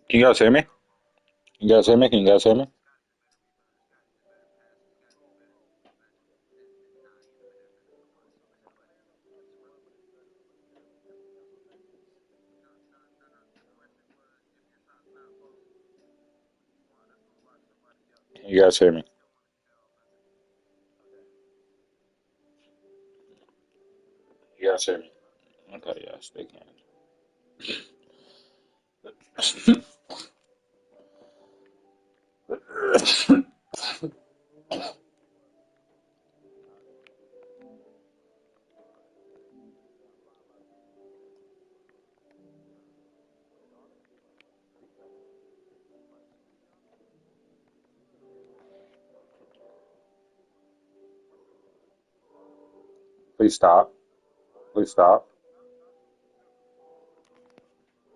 Can you guys hear me? You guys hear me? Can you guys hear me? Can you guys hear me? You guys hear me? Okay, yes, they can. Please stop. Please stop.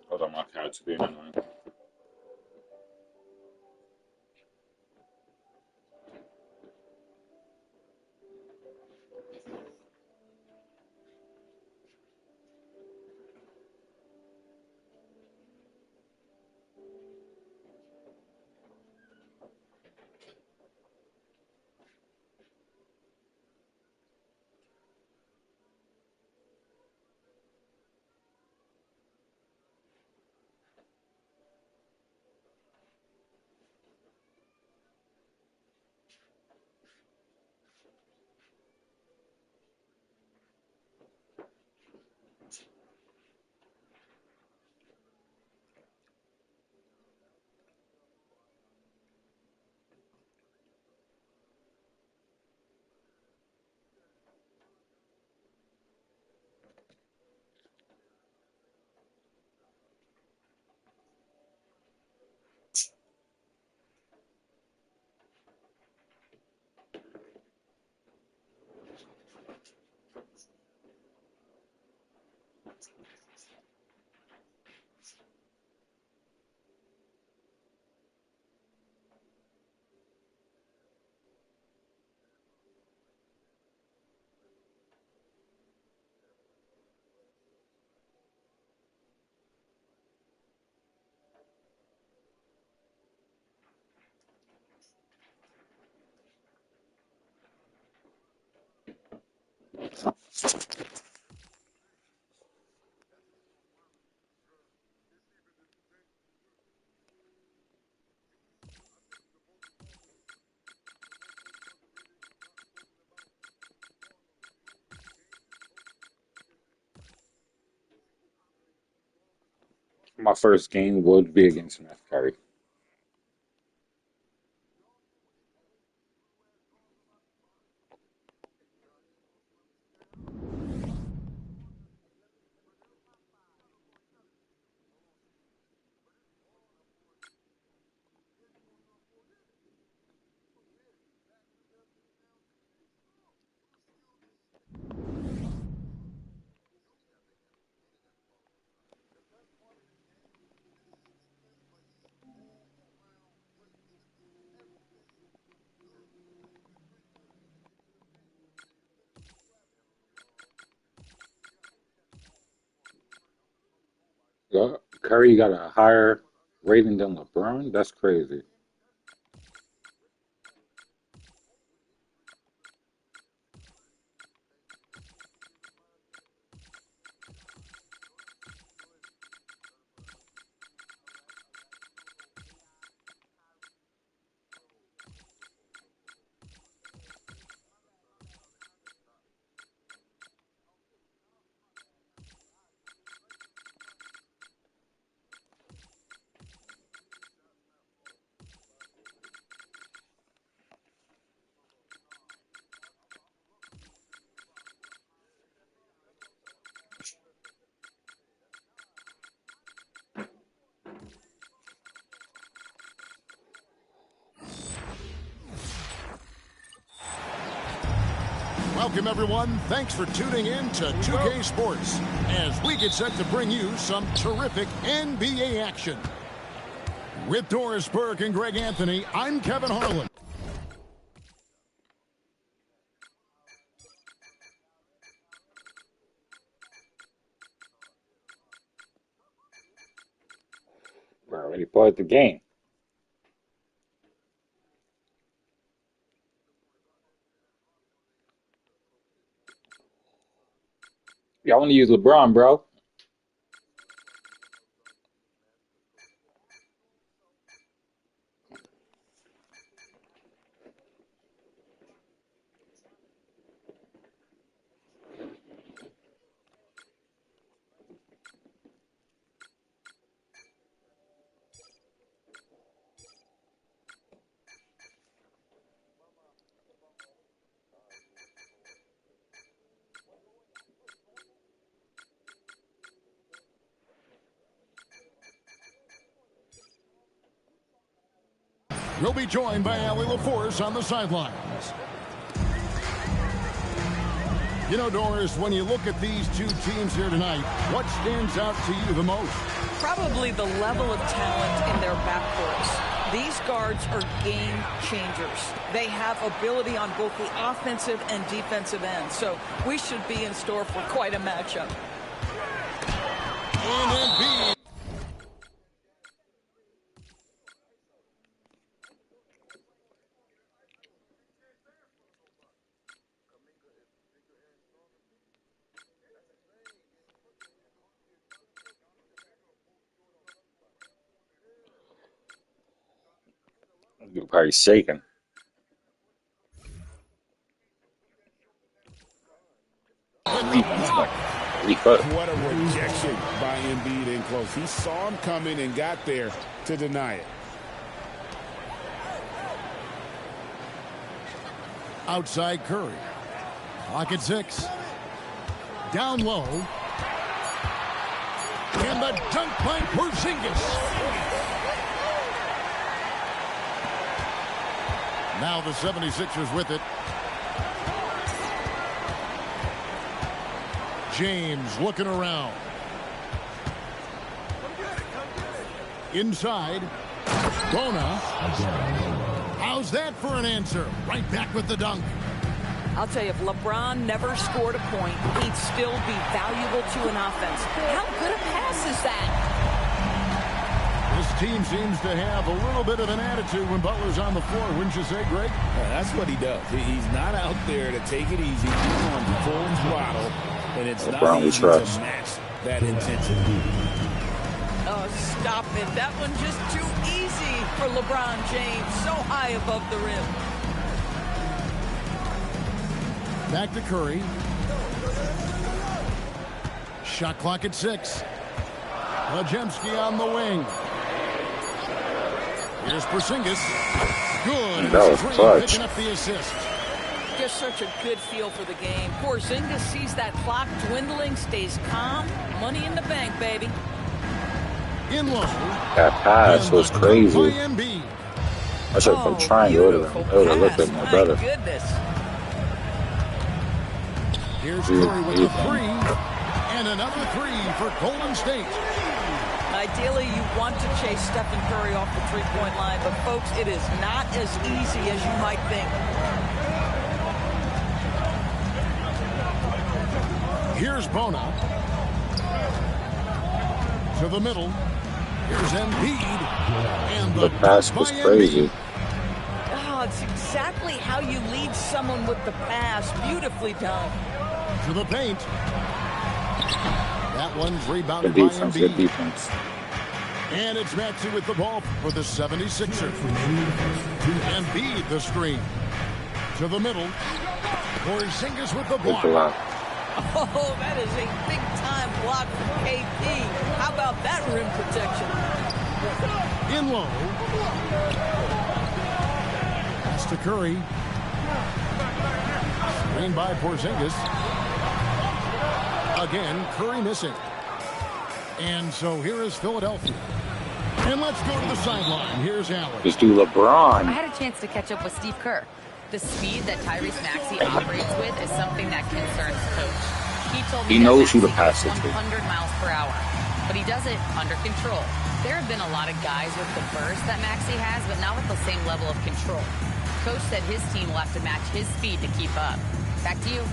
Hold on, my cat's being annoying. My first game would be against Steph Curry. Yeah, Curry got a higher rating than LeBron? That's crazy. Welcome, everyone. Thanks for tuning in to 2K Sports as we get set to bring you some terrific NBA action. With Doris Burke and Greg Anthony, I'm Kevin Harlan. We're already paused the game. Y'all want to use LeBron, bro? We'll be joined by Allie LaForce on the sidelines. You know, Doris, when you look at these two teams here tonight, what stands out to you the most? Probably the level of talent in their backcourts. These guards are game changers. They have ability on both the offensive and defensive end. So we should be in store for quite a matchup. And Embiid. You're probably shaking. What a rejection by Embiid in close. He saw him coming and got there to deny it. Outside Curry. Clock at 6. Down low. And the dunk by Porzingis. Now the 76ers with it. James looking around. Inside. Bona. How's that for an answer? Right back with the dunk. I'll tell you, if LeBron never scored a point, he'd still be valuable to an offense. How good a pass is that? This team seems to have a little bit of an attitude when Butler's on the floor, wouldn't you say, Greg? That's what he does. He's not out there to take it easy. He's on full throttle, and it's not easy to match that intensity. Oh, stop it. That one just too easy for LeBron James. So high above the rim. Back to Curry. Shot clock at 6. Lajemski on the wing. Here's Porzingis. Good. That was clutch. Picking up the assist. Just such a good feel for the game. Porzingis sees that clock dwindling, stays calm. Money in the bank, baby. In low. That pass was crazy. I should have been trying. It would have looked at my brother. Goodness. Here's Curry with the 3. And another 3 for Golden State. Ideally, you want to chase Stephen Curry off the three-point line, but folks, it is not as easy as you might think. Here's Bona. To the middle. Here's Embiid. And The pass was crazy. Oh, it's exactly how you lead someone with the pass. Beautifully done. To the paint. That one's rebounded Good by defense, Embiid. good defense. And it's Maxey with the ball for the 76ers. Embiid the screen. To the middle. Porzingis with the block. Oh, that is a big-time block from KP. How about that rim protection? In low. Pass to Curry. Screen by Porzingis. Again, Curry missing. And so here is Philadelphia. And let's go to the sideline. Here's Allen. Just do LeBron. I had a chance to catch up with Steve Kerr. The speed that Tyrese Maxey operates with is something concerns, Coach. He told He me knows that who to Maxey pass it goes to. 100 miles per hour, but he does it under control. There have been a lot of guys with the burst that Maxey has, but not with the same level of control. Coach said his team will have to match his speed to keep up. Back to you.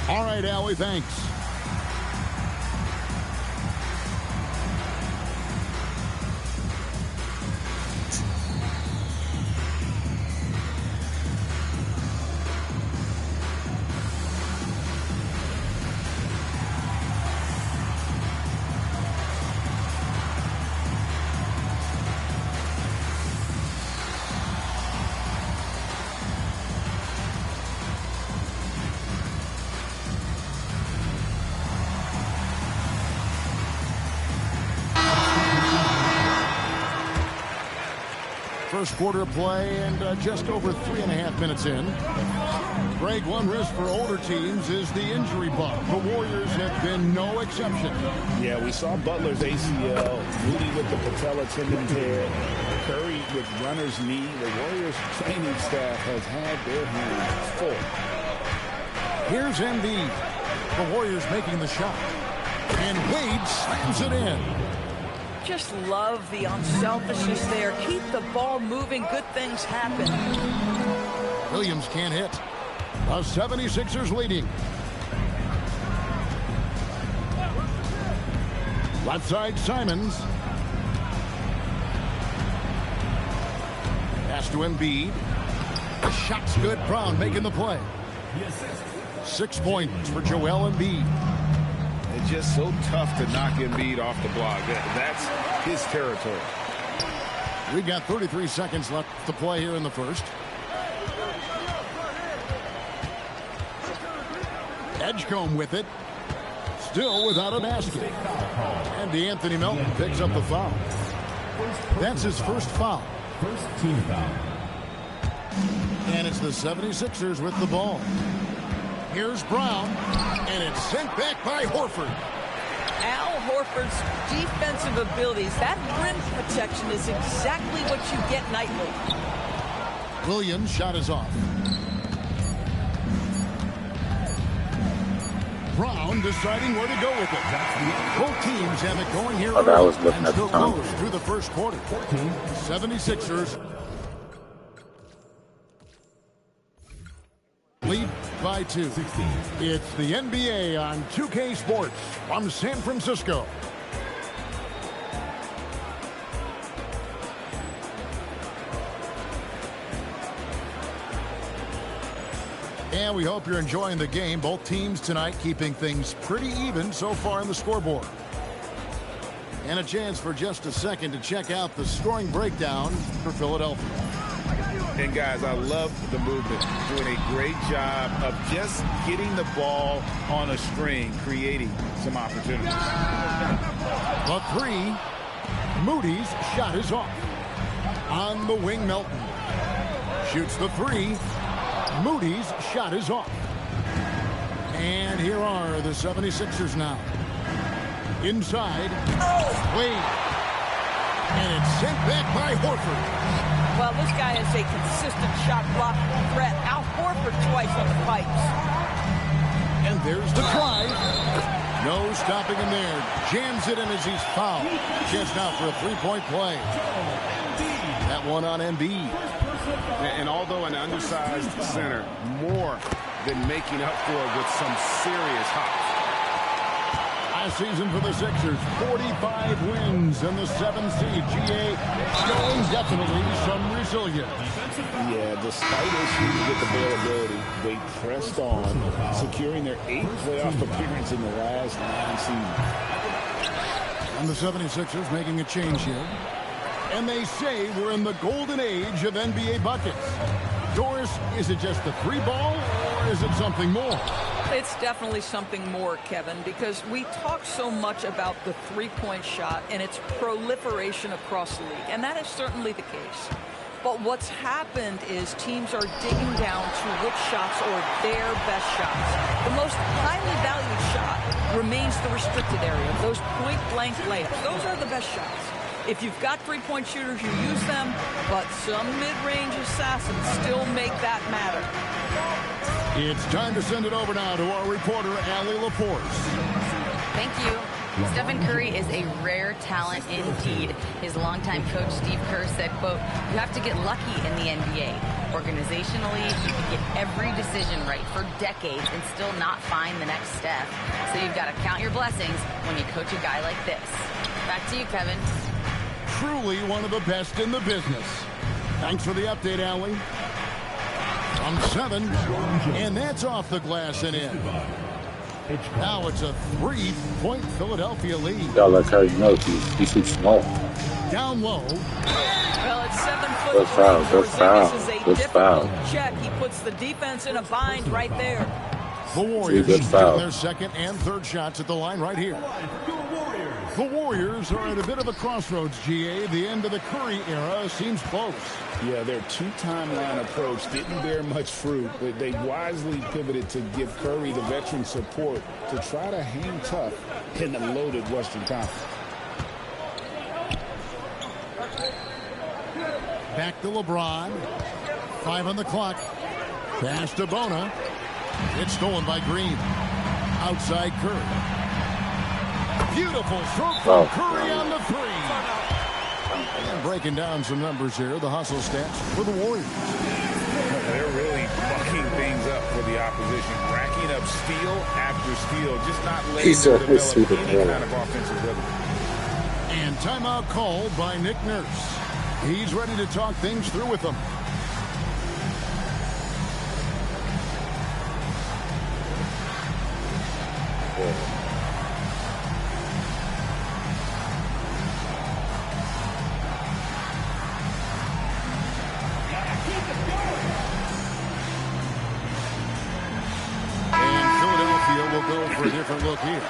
All right, Allie, thanks. First quarter play and just over 3.5 minutes in. Greg, one risk for older teams is the injury bug. The Warriors have been no exception. Yeah, we saw Butler's ACL, Rudy with the patella tendon tear, Curry with runner's knee. The Warriors training staff has had their hands full. Here's Embiid. The Warriors making the shot. And Wade slams it in. Just love the unselfishness there. Keep the ball moving. Good things happen. Williams can't hit. The 76ers leading. Left side, Simons. Pass to Embiid. The shot's good. Brown making the play. 6 points for Joel Embiid. It's just so tough to knock Embiid off the block. That's his territory. We've got 33 seconds left to play here in the first. Edgecombe with it. Still without a basket. And DeAnthony Melton picks up the foul. That's his first foul. First team foul. And it's the 76ers with the ball. Here's Brown. And it's sent back by Horford. Al Horford's defensive abilities, that rim protection is exactly what you get nightly. Williams' shot is off. Brown deciding where to go with it. Both teams have it going here Okay, I was looking and at still the time. close through the first quarter. 76ers lead by 2. It's the NBA on 2K Sports from San Francisco. And we hope you're enjoying the game. Both teams tonight keeping things pretty even so far in the scoreboard. And a chance for just a second to check out the scoring breakdown for Philadelphia. And guys, I love the movement. Doing a great job of just getting the ball on a string, creating some opportunities. The 3. Moody's shot is off. On the wing, Melton. Shoots the 3. Moody's shot is off. And here are the 76ers now. Inside. Wade. And it's sent back by Horford. Well, this guy is a consistent shot block threat. Al Horford twice on the pipes. And there's the try. No stopping him there. Jams it in as he's fouled. Chance now for a three-point play. That one on Embiid. And although an undersized center, more than making up for it with some serious hops. Last season for the Sixers, 45 wins in the 7th seed. GA showing definitely some resilience. Yeah, despite issues with availability, they pressed on, securing their 8th playoff appearance in the last 9 seasons. And the 76ers making a change here. And they say we're in the golden age of NBA buckets. Doris, is it just the 3 ball, or is it something more? It's definitely something more, Kevin, because we talk so much about the three-point shot and its proliferation across the league, and that is certainly the case. But what's happened is teams are digging down to which shots are their best shots. The most highly valued shot remains the restricted area, those point-blank layups. Those are the best shots. If you've got three-point shooters, you use them, but some mid-range assassins still make that matter. It's time to send it over now to our reporter, Allie LaForce. Thank you. Stephen Curry is a rare talent indeed. His longtime coach, Steve Kerr, said, quote, "You have to get lucky in the NBA. Organizationally, you can get every decision right for decades and still not find the next step. So you've got to count your blessings when you coach a guy like this." Back to you, Kevin. Truly one of the best in the business. Thanks for the update, Allie. From 7, and that's off the glass and in. Now it's a 3-point Philadelphia lead. Y'all like how you know he's too small. Down low. Well, it's 7 foot. Good foul, good foul, This is a good difficult foul. check. He puts the defense in a bind right there. The Warriors Good foul. getting their second and third shots at the line right here. The Warriors are at a bit of a crossroads, GA. The end of the Curry era seems close. Yeah, their two-timeline approach didn't bear much fruit, but they wisely pivoted to give Curry the veteran support to try to hang tough in the loaded Western Conference. Back to LeBron. 5 on the clock. Pass to Bona. It's stolen by Green. Outside Curry. Beautiful stroke from Curry on the 3. And breaking down some numbers here, the hustle stats for the Warriors. They're really bucking things up for the opposition, racking up steal after steal, just not letting them develop any kind of offensive rhythm. And timeout called by Nick Nurse. He's ready to talk things through with them. We'll go for a different look here.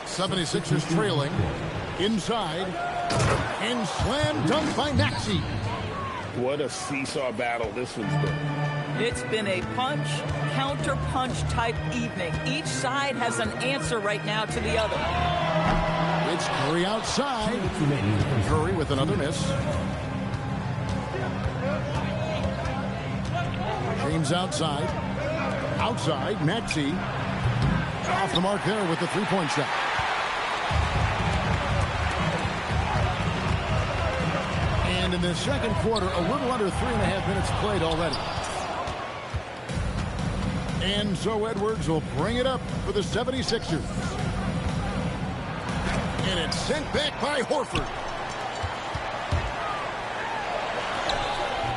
76ers trailing. Inside. And slam dunk by Maxey. What a seesaw battle this one's been. It's been a punch, counter-punch type evening. Each side has an answer right now to the other. It's Curry outside. Curry with another miss. James outside. Outside, Maxey. Off the mark there with the three-point shot. And in the second quarter, a little under 3.5 minutes played already. And so Edwards will bring it up for the 76ers. And it's sent back by Horford.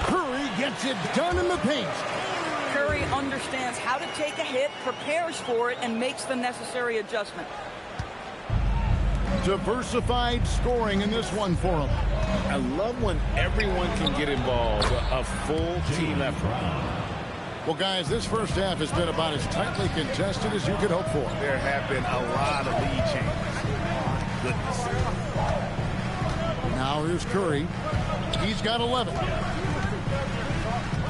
Curry gets it done in the paint. Curry understands how to take a hit, prepares for it, and makes the necessary adjustment. Diversified scoring in this one for him. I love when everyone can get involved, a full team effort. Well, guys, this first half has been about as tightly contested as you could hope for. There have been a lot of lead changes. Goodness. Now here's Curry. He's got 11.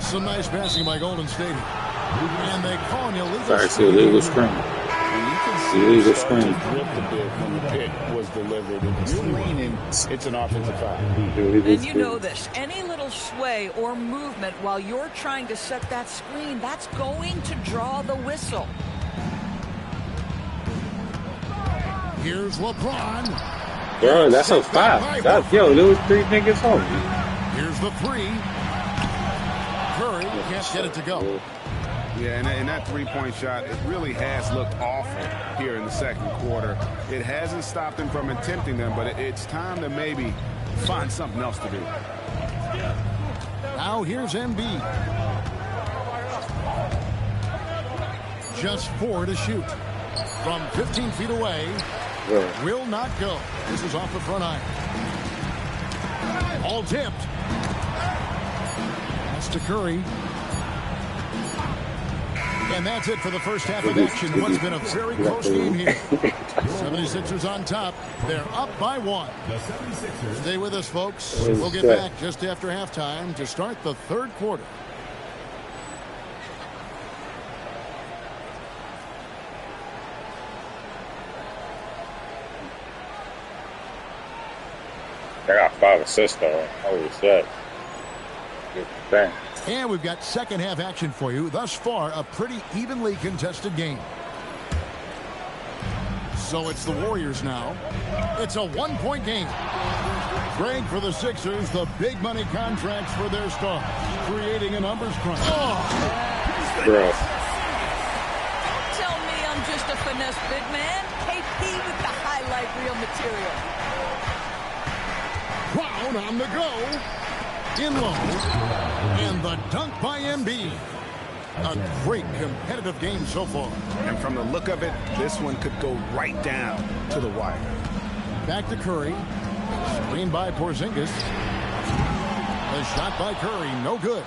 Some nice passing by Golden State. And they call an illegal Sorry, see illegal screen. And you can see Illegal it start screen. to drift a bit when the pick was delivered. And you're leaning, it's an offensive foul. And you know this. Any little sway or movement while you're trying to set that screen, that's going to draw the whistle. Here's LeBron. Bro, that's a foul. Yo, there was 3 niggas home. Here's the 3. Curry can't get it to go. Yeah, and that three-point shot, it really has looked awful here in the second quarter. It hasn't stopped him from attempting them, but it's time to maybe find something else to do. Now here's Embiid. Just 4 to shoot. From 15 feet away. Yeah. Will not go. This is off the front iron. All tipped. That's to Curry. And that's it for the first half of action. What's been a very close game here. 76ers on top. They're up by 1. Stay with us, folks. We'll get back just after halftime to start the third quarter. I got 5 assists though. Holy shit. Good thing. And we've got second half action for you. Thus far, a pretty evenly contested game. So it's the Warriors now. It's a one-point game. Greg, for the Sixers, the big money contracts for their stars, creating a numbers crunch. Oh! Gross. Don't tell me I'm just a finesse big man. KP with the highlight reel material. Brown on the go. In low. And the dunk by Embiid. A great competitive game so far. And from the look of it, this one could go right down to the wire. Back to Curry. Screen by Porzingis. The shot by Curry, no good.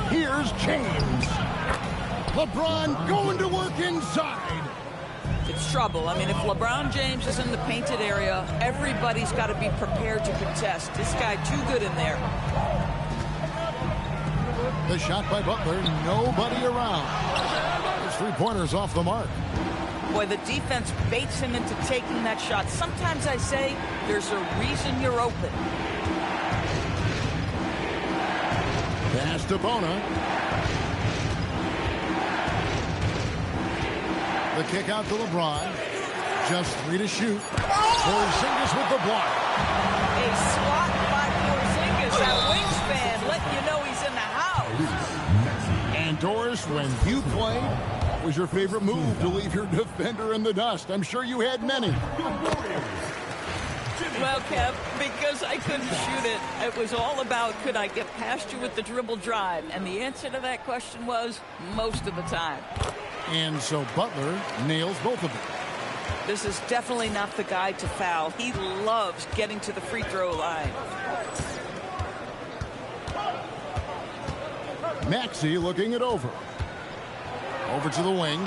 Here's James. LeBron going to work inside. It's trouble. I mean, if LeBron James is in the painted area, everybody's got to be prepared to contest. This guy too good in there. The shot by Butler, nobody around. His three-pointers off the mark. Boy, the defense baits him into taking that shot. Sometimes I say there's a reason you're open. Pass to Bona. The kick out to LeBron. Just 3 to shoot. Porzingis with the block. A swat by Porzingis. That wingspan letting you know he's in the house. And Doris, when you played, what was your favorite move to leave your defender in the dust? I'm sure you had many. Well, Kev, because I couldn't shoot it, it was all about could I get past you with the dribble drive? And the answer to that question was most of the time. And so Butler nails both of them. This is definitely not the guy to foul. He loves getting to the free throw line. Maxey looking it over. Over to the wing.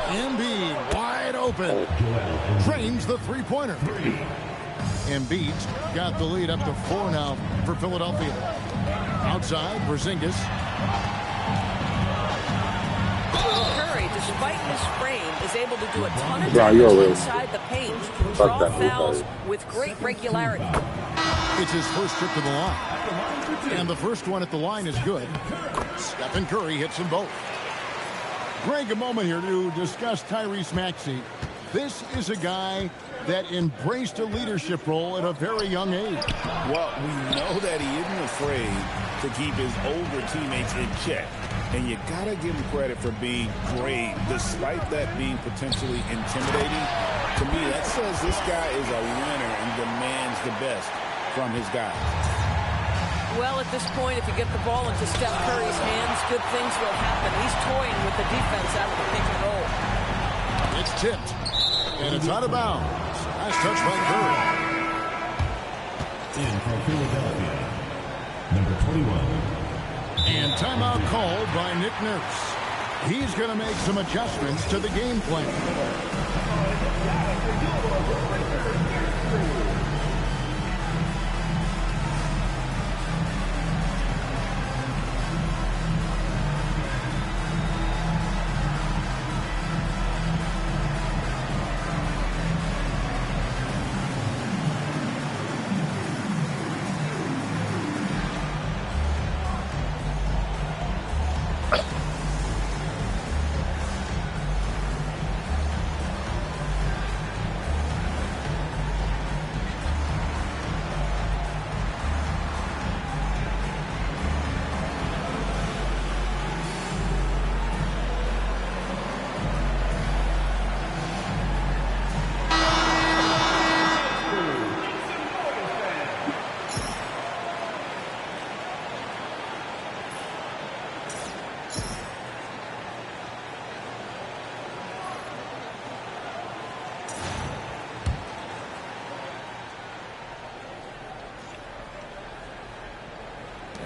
Embiid wide open. Drains the three-pointer. Embiid's got the lead up to 4 now for Philadelphia. Outside, Porzingis. Curry, despite his frame, is able to do a ton of damage inside the paint. Draw fouls with great regularity. It's his first trip to the line. And the first one at the line is good. Stephen Curry hits them both. Greg, a moment here to discuss Tyrese Maxey. This is a guy that embraced a leadership role at a very young age. Well, we know that he isn't afraid to keep his older teammates in check. And you got to give him credit for being brave, despite that being potentially intimidating. To me, that says this guy is a winner and demands the best from his guys. Well, at this point, if you get the ball into Steph Curry's hands, good things will happen. He's toying with the defense out of the pick and roll. It's tipped. And it's out of bounds. Nice touch by Curry. In from Philadelphia, number 21. And timeout called by Nick Nurse. He's going to make some adjustments to the game plan.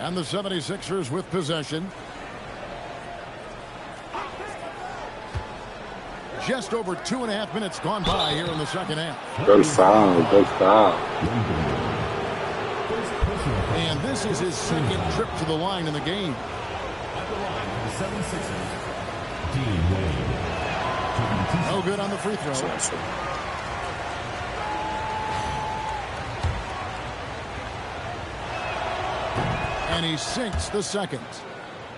And the 76ers with possession. Just over 2.5 minutes gone by here in the second half. Good foul, good foul. And this is his second trip to the line in the game. At the line for the 76ers, Dean Wade. No good on the free throw. And he sinks the second.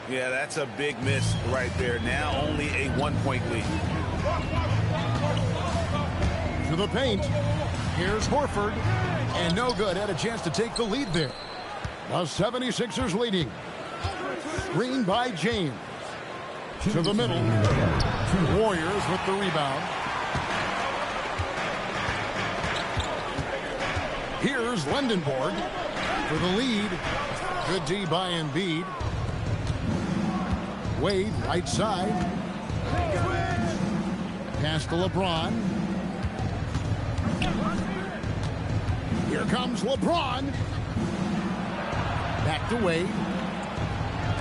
Yeah, that's a big miss right there. Now only a 1-point lead. To the paint. Here's Horford. And no good. Had a chance to take the lead there. The 76ers leading. Screen by James. To the middle. Warriors with the rebound. Here's Lendenborg for the lead. Good D by Embiid. Wade, right side. Pass to LeBron. Here comes LeBron. Back to Wade.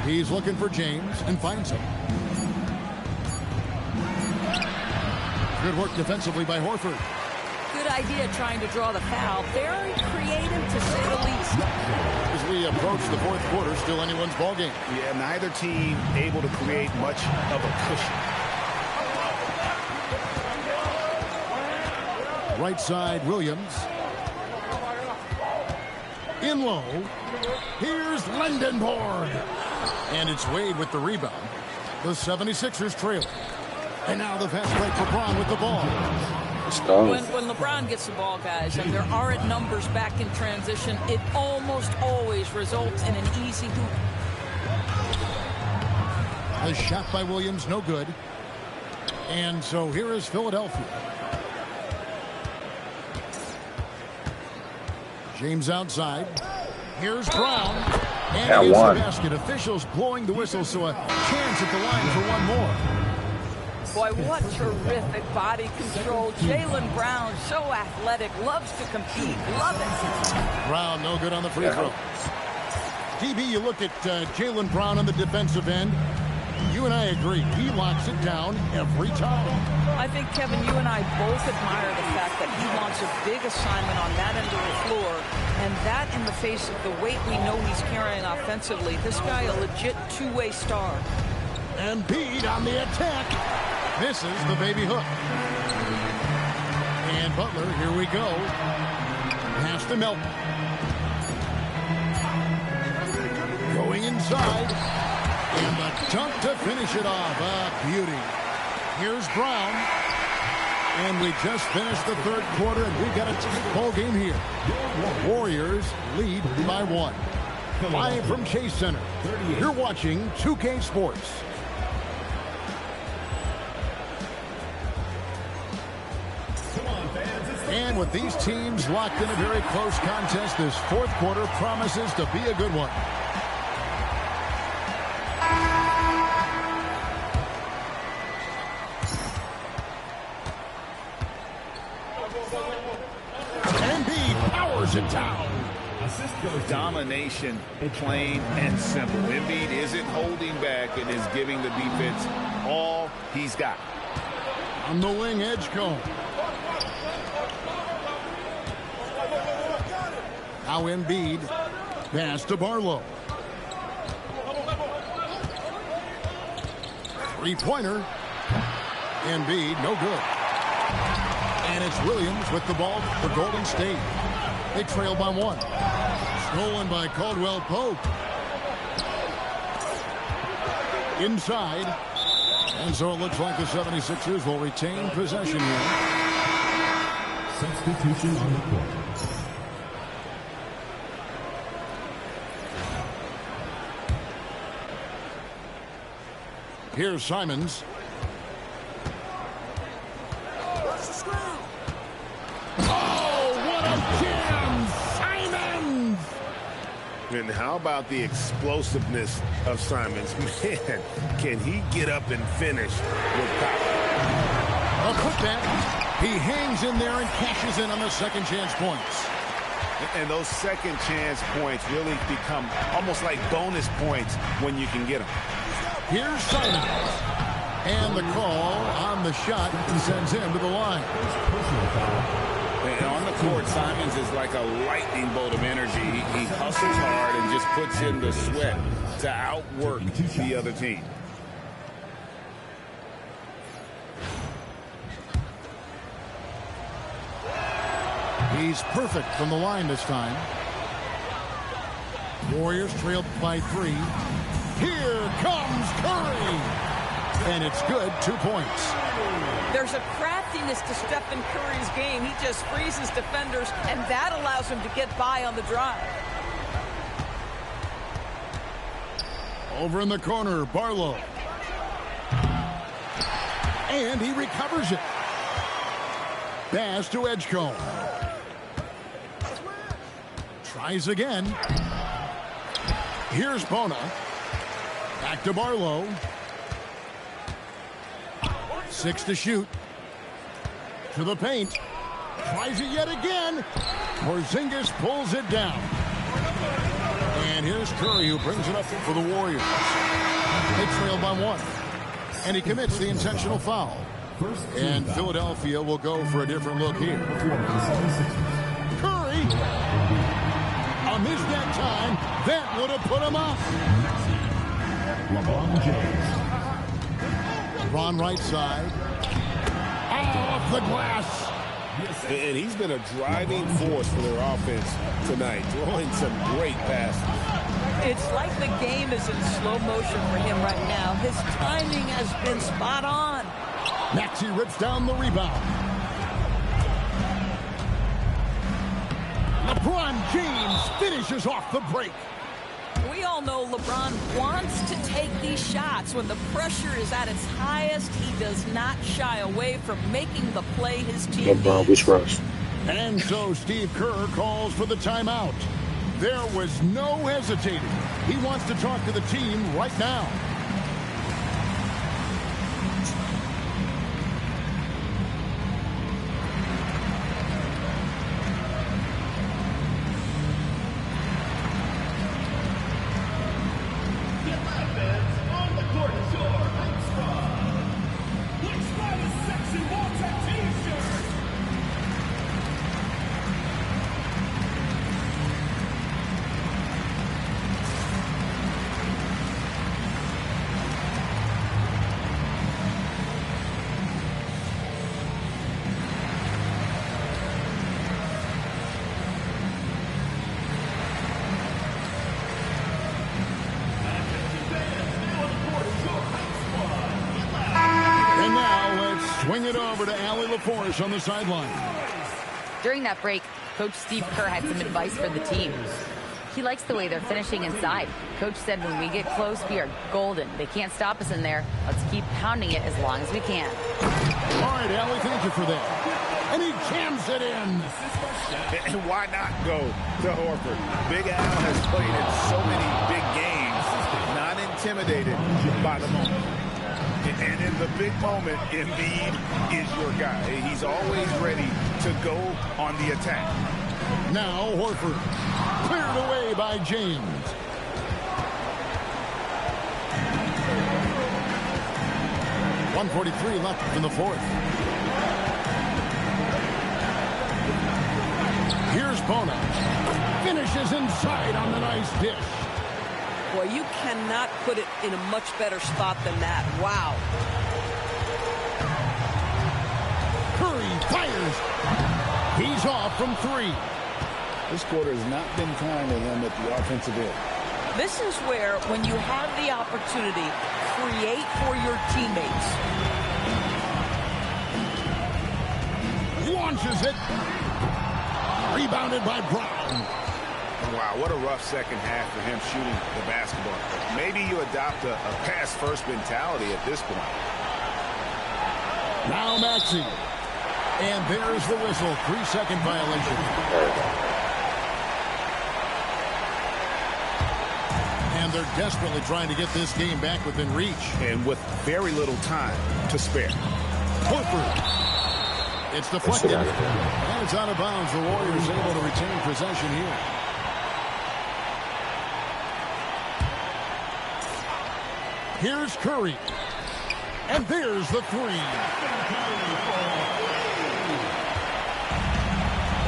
He's looking for James and finds him. Good work defensively by Horford. Good idea trying to draw the foul. Very creative, to say the least. As we approach the fourth quarter, still anyone's ballgame. Yeah, neither team able to create much of a cushion. Right side, Williams. In low. Here's Lendenborg. And it's Wade with the rebound. The 76ers trail. And now the fast break for Braun with the ball. When LeBron gets the ball, guys, and there aren't numbers back in transition, it almost always results in an easy hoop. A shot by Williams, no good. And so here is Philadelphia. James outside. Here's Brown. And he gets the basket. Officials blowing the whistle, so a chance at the line for one more. Boy, what terrific body control. Jaylen Brown, so athletic, loves to compete. Love it. Brown, no good on the free throw. DB, you look at Jaylen Brown on the defensive end. You and I agree. He locks it down every time. I think, Kevin, you and I both admire the fact that he wants a big assignment on that end of the floor, and that in the face of the weight we know he's carrying offensively. This guy a legit two-way star. Embiid on the attack. Misses the baby hook. And Butler, here we go. Pass to Melton. Going inside. And the dunk to finish it off. A beauty. Here's Brown. And we just finished the third quarter, and we've got a ball game here. Warriors lead by 1. Live from Chase Center. You're watching 2K Sports. And with these teams locked in a very close contest, this fourth quarter promises to be a good one. Embiid powers it down. Domination, plain and simple. Embiid isn't holding back and is giving the defense all he's got. On the wing, Edgecombe. Now Embiid. Pass to Barlow. Three-pointer. Embiid, no good. And it's Williams with the ball for Golden State. They trail by 1. Stolen by Caldwell Pope. Inside. And so it looks like the 76ers will retain possession here. Substitution on the court. Here's Simons. Oh, what a jam! Simons! And how about the explosiveness of Simons? Man, can he get up and finish with power? A putback. He hangs in there and cashes in on the second chance points. And those second chance points really become almost like bonus points when you can get them. Here's Simons. And the call on the shot sends him to the line. And on the court, Simons is like a lightning bolt of energy. He hustles hard and just puts in the sweat to outwork the other team. He's perfect from the line this time. Warriors trailed by 3. Here comes Curry. And it's good, 2 points. There's a craftiness to Stephen Curry's game. He just freezes defenders, and that allows him to get by on the drive. Over in the corner, Barlow. And he recovers it. Pass to Edgecombe. Tries again. Here's Bona. Back to Barlow. 6 to shoot. To the paint. Tries it yet again. Porzingis pulls it down. And here's Curry, who brings it up for the Warriors. They trail by 1. And he commits the intentional foul. And Philadelphia will go for a different look here. Curry. A missed that time. That would have put him up. LeBron James. LeBron right side. Off the glass. And he's been a driving force for their offense tonight, throwing some great passes. It's like the game is in slow motion for him right now. His timing has been spot on. Maxey rips down the rebound. LeBron James finishes off the break. We all know LeBron wants to take these shots. When the pressure is at its highest, he does not shy away from making the play his team LeBron, we rush. And so Steve Kerr calls for the timeout. There was no hesitating. He wants to talk to the team right now. Swing it over to Allie LaForce on the sideline. During that break, Coach Steve Kerr had some advice for the team. He likes the way they're finishing inside. Coach said when we get close, we are golden. They can't stop us in there. Let's keep pounding it as long as we can. All right, Allie, thank you for that. And he jams it in. And why not go to Horford? Big Al has played in so many big games, not intimidated by the moment. And in the big moment, Embiid is your guy. He's always ready to go on the attack. Now Horford, cleared away by James. .143 left in the fourth. Here's Bona. Finishes inside on the nice dish. Boy, you cannot put it in a much better spot than that. Wow. Curry fires. He's off from 3. This quarter has not been kind to him at the offensive end. This is where, when you have the opportunity, create for your teammates. Launches it. Rebounded by Brown. Wow, what a rough second half for him shooting the basketball. Maybe you adopt a pass-first mentality at this point. Now Maxey. And there's the whistle. 3-second violation. And they're desperately trying to get this game back within reach. And with very little time to spare. Horford. It's deflected. And it's out of bounds. The Warriors able to retain possession here. Here's Curry. And there's the 3.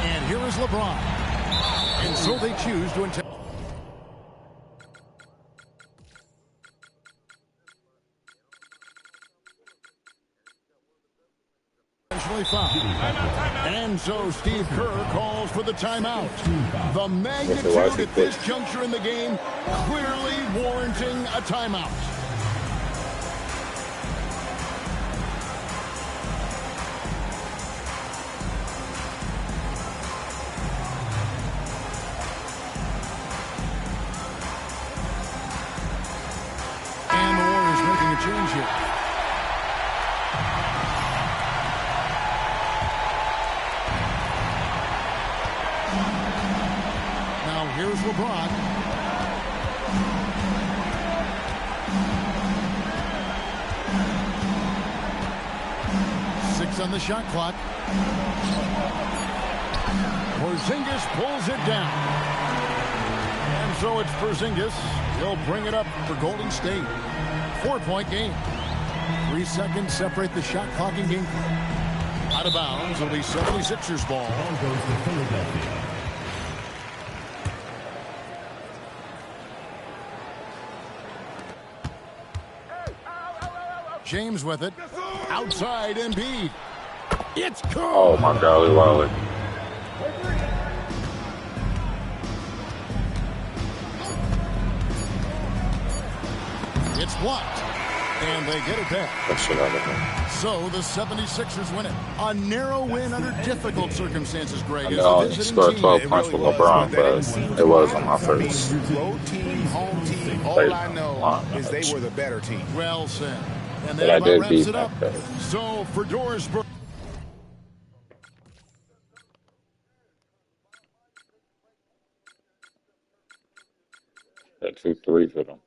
And here is LeBron. And so they choose to intentionally personally fouled. And so Steve Kerr calls for the timeout. The magnitude at this juncture in the game clearly warranting a timeout. And the Warriors making a change here. Now here's LeBron. Six on the shot clock. Porzingis pulls it down. And so it's Porzingis. He'll bring it up for Golden State. 4-point game. 3 seconds separate the shot clock and game clock. Out of bounds. It'll be 76ers ball. Ball goes to Philadelphia. James with it. Outside Embiid. It's good. Oh my golly, Wally. It's blocked. And they get it back. That shit out of him. So the 76ers win it. A narrow win under difficult circumstances, Greg. I know I scored 12 points with LeBron, but it was on my first. Road team, home team, all I know is they were the better team. Well said. And But that I about did wraps beat it up. that. So for Dorisburg. That 2-3 for them.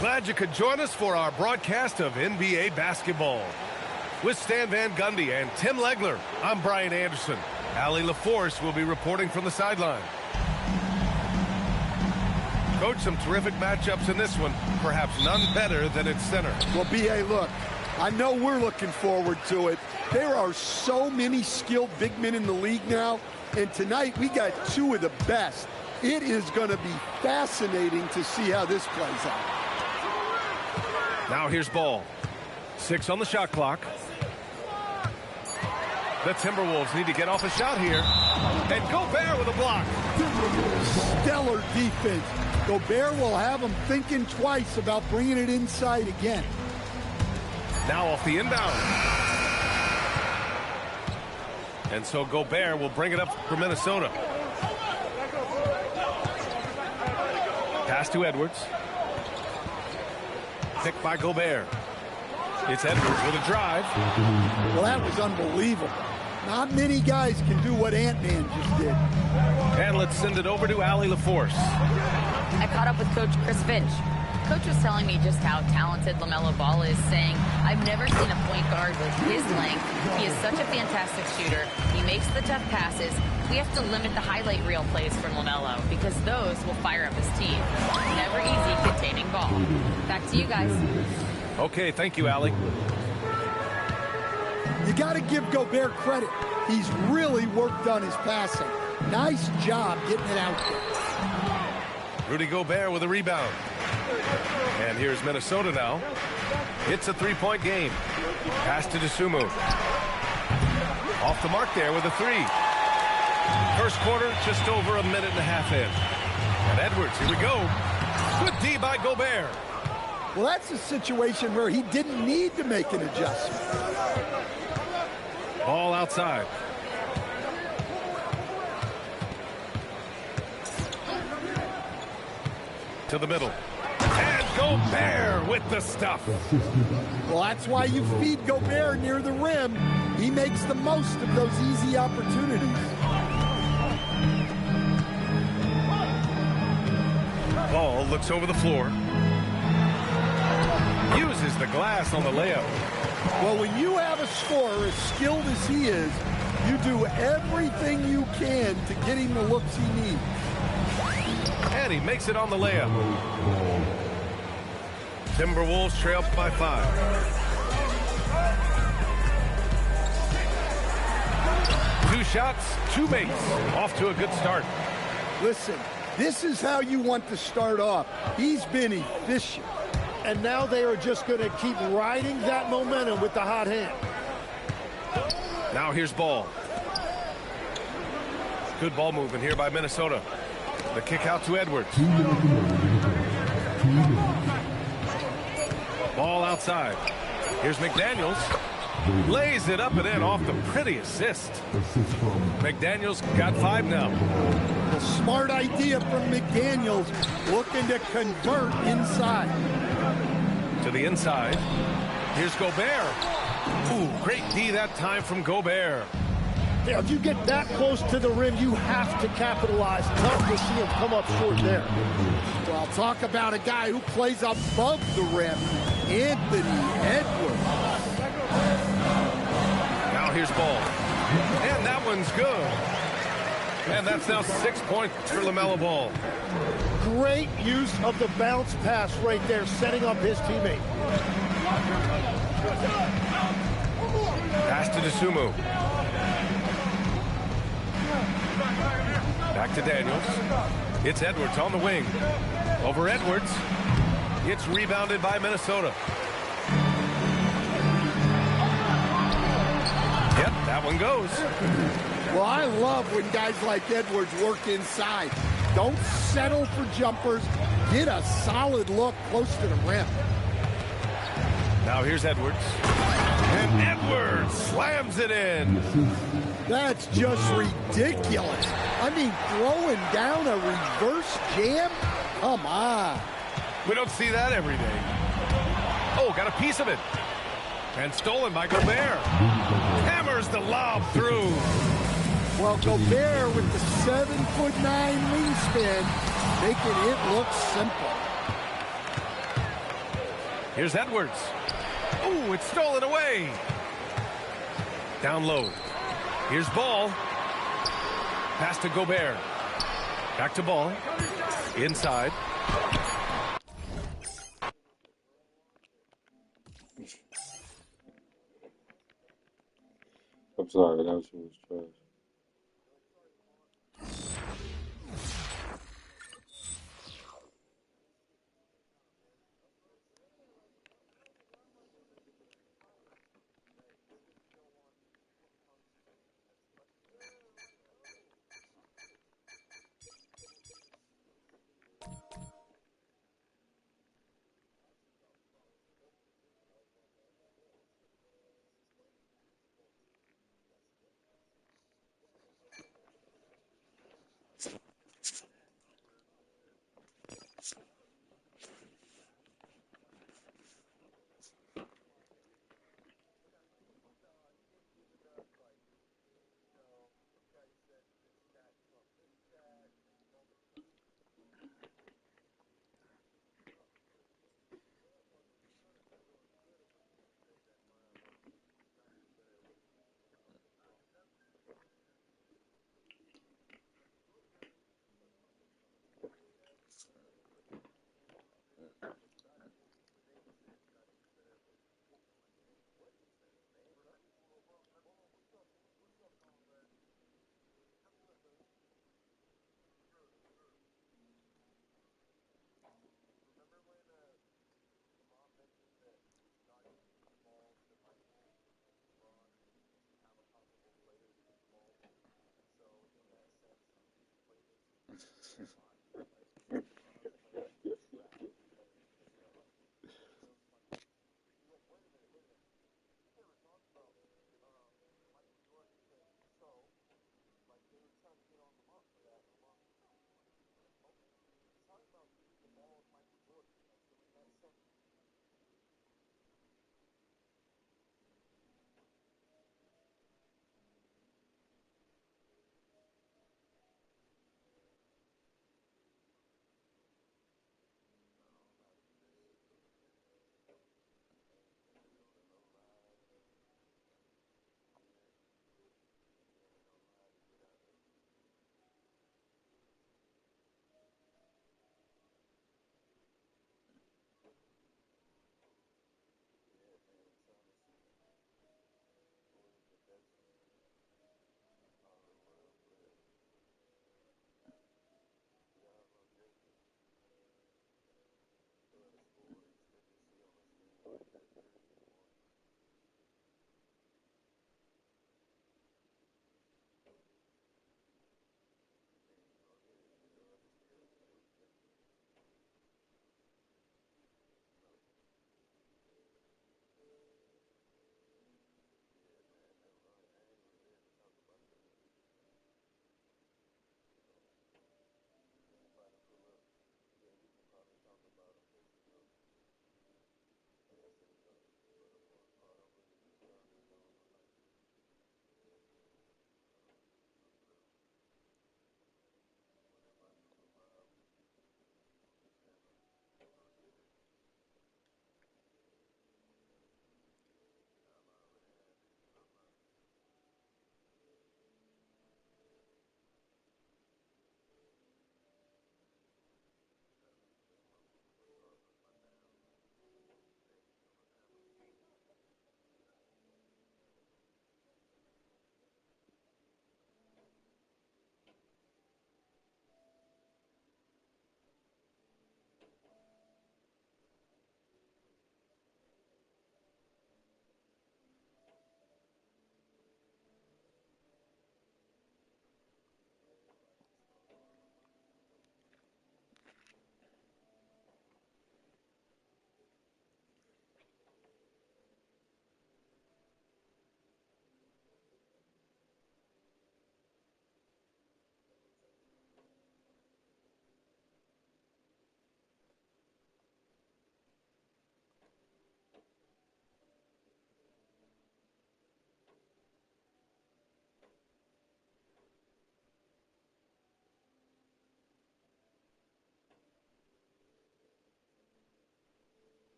Glad you could join us for our broadcast of NBA basketball. With Stan Van Gundy and Tim Legler, I'm Brian Anderson. Allie LaForce will be reporting from the sideline. Coach, some terrific matchups in this one, perhaps none better than its center. Well, B.A., look, I know we're looking forward to it. There are so many skilled big men in the league now, and tonight we got two of the best. It is going to be fascinating to see how this plays out. Now here's Ball. 6 on the shot clock. The Timberwolves need to get off a shot here. And Gobert with a block. Stellar defense. Gobert will have them thinking twice about bringing it inside again. Now off the inbound. And so Gobert will bring it up for Minnesota. Pass to Edwards. Picked by Gobert. It's Edwards with a drive. Well, that was unbelievable. Not many guys can do what Ant-Man just did. And let's send it over to Allie LaForce. I caught up with Coach Chris Finch. Coach was telling me just how talented LaMelo Ball is, saying, I've never seen a point guard with his length. He is such a fantastic shooter. He makes the tough passes. We have to limit the highlight reel plays from LaMelo because those will fire up his team. Never easy containing Ball. Back to you guys. Okay, thank you, Allie. You got to give Gobert credit. He's really worked on his passing. Nice job getting it out there. Rudy Gobert with a rebound. And here's Minnesota now. It's a three-point game. Pass to Dosunmu. Off the mark there with a three. First quarter, just over a minute and a half in. And Edwards, here we go. Good D by Gobert. Well, that's a situation where he didn't need to make an adjustment. Ball outside. To the middle. And Gobert with the stuff. Well, that's why you feed Gobert near the rim. He makes the most of those easy opportunities. Ball looks over the floor. Uses the glass on the layup. Well, when you have a scorer as skilled as he is, you do everything you can to get him the looks he needs. And he makes it on the layup. Timberwolves trail by 5. Two shots, two makes. Off to a good start. Listen, this is how you want to start off. He's been efficient. And now they are just going to keep riding that momentum with the hot hand. Now here's Ball. Good ball movement here by Minnesota. The kick out to Edwards. Ball outside. Here's McDaniels. Lays it up and in off the pretty assist. McDaniels got 5 now. A smart idea from McDaniels, looking to convert inside. To the inside. Here's Gobert. Ooh, great D that time from Gobert. Yeah, if you get that close to the rim, you have to capitalize. Tough to see him come up short there. Well, talk about a guy who plays above the rim. Anthony Edwards. Now here's Ball. And that one's good. And that's now 6 points for LaMelo Ball. Great use of the bounce pass right there, setting up his teammate. Pass to Dosunmu. Back to Daniels. It's Edwards on the wing. Over Edwards. It's rebounded by Minnesota. Yep, that one goes. Well, I love when guys like Edwards work inside. Don't settle for jumpers. Get a solid look close to the rim. Now here's Edwards. And Edwards slams it in. That's just ridiculous. I mean, throwing down a reverse jam? Come on. We don't see that every day. Oh, got a piece of it. And stolen by Gobert. Hammers the lob through. Well, Gobert with the 7'9" wingspan, making it look simple. Here's Edwards. Ooh, it's stolen away. Down low. Here's Ball. Pass to Gobert. Back to Ball. Inside. I'm sorry, that was trash.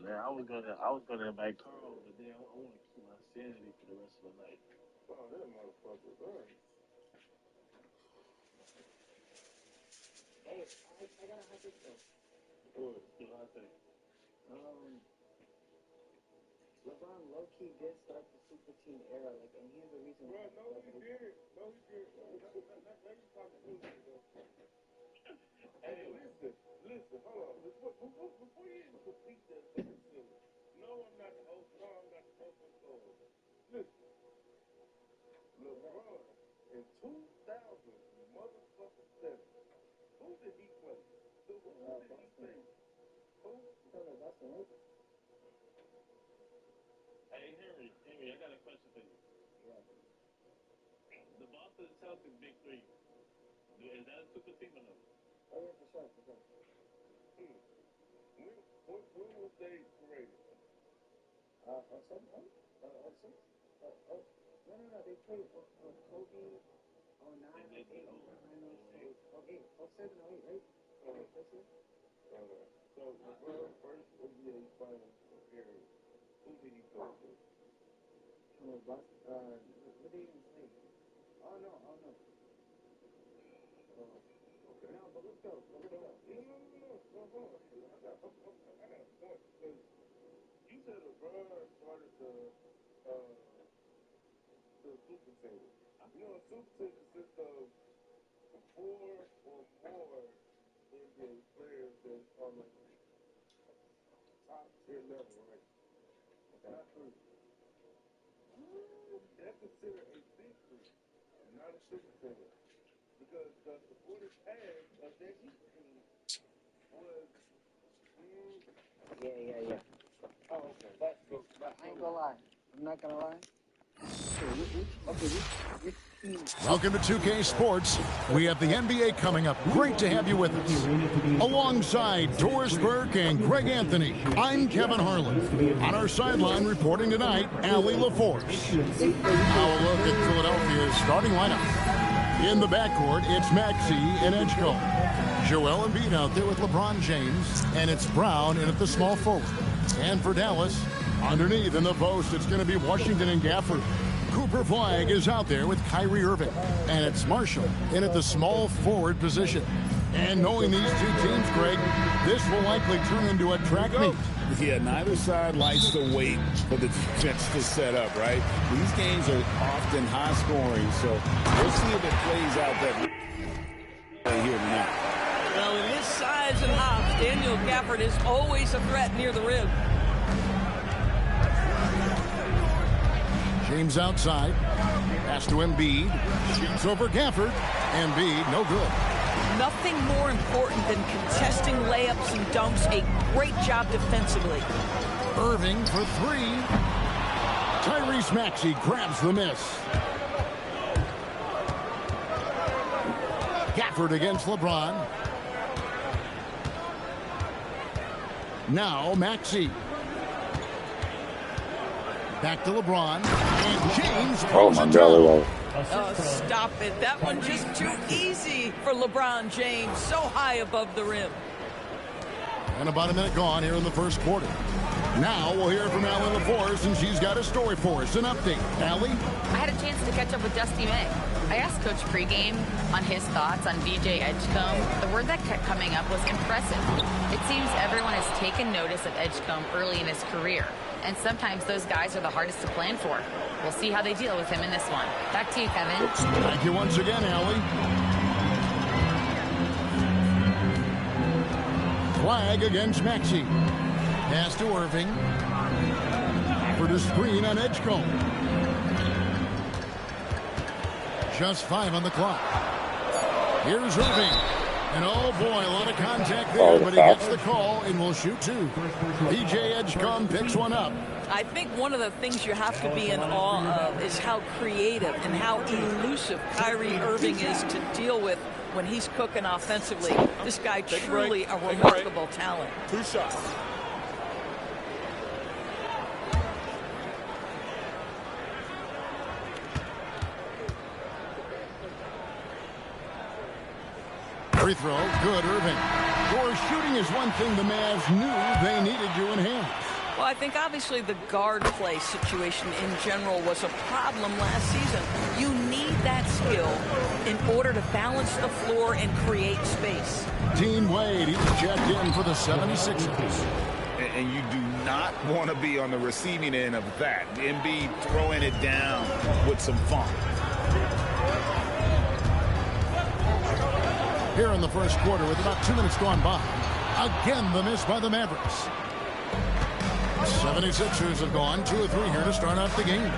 Man, I was gonna invite Carl, but then I want to keep my sanity for the rest of the night. Oh, that motherfucker, bro. Hey, I got a hot take though. What? Still hot take. LeBron low-key did start the super team era, like, and he's the reason why. Bro, no, he did. No, he did. Now you talking bullshit, though. Hey, listen, hold on. Before you even complete that sentence, no, I'm not the host. No, I'm not the host of the Listen, LeBron, in 2000, motherfucking 7, who did he play? Who did he play? Who? Hey, Henry, I got a question for you. Yeah. The Boston Celtics big three, is that a super team or no? Oh, yeah, for sure. When was they created? No, they played Kobe, 09, 08, 08, 07, 08, right? So, LeBron first NBA Finals appearance, who did he play for? What did he even say? Oh, no. Okay. No, but let's go. No. Hold on. I got a point. Because you said LeBron started the super team. You know, a super team consists of 4 or more NBA players that are like top tier level, right? Not 3. That's considered a big 3, not a super team. Because the supporting cast of that Heat team was. Yeah. Oh, okay. But I ain't gonna lie. I'm not gonna lie. Welcome to 2K Sports. We have the NBA coming up. Great to have you with us. Alongside Doris Burke and Greg Anthony, I'm Kevin Harlan. On our sideline reporting tonight, Allie LaForce. Now a look at Philadelphia's starting lineup. In the backcourt, it's Maxey and Edgecombe. Joel Embiid out there with LeBron James, and it's Brown in at the small forward. And for Dallas, underneath in the post, it's going to be Washington and Gafford. Cooper Flag is out there with Kyrie Irving, and it's Marshall in at the small forward position. And knowing these two teams, Greg, this will likely turn into a track meet. Yeah, neither side likes to wait for the defense to set up, right? These games are often high scoring, so we'll see if it plays out that here tonight. Well, with his size and hops, Daniel Gafford is always a threat near the rim. James outside. Pass to Embiid. Shoots over Gafford. Embiid, no good. Nothing more important than contesting layups and dunks. A great job defensively. Irving for 3. Tyrese Maxey grabs the miss. Gafford against LeBron. Now Maxey. Back to LeBron. And James. Oh, my God. Oh, stop it. That one just too easy for LeBron James. So high above the rim. And about a minute gone here in the first quarter. Now we'll hear from Allie LaForce, and she's got a story for us. An update. Allie? I had a chance to catch up with Dusty May. I asked Coach pregame on his thoughts on VJ Edgecombe. The word that kept coming up was impressive. It seems everyone has taken notice of Edgecombe early in his career. And sometimes those guys are the hardest to plan for. We'll see how they deal with him in this one. Back to you, Kevin. Thank you once again, Allie. Flag against Maxey. Pass to Irving. For the screen on Edgecombe. Just 5 on the clock. Here's Irving. And oh boy, a lot of contact there, but he gets the call and will shoot 2. VJ Edgecombe picks one up. I think one of the things you have to be in awe of is how creative and how elusive Kyrie Irving is to deal with when he's cooking offensively. This guy truly a remarkable talent. 2 shots. Free throw, good, Irving. Your shooting is one thing the Mavs knew they needed to enhance. Well, I think obviously the guard play situation in general was a problem last season. You need that skill in order to balance the floor and create space. Dean Wade, he's checked in for the 76ers. And you do not want to be on the receiving end of that. Embiid throwing it down with some funk. Here in the first quarter with about 2 minutes gone by. Again, the miss by the Mavericks. 76ers have gone 2 of 3 here to start off the game.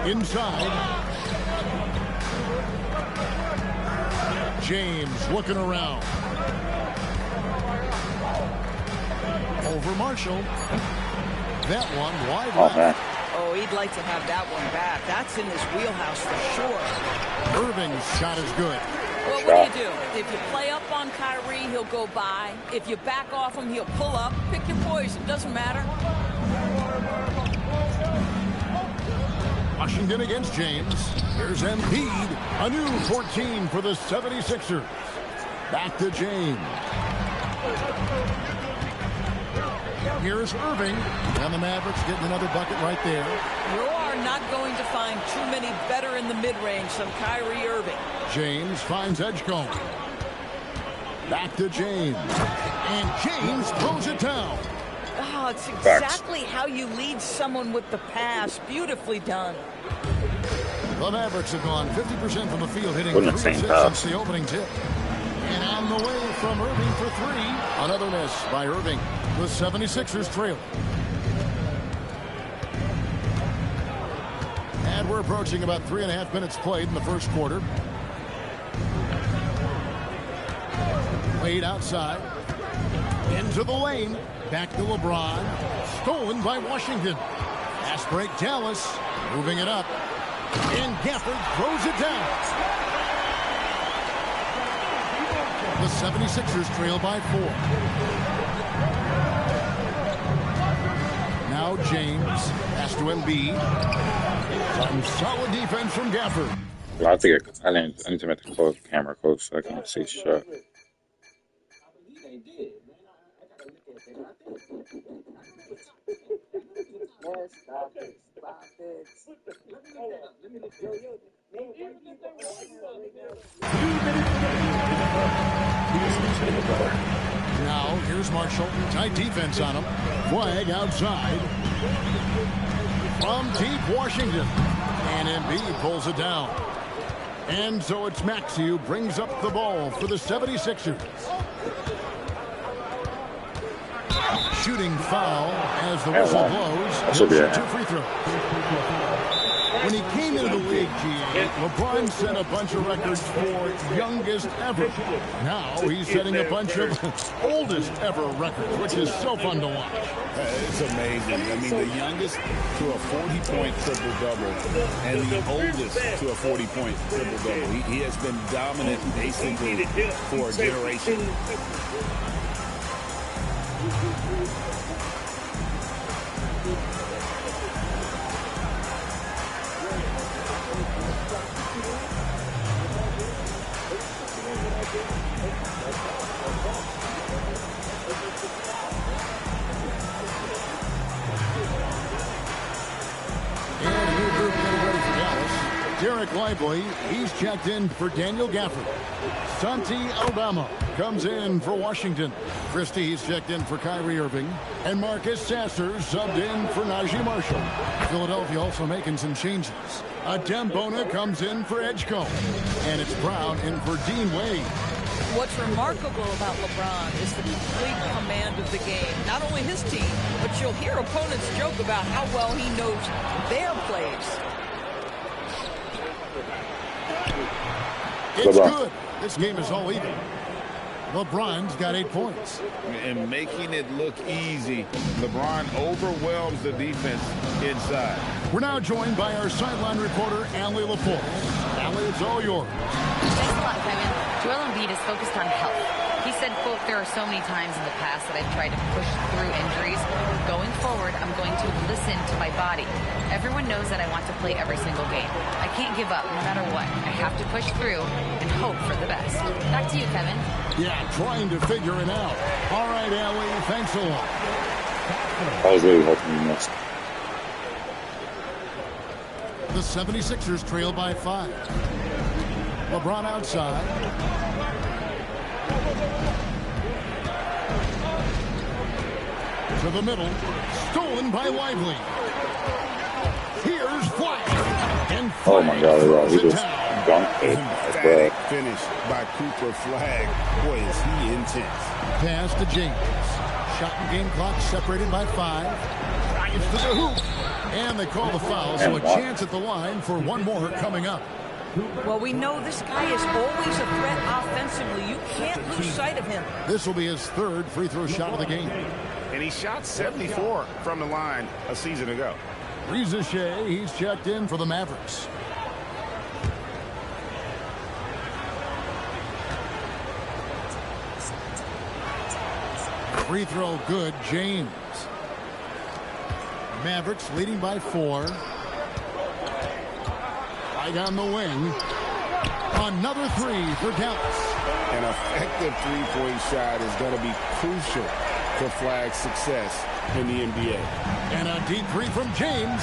Inside. James looking around. Over Marshall. That one wide left. Oh, he'd like to have that one back. That's in his wheelhouse for sure. Irving's shot is good. Well, what do? If you play up on Kyrie, he'll go by. If you back off him, he'll pull up. Pick your poison. Doesn't matter. Washington against James. Here's Embiid. A new 14 for the 76ers. Back to James. Here's Irving. And the Mavericks getting another bucket right there. You are not going to find too many better in the mid-range than Kyrie Irving. James finds Edgecombe. Back to James. And James throws it down. Oh, it's exactly how you lead someone with the pass. Beautifully done. The Mavericks have gone 50% from the field, hitting 3 of 6 since the opening tip. And on the way from Irving for 3. Another miss by Irving. The 76ers trail. And we're approaching about 3.5 minutes played in the first quarter. Wade outside. Into the lane. Back to LeBron. Stolen by Washington. Fast break Dallas. Moving it up. And Gafford throws it down. The 76ers trail by 4. Now James. Pass to Embiid. Some solid defense from Gafford. I think I need to make the camera close so I can see shot. Now here's Marshall. Tight defense on him. Flag outside. From deep Washington. And Embiid pulls it down. And so it's Maxey who brings up the ball for the 76ers. Shooting foul as the whistle blows. He'll shoot 2 free throws. When he came into the league, LeBron set a bunch of records for youngest ever. Now he's setting a bunch of oldest ever records, which is so fun to watch. It's amazing. I mean, the youngest to a 40-point triple-double and the oldest to a 40-point triple-double. He has been dominant basically for a generation. Derek Lively, he's checked in for Daniel Gafford. Santi Aldama comes in for Washington. Christie, he's checked in for Kyrie Irving. And Marcus Sasser subbed in for Najee Marshall. Philadelphia also making some changes. Adem Bona comes in for Edgecombe. And it's Brown in for Dean Wade. What's remarkable about LeBron is the complete command of the game. Not only his team, but you'll hear opponents joke about how well he knows their plays. It's good. This game is all even. LeBron's got 8 points. And making it look easy, LeBron overwhelms the defense inside. We're now joined by our sideline reporter, Allie LaForce. Allie, it's all yours. Thanks a lot, Kevin. Joel Embiid is focused on health. He said, quote, "There are so many times in the past that I've tried to push through injuries. Going forward, I'm I'm going to listen to my body. Everyone knows that I want to play every single game. I can't give up no matter what. I have to push through and hope for the best. Back to you, Kevin. Yeah, trying to figure it out. All right, Allie, thanks a lot. I was really hoping you missed. The 76ers trail by 5. LeBron outside. To the middle. Stolen by Lively. Here's Flash. And Oh my God, he just dunked it. Emphatic finish by Cooper Flag. Boy, is he intense. Pass to James. Shot and game clock separated by 5. Drives to the hoop. And they call the foul, so a chance at the line for one more coming up. Well, we know this guy is always a threat offensively. You can't lose sight of him. This will be his 3rd free throw shot of the game. And he shot 74 from the line a season ago. Reza Shea, he's checked in for the Mavericks. Free throw good, James. Mavericks leading by 4. Right on the wing. Another 3 for Dallas. An effective three-point shot is going to be crucial for Flag's success in the NBA. And a deep 3 from James.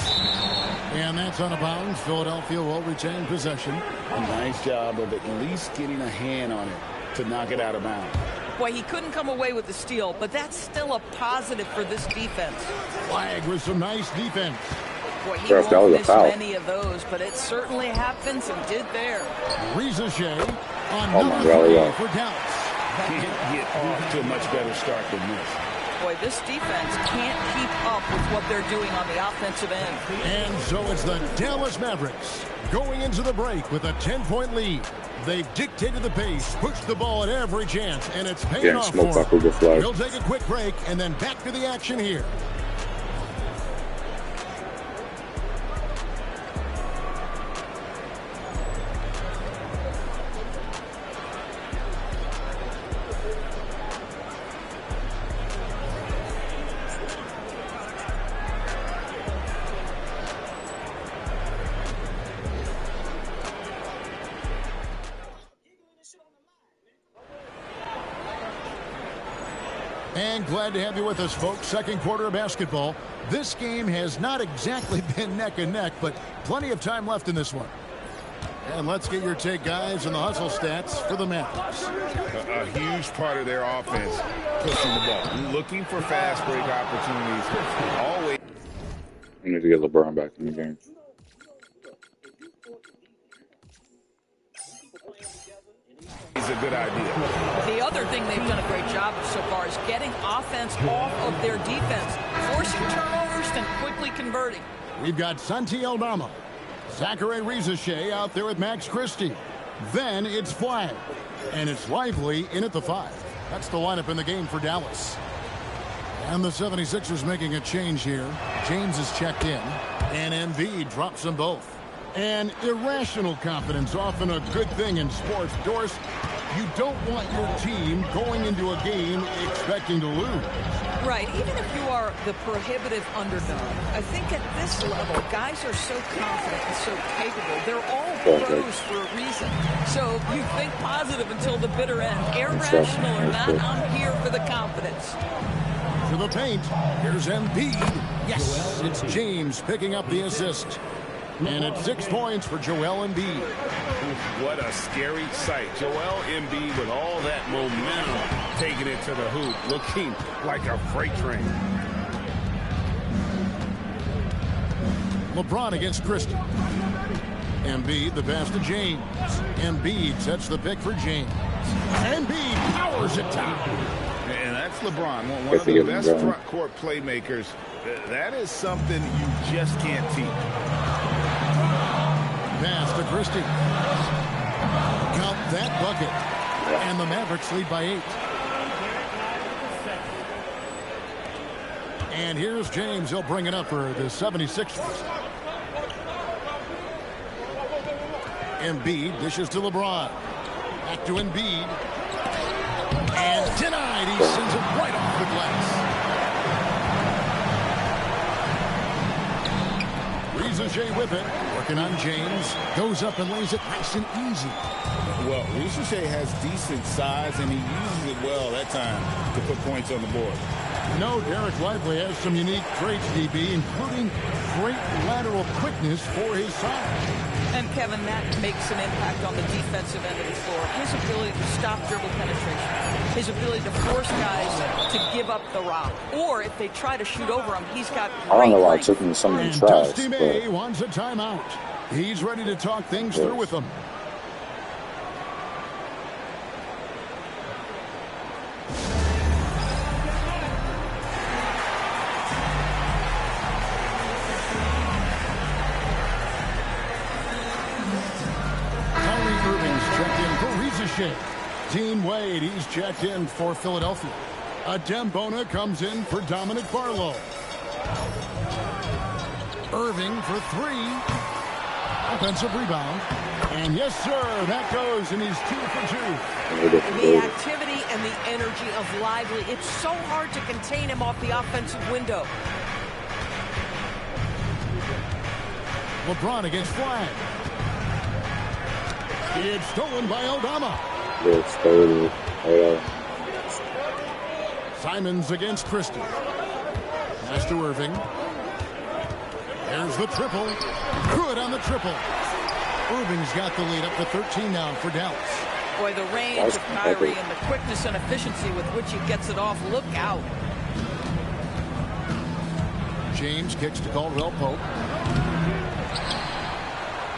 And that's out of bounds. Philadelphia will retain possession. A nice job of at least getting a hand on it to knock it out of bounds. Boy, he couldn't come away with the steal, but that's still a positive for this defense. Flag with some nice defense. Boy, he won't miss many of those, but it certainly happens and did there. Reza Shea on another 3 for Dallas. Can't get off to a much better start than this. Boy, this defense can't keep up with what they're doing on the offensive end. And so it's the Dallas Mavericks going into the break with a 10-point lead. They've dictated the pace, pushed the ball at every chance, and it's paying off for them. We'll take a quick break and then back to the action here. And glad to have you with us, folks. Second quarter of basketball. This game has not exactly been neck and neck, but plenty of time left in this one. And let's get your take, guys, on the hustle stats for the Mavericks. A huge part of their offense, pushing the ball, looking for fast break opportunities. Always. We need to get LeBron back in the game. It's a good idea. The other thing they've done a great job of so far is getting offense off of their defense, forcing turnovers and quickly converting. We've got Santi Aldama, Zachary Reza Shea out there with Max Christie. Then it's Flag, and it's Lively in at the 5. That's the lineup in the game for Dallas. And the 76ers making a change here. James is checked in, and Embiid drops them both. And irrational confidence, often a good thing in sports. Doris, you don't want your team going into a game expecting to lose. Right, even if you are the prohibitive underdog, I think at this level, guys are so confident and so capable. They're all pros for a reason. So you think positive until the bitter end. Irrational or not, I'm here for the confidence. To the paint, here's Embiid. Yes, it's James picking up the assist. And it's 6 points for Joel Embiid. What a scary sight. Joel Embiid with all that momentum, taking it to the hoop, looking like a freight train. LeBron against Christie. Embiid, the pass to James. Embiid sets the pick for James. Embiid powers it down. And that's LeBron, one of the best front court playmakers. That is something you just can't teach. Pass to Christie. Count that bucket. And the Mavericks lead by 8. And here's James. He'll bring it up for the 76ers. Embiid dishes to LeBron. Back to Embiid. And denied. He sends it right off the glass. Rizachet with it. Working on James. Goes up and lays it nice and easy. Well, Rizachet has decent size, and he uses it well that time to put points on the board. No, Derek Lively has some unique traits, DB, including great lateral quickness for his size. And, Kevin, that makes an impact on the defensive end of the floor. His ability to stop dribble penetration. His ability to force guys to give up the rock. Or if they try to shoot over him, he's got great I don't know why I length. took him some of the And trash. Dusty May wants a timeout. He's ready to talk things through with them. Dean Wade, he's checked in for Philadelphia. Dembona comes in for Dominic Barlow. Irving for three. Offensive rebound. And yes, sir, that goes, and he's 2 for 2. The activity and the energy of Lively, it's so hard to contain him off the offensive window. LeBron against Flag. It's stolen by Aldama. It's 30. Simons against Christie. Pass to Irving. There's the triple. Good on the triple. Irving's got the lead up to 13 now for Dallas. Boy, the range of Kyrie and the quickness and efficiency with which he gets it off. Look out. James kicks to Caldwell Pope.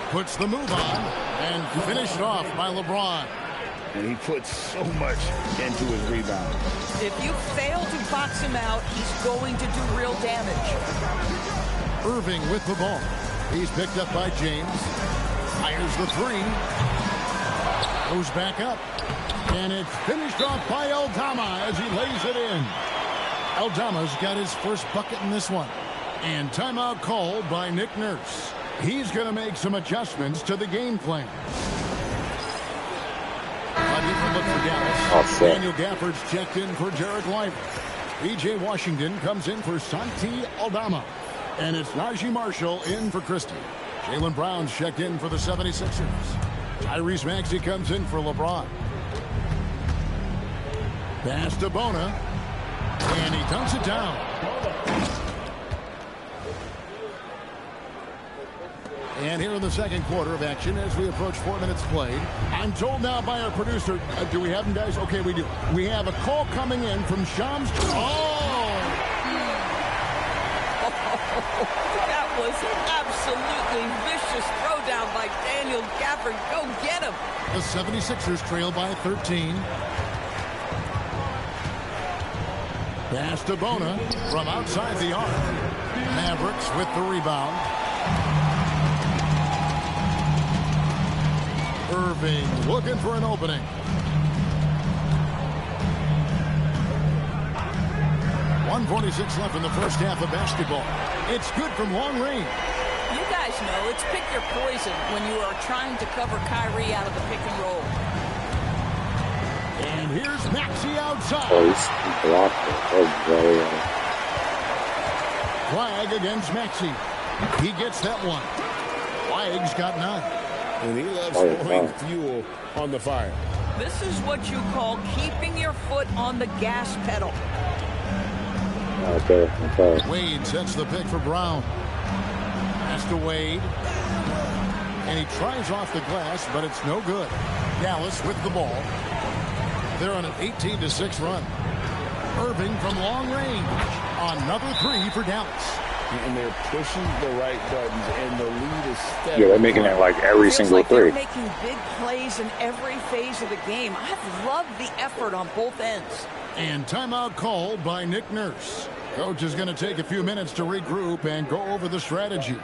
Puts the move on and finished off by LeBron. And he puts so much into his rebound. If you fail to box him out, he's going to do real damage. Irving with the ball. He's picked up by James. Fires the three. Goes back up. And it's finished off by Aldama as he lays it in. Aldama's got his first bucket in this one. And timeout called by Nick Nurse. He's going to make some adjustments to the game plan. A different look for Dallas. Daniel Gafford's checked in for Derek Lively. E.J. Washington comes in for Santi Aldama. And it's Najee Marshall in for Christie. Jaylen Brown's checked in for the 76ers. Tyrese Maxey comes in for LeBron. Pass to Bona. And he dunks it down. And here in the second quarter of action as we approach 4 minutes played. I'm told now by our producer, do we have him, guys? Okay, we do. We have a call coming in from Shams. That was an absolutely vicious throwdown by Daniel Gafford. Go get him. The 76ers trail by 13. Pass to Bona from outside the arc. Mavericks with the rebound. Irving looking for an opening. .146 left in the first half of basketball. It's good from long range. You guys know it's pick your poison when you are trying to cover Kyrie out of the pick and roll. And here's Maxey outside. Oh, he's blocked it. Flag against Maxey. He gets that one. Flag's got 9. And he loves throwing fuel on the fire. This is what you call keeping your foot on the gas pedal. Okay. Wade sets the pick for Brown. Pass to Wade. And he tries off the glass, but it's no good. Dallas with the ball. They're on an 18-6 run. Irving from long range. Another three for Dallas. And they're pushing the right buttons, and the lead is steady. Yeah, they're making it like every single like three. They're making big plays in every phase of the game. I've loved the effort on both ends. And timeout called by Nick Nurse. Coach is going to take a few minutes to regroup and go over the strategy.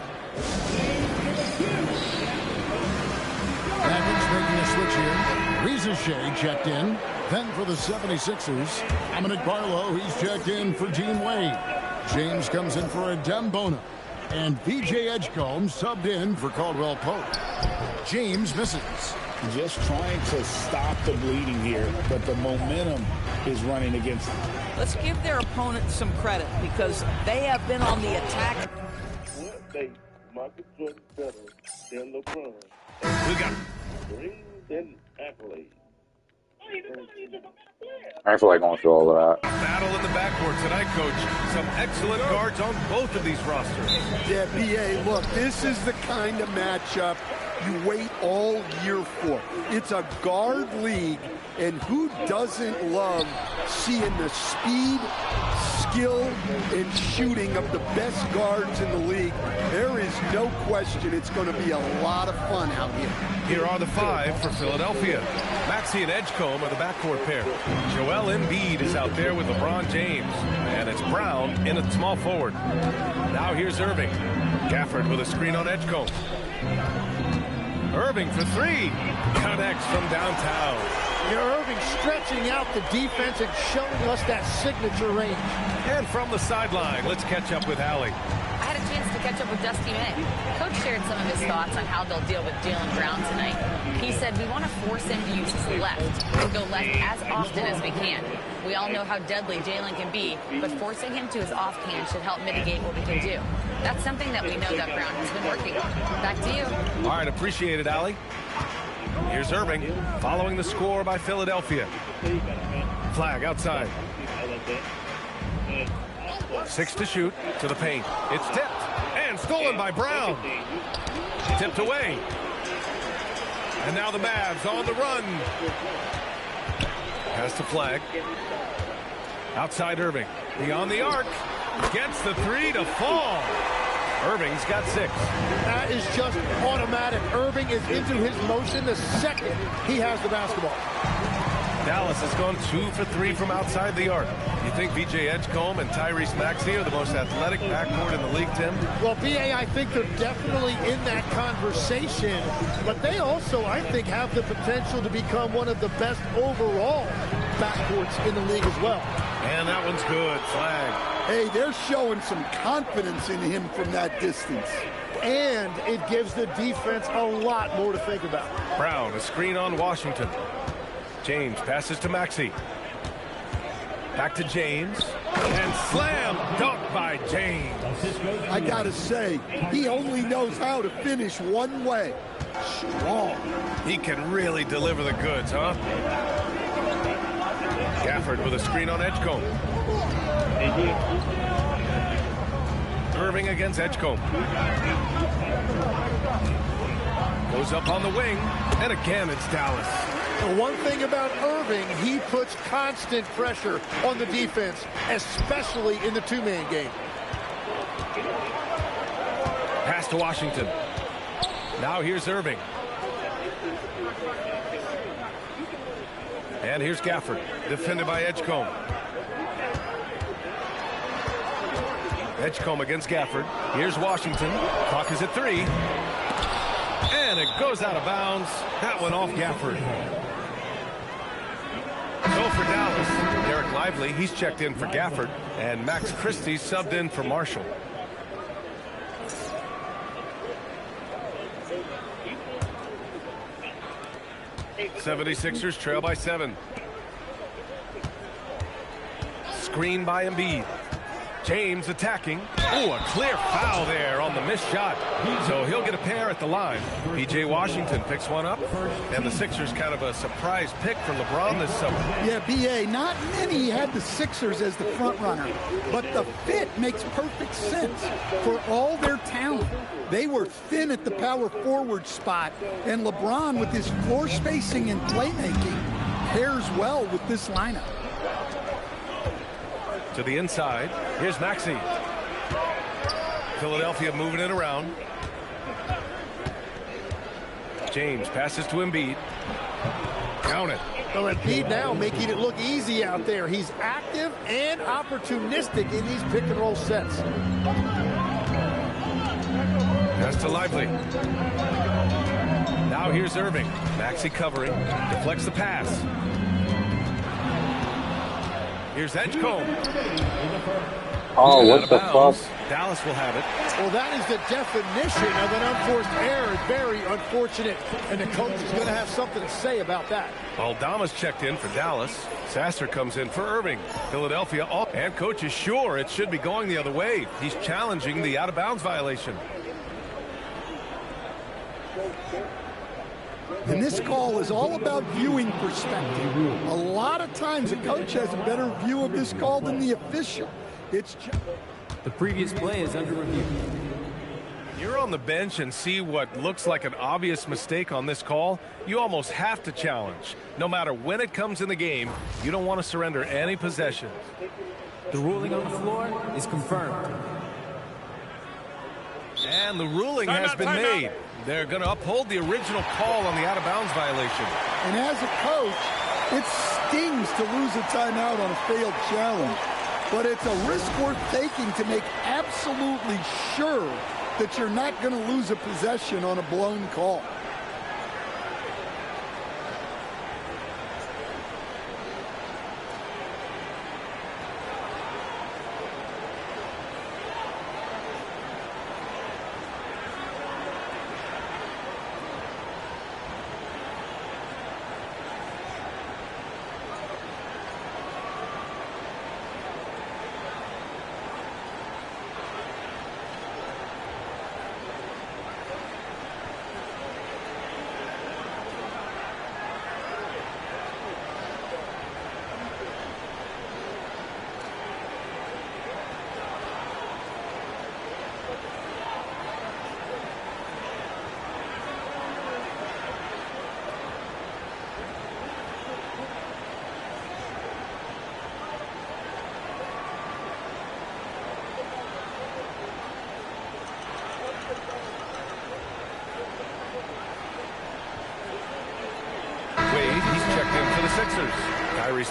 Mavericks making a switch here. Rizachet checked in. Then for the 76ers, Dominic Barlow, he's checked in for Dean Wade. James comes in for a Dembona. And B.J. Edgecombe subbed in for Caldwell Pope. James misses. Just trying to stop the bleeding here, but the momentum is running against them. Let's give their opponent some credit because they have been on the attack. They Michael Jordan better than LeBron. We got Rings and accolades. I feel like going through all of that. battle in the backcourt tonight, Coach. Some excellent guards on both of these rosters. Yeah, BA, look, this is the kind of matchup you wait all year for. It's a guard league, and who doesn't love seeing the speed, skill, and shooting of the best guards in the league? There is no question it's going to be a lot of fun out here. Here are the 5 for Philadelphia. Maxey and Edgecombe are the backcourt pair. Joel Embiid is out there with LeBron James. And it's Brown in at small forward. Now here's Irving. Gafford with a screen on Edgecombe. Irving for 3. Connects from downtown. Irving stretching out the defense and showing us that signature range. And from the sideline, let's catch up with Allie. I had a chance to catch up with Dusty May. Coach shared some of his thoughts on how they'll deal with Jaylen Brown tonight. He said, we want to force him to use his left and go left as often as we can. We all know how deadly Jaylen can be, but forcing him to his offhand should help mitigate what we can do. That's something that we know that Brown has been working on. Back to you. All right, appreciate it, Allie. Here's Irving following the score by Philadelphia. Flag outside. 6 to shoot to the paint. It's tipped and stolen by Brown. Tipped away. And now the Mavs on the run. Pass to Flag. Outside Irving. Beyond the arc. Gets the 3 to fall. Irving's got 6. That is just automatic. Irving is into his motion the second he has the basketball. Dallas has gone 2 for 3 from outside the arc. You think VJ Edgecombe and Tyrese Maxey are the most athletic backcourt in the league, Tim? Well, BA, I think they're definitely in that conversation, but they also, I think, have the potential to become one of the best overall backcourts in the league as well. And that one's good. Flag. Hey, they're showing some confidence in him from that distance. And it gives the defense a lot more to think about. Brown, a screen on Washington. James passes to Maxey. Back to James. And slam dunk by James. I gotta say, he only knows how to finish one way. Strong. He can really deliver the goods, huh? Gafford with a screen on Edgecombe. Irving against Edgecombe. Goes up on the wing. And again, it's Dallas. The one thing about Irving, he puts constant pressure on the defense, especially in the two-man game. Pass to Washington. Now here's Irving. And here's Gafford, defended by Edgecombe. Edgecombe against Gafford. Here's Washington. Clock is at 3. And it goes out of bounds. That one off Gafford. So for Dallas, Derek Lively, he's checked in for Gafford. And Max Christie subbed in for Marshall. '76ers trail by 7. Screen by Embiid. James attacking. Oh, a clear foul there on the missed shot. So he'll get a pair at the line. P.J. Washington picks one up. And the Sixers kind of a surprise pick for LeBron this summer. Yeah, B.A., not many had the Sixers as the front runner. But the fit makes perfect sense for all their talent. They were thin at the power forward spot. And LeBron, with his floor spacing and playmaking, pairs well with this lineup. To the inside. Here's Maxey. Philadelphia moving it around. James passes to Embiid. Count it. Well, Embiid now making it look easy out there. He's active and opportunistic in these pick and roll sets. Pass to Lively. Now here's Irving. Maxey covering. Deflects the pass. Here's Edgecombe. Oh, what the fuck? Dallas will have it. Well, that is the definition of an unforced error. Very unfortunate. And the coach is going to have something to say about that. Aldama's checked in for Dallas. Sasser comes in for Irving. Philadelphia, and coach is sure it should be going the other way. He's challenging the out-of-bounds violation. And this call is all about viewing perspective. A lot of times a coach has a better view of this call than the official. The previous play is under review. You're on the bench and see what looks like an obvious mistake on this call. You almost have to challenge. No matter when it comes in the game, you don't want to surrender any possessions. The ruling on the floor is confirmed. And the ruling has been made. They're going to uphold the original call on the out-of-bounds violation. And as a coach, it stings to lose a timeout on a failed challenge. But it's a risk worth taking to make absolutely sure that you're not going to lose a possession on a blown call.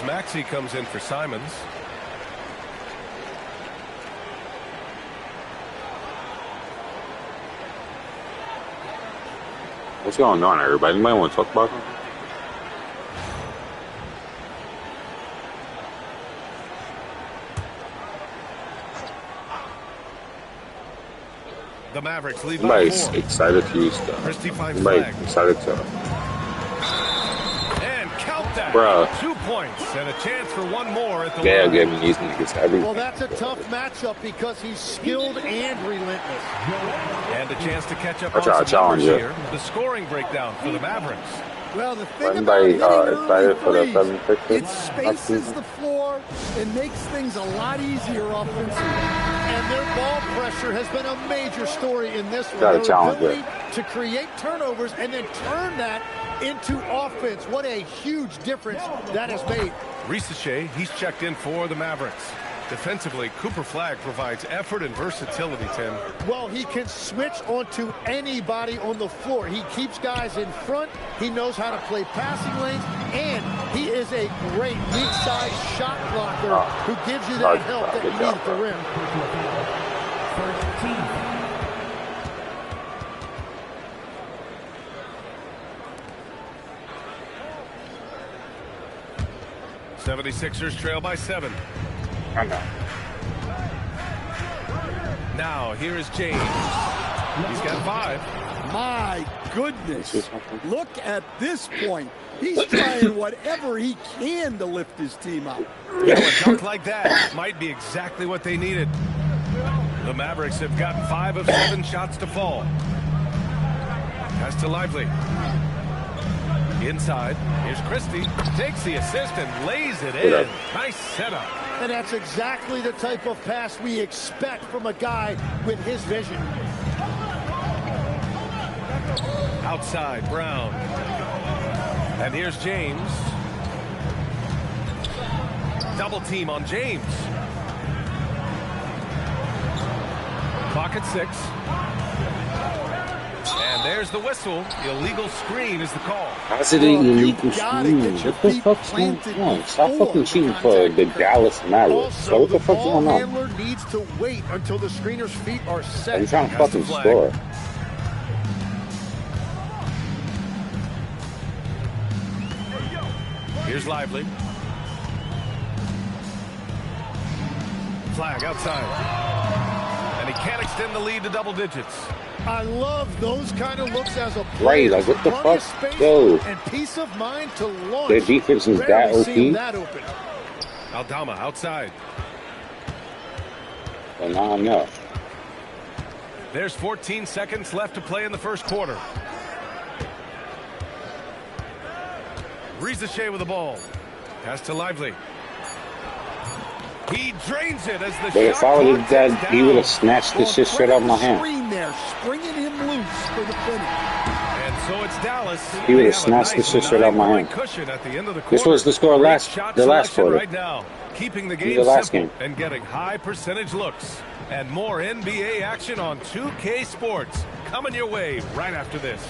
Maxey comes in for Simons. What's going on, everybody? Anybody want to talk about them? The Mavericks lead by 4. Everybody's excited to use stuff. Christie finds Everybody's flag. excited to. Bruh. 2 points and a chance for one more at the line. Giving these niggas everything. Well, that's a tough matchup because he's skilled and relentless. And a chance to catch up on some numbers here. The scoring breakdown for the Mavericks. Well, the thing about excited for the 7-6? It spaces the floor and makes things a lot easier offensively. And their ball pressure has been a major story in this one. Got a challenge to create turnovers and then turn that into offense. What a huge difference that has made. Risache, he's checked in for the Mavericks. Defensively, Cooper Flagg provides effort and versatility, Tim. Well, he can switch onto anybody on the floor. He keeps guys in front. He knows how to play passing lanes. And he is a great weak-side shot blocker who gives you that help that you need at the rim. 76ers trail by 7. Now, here is James. He's got 5. My goodness. Look at this point. He's trying whatever he can to lift his team up. Yeah, a dunk like that might be exactly what they needed. The Mavericks have gotten 5 of 7 shots to fall. Pass to Lively. Inside, here's Christie. Takes the assist and lays it in. Nice setup. And that's exactly the type of pass we expect from a guy with his vision. Outside, Brown. And here's James. Double team on James. Clock at 6. And there's the whistle. Illegal screen is the call. How's it an illegal screen? What the fuck's going on? Stop fucking cheating for the Dallas Mavericks. So what the fuck's going on? The ball handler needs to wait until the screener's feet are set. He's trying to fucking score. Here's Lively. Flag outside. And he can't extend the lead to double digits. I love those kind of looks as a player. Right, like what the fuck? Yo. And peace of mind to launch. Their defense is that OP. That open. Aldama outside. Well, not enough. There's 14 seconds left to play in the first quarter. Ricochet with the ball. Pass to Lively. He drains it as the But if I would have done, he would have snatched this shit straight out of my hand. Screen there, springing him loose for the finish. And so it's Dallas. He would have snatched this shit straight out of my hand. At the end of the This was the score the last quarter. Right now, keeping the game simple and getting high percentage looks. And more NBA action on 2K Sports coming your way right after this.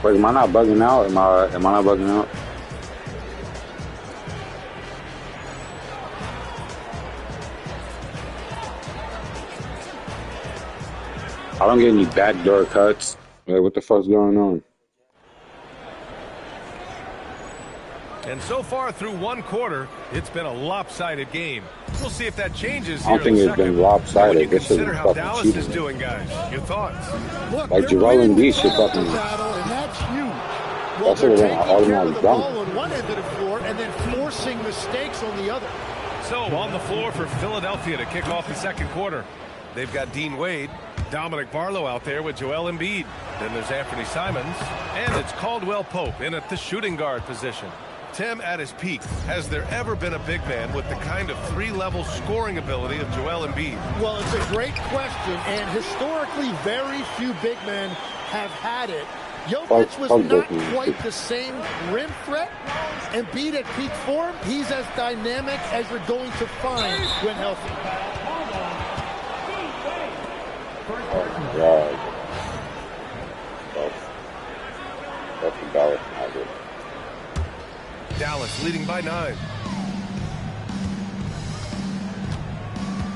Wait, am I not bugging out? Am I not bugging out? I don't get any backdoor cuts. Wait, what the fuck's going on? And so far through one quarter, it's been a lopsided game. We'll see if that changes. I don't think it's been lopsided. This is how fucking Dallas cheating. is doing, guys. Your thoughts? Look, like Joel Embiid should fucking. And that's huge. That's what they're automatically done. On one end of the floor and then forcing mistakes on the other. So on the floor for Philadelphia to kick off the second quarter. They've got Dean Wade, Dominic Barlow out there with Joel Embiid. Then there's Anthony Simons, and it's Caldwell Pope in at the shooting guard position. Tim, at his peak, has there ever been a big man with the kind of three-level scoring ability of Joel Embiid? Well, it's a great question, and historically, very few big men have had it. Jokic was not quite the same rim threat. Embiid at peak form, he's as dynamic as you're going to find when healthy. Oh my God. That's a Dallas Mavericks. Dallas leading by 9.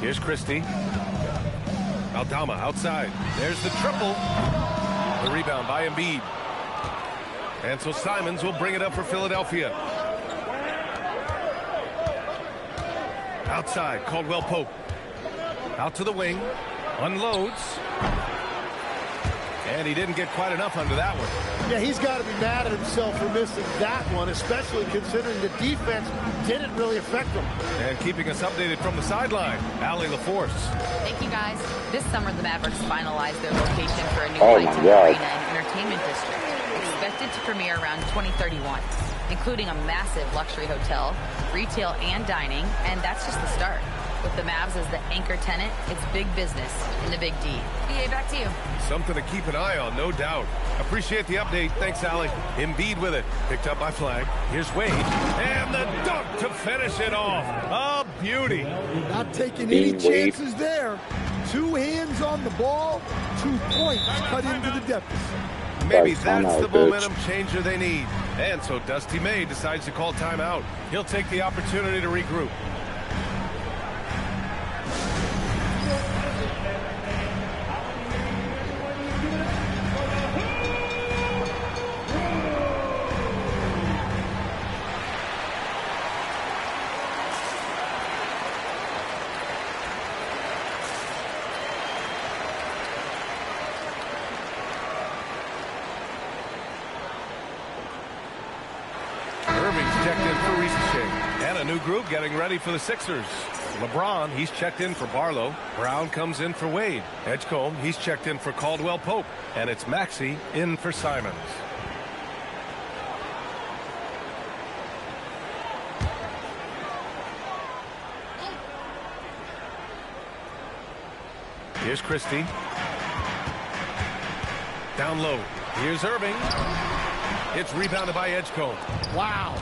Here's Christie. Aldama outside. There's the triple. The rebound by Embiid. And so Simons will bring it up for Philadelphia. Outside, Caldwell Pope. Out to the wing. Unloads. And he didn't get quite enough under that one. Yeah, he's got to be mad at himself for missing that one, especially considering the defense didn't really affect him. And keeping us updated from the sideline, Allie LaForce. Thank you, guys. This summer, the Mavericks finalized their location for a new high-tech arena and entertainment district, expected to premiere around 2031, including a massive luxury hotel, retail and dining, and that's just the start. With the Mavs as the anchor tenant, it's big business in the Big D. BA, back to you. Something to keep an eye on, no doubt. Appreciate the update. Thanks, Allie. Embiid with it. Picked up by Flag. Here's Wade. And the dunk to finish it off. A beauty. Not taking any chances there. 2 hands on the ball, 2 points cut into the deficit. Maybe that's the momentum changer they need. And so Dusty May decides to call timeout. He'll take the opportunity to regroup. Group getting ready for the Sixers. LeBron, he's checked in for Barlow. Brown comes in for Wade. Edgecombe, he's checked in for Caldwell Pope. And it's Maxey in for Simons. Here's Christie. Down low. Here's Irving. It's rebounded by Edgecombe. Wow.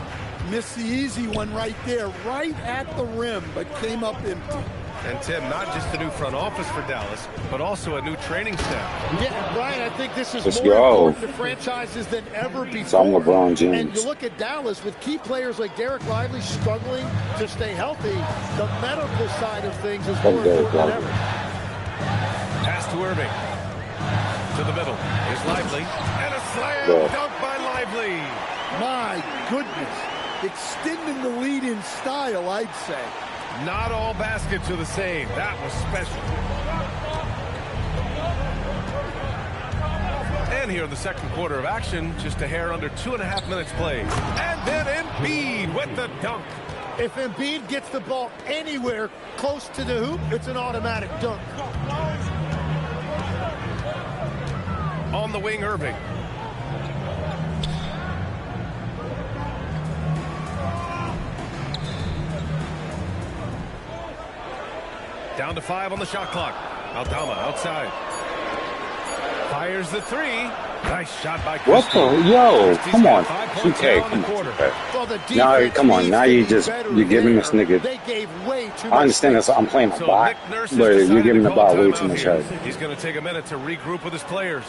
Missed the easy one right there, right at the rim, but came up empty. And Tim, not just a new front office for Dallas, but also a new training staff. Yeah, Brian, I think this is Let's more go. important to franchises than ever before. So I'm LeBron James. And you look at Dallas with key players like Derek Lively struggling to stay healthy. The medical side of things is more important than ever. Pass to Irving. To the middle. Here's Lively. And a slam dunk by Lively. My goodness. Extending the lead in style, I'd say. Not all baskets are the same. That was special. And here in the second quarter of action, just a hair under 2.5 minutes played. And then Embiid with the dunk. If Embiid gets the ball anywhere close to the hoop, it's an automatic dunk. On the wing, Irving. Down to 5 on the shot clock. Aldama outside. Fires the 3. Nice shot by Christie. What the? Yo, Christie's come on. got 5 points Okay, now in the come quarter. on. Well, the Now, defense come on. needs Now to you're be just, better you're giving this there. nigga. They gave way too I much understand this. I'm playing a So bot, Nick Nurse has but you're decided giving to the call bot way timeout too much here. help. He's going to take a minute to regroup with his players.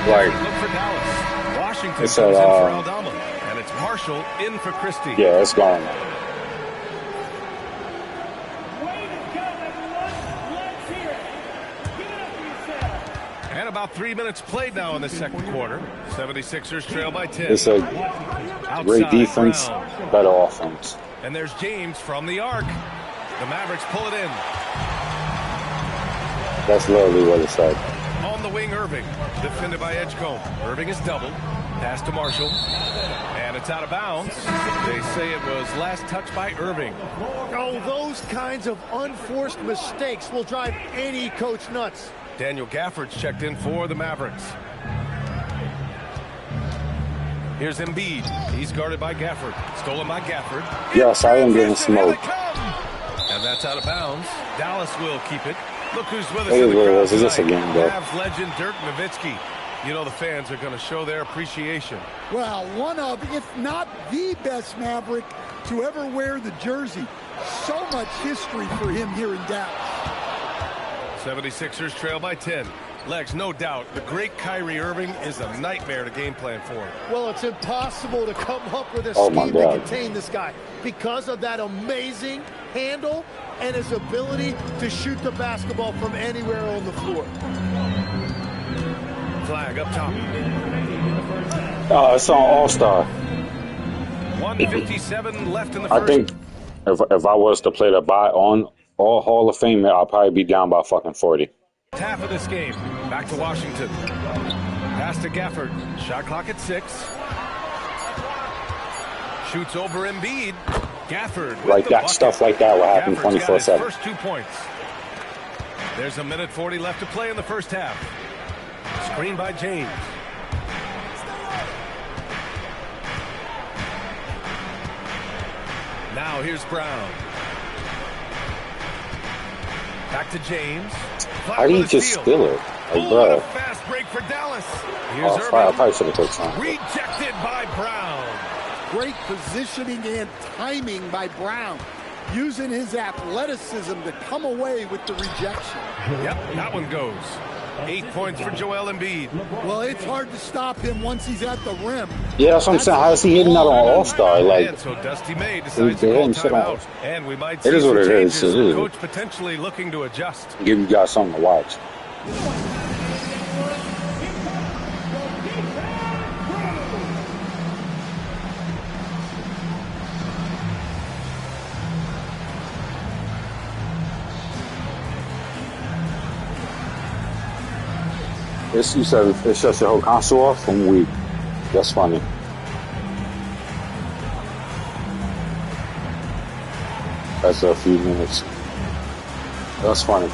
Like, Look for Dallas. Washington it's comes in for Aldama, and it's Marshall in for Christie. yeah, it's going. And about 3 minutes played now in the second quarter. 76ers trail by 10. It's a great Outside, defense, Brown. better offense. And there's James from the arc. The Mavericks pull it in. That's literally what it said. On the wing, Irving. Defended by Edgecombe. Irving is doubled. Pass to Marshall. And it's out of bounds. They say it was last touched by Irving. Oh, those kinds of unforced mistakes will drive any coach nuts. Daniel Gafford's checked in for the Mavericks. Here's Embiid. He's guarded by Gafford. Stolen by Gafford. Yes, I am getting smoked. And that's out of bounds. Dallas will keep it. Look who's with us It in is the what it crowd is. It's just a tonight. game, though. Mavs legend Dirk Nowitzki. You know the fans are going to show their appreciation. Well, one of, if not the best Maverick to ever wear the jersey. So much history for him here in Dallas. 76ers trail by 10. Legs, no doubt, the great Kyrie Irving is a nightmare to game plan for. Well, it's impossible to come up with a Oh, my scheme to God. contain this guy because of that amazing handle and his ability to shoot the basketball from anywhere on the floor. Flag up top. It's on All-Star. 1:57 left in the first. I think if I was to play the bot on all Hall of Fame, I'll probably be down by fucking 40. Half of this game. Back to Washington. Pass to Gafford. Shot clock at 6. Shoots over Embiid. Gafford with Like the that, bucket. stuff like that will happen Gafford's got his 24/7. first 2 points. There's a minute 40 left to play in the first half. Screen by James. Now here's Brown. Back to James. How do you just steal it? Like, What a bro. fast break for Dallas. Here's I Irving. probably should have took some. Rejected by Brown. Great positioning and timing by Brown. Using his athleticism to come away with the rejection. Yep, that one goes. 8 points for Joel Embiid. Well, it's hard to stop him once he's at the rim. Yeah, that's what I'm saying. How is he hitting that on All-Star? Like, And so Dusty May decides they to call didn't sit on timeout. it. And we might It see is some what it is. changes. It is. Coach potentially looking to adjust. give you guys something to watch. You said it shuts your whole console off from weak. That's funny. That's a few minutes. That's funny.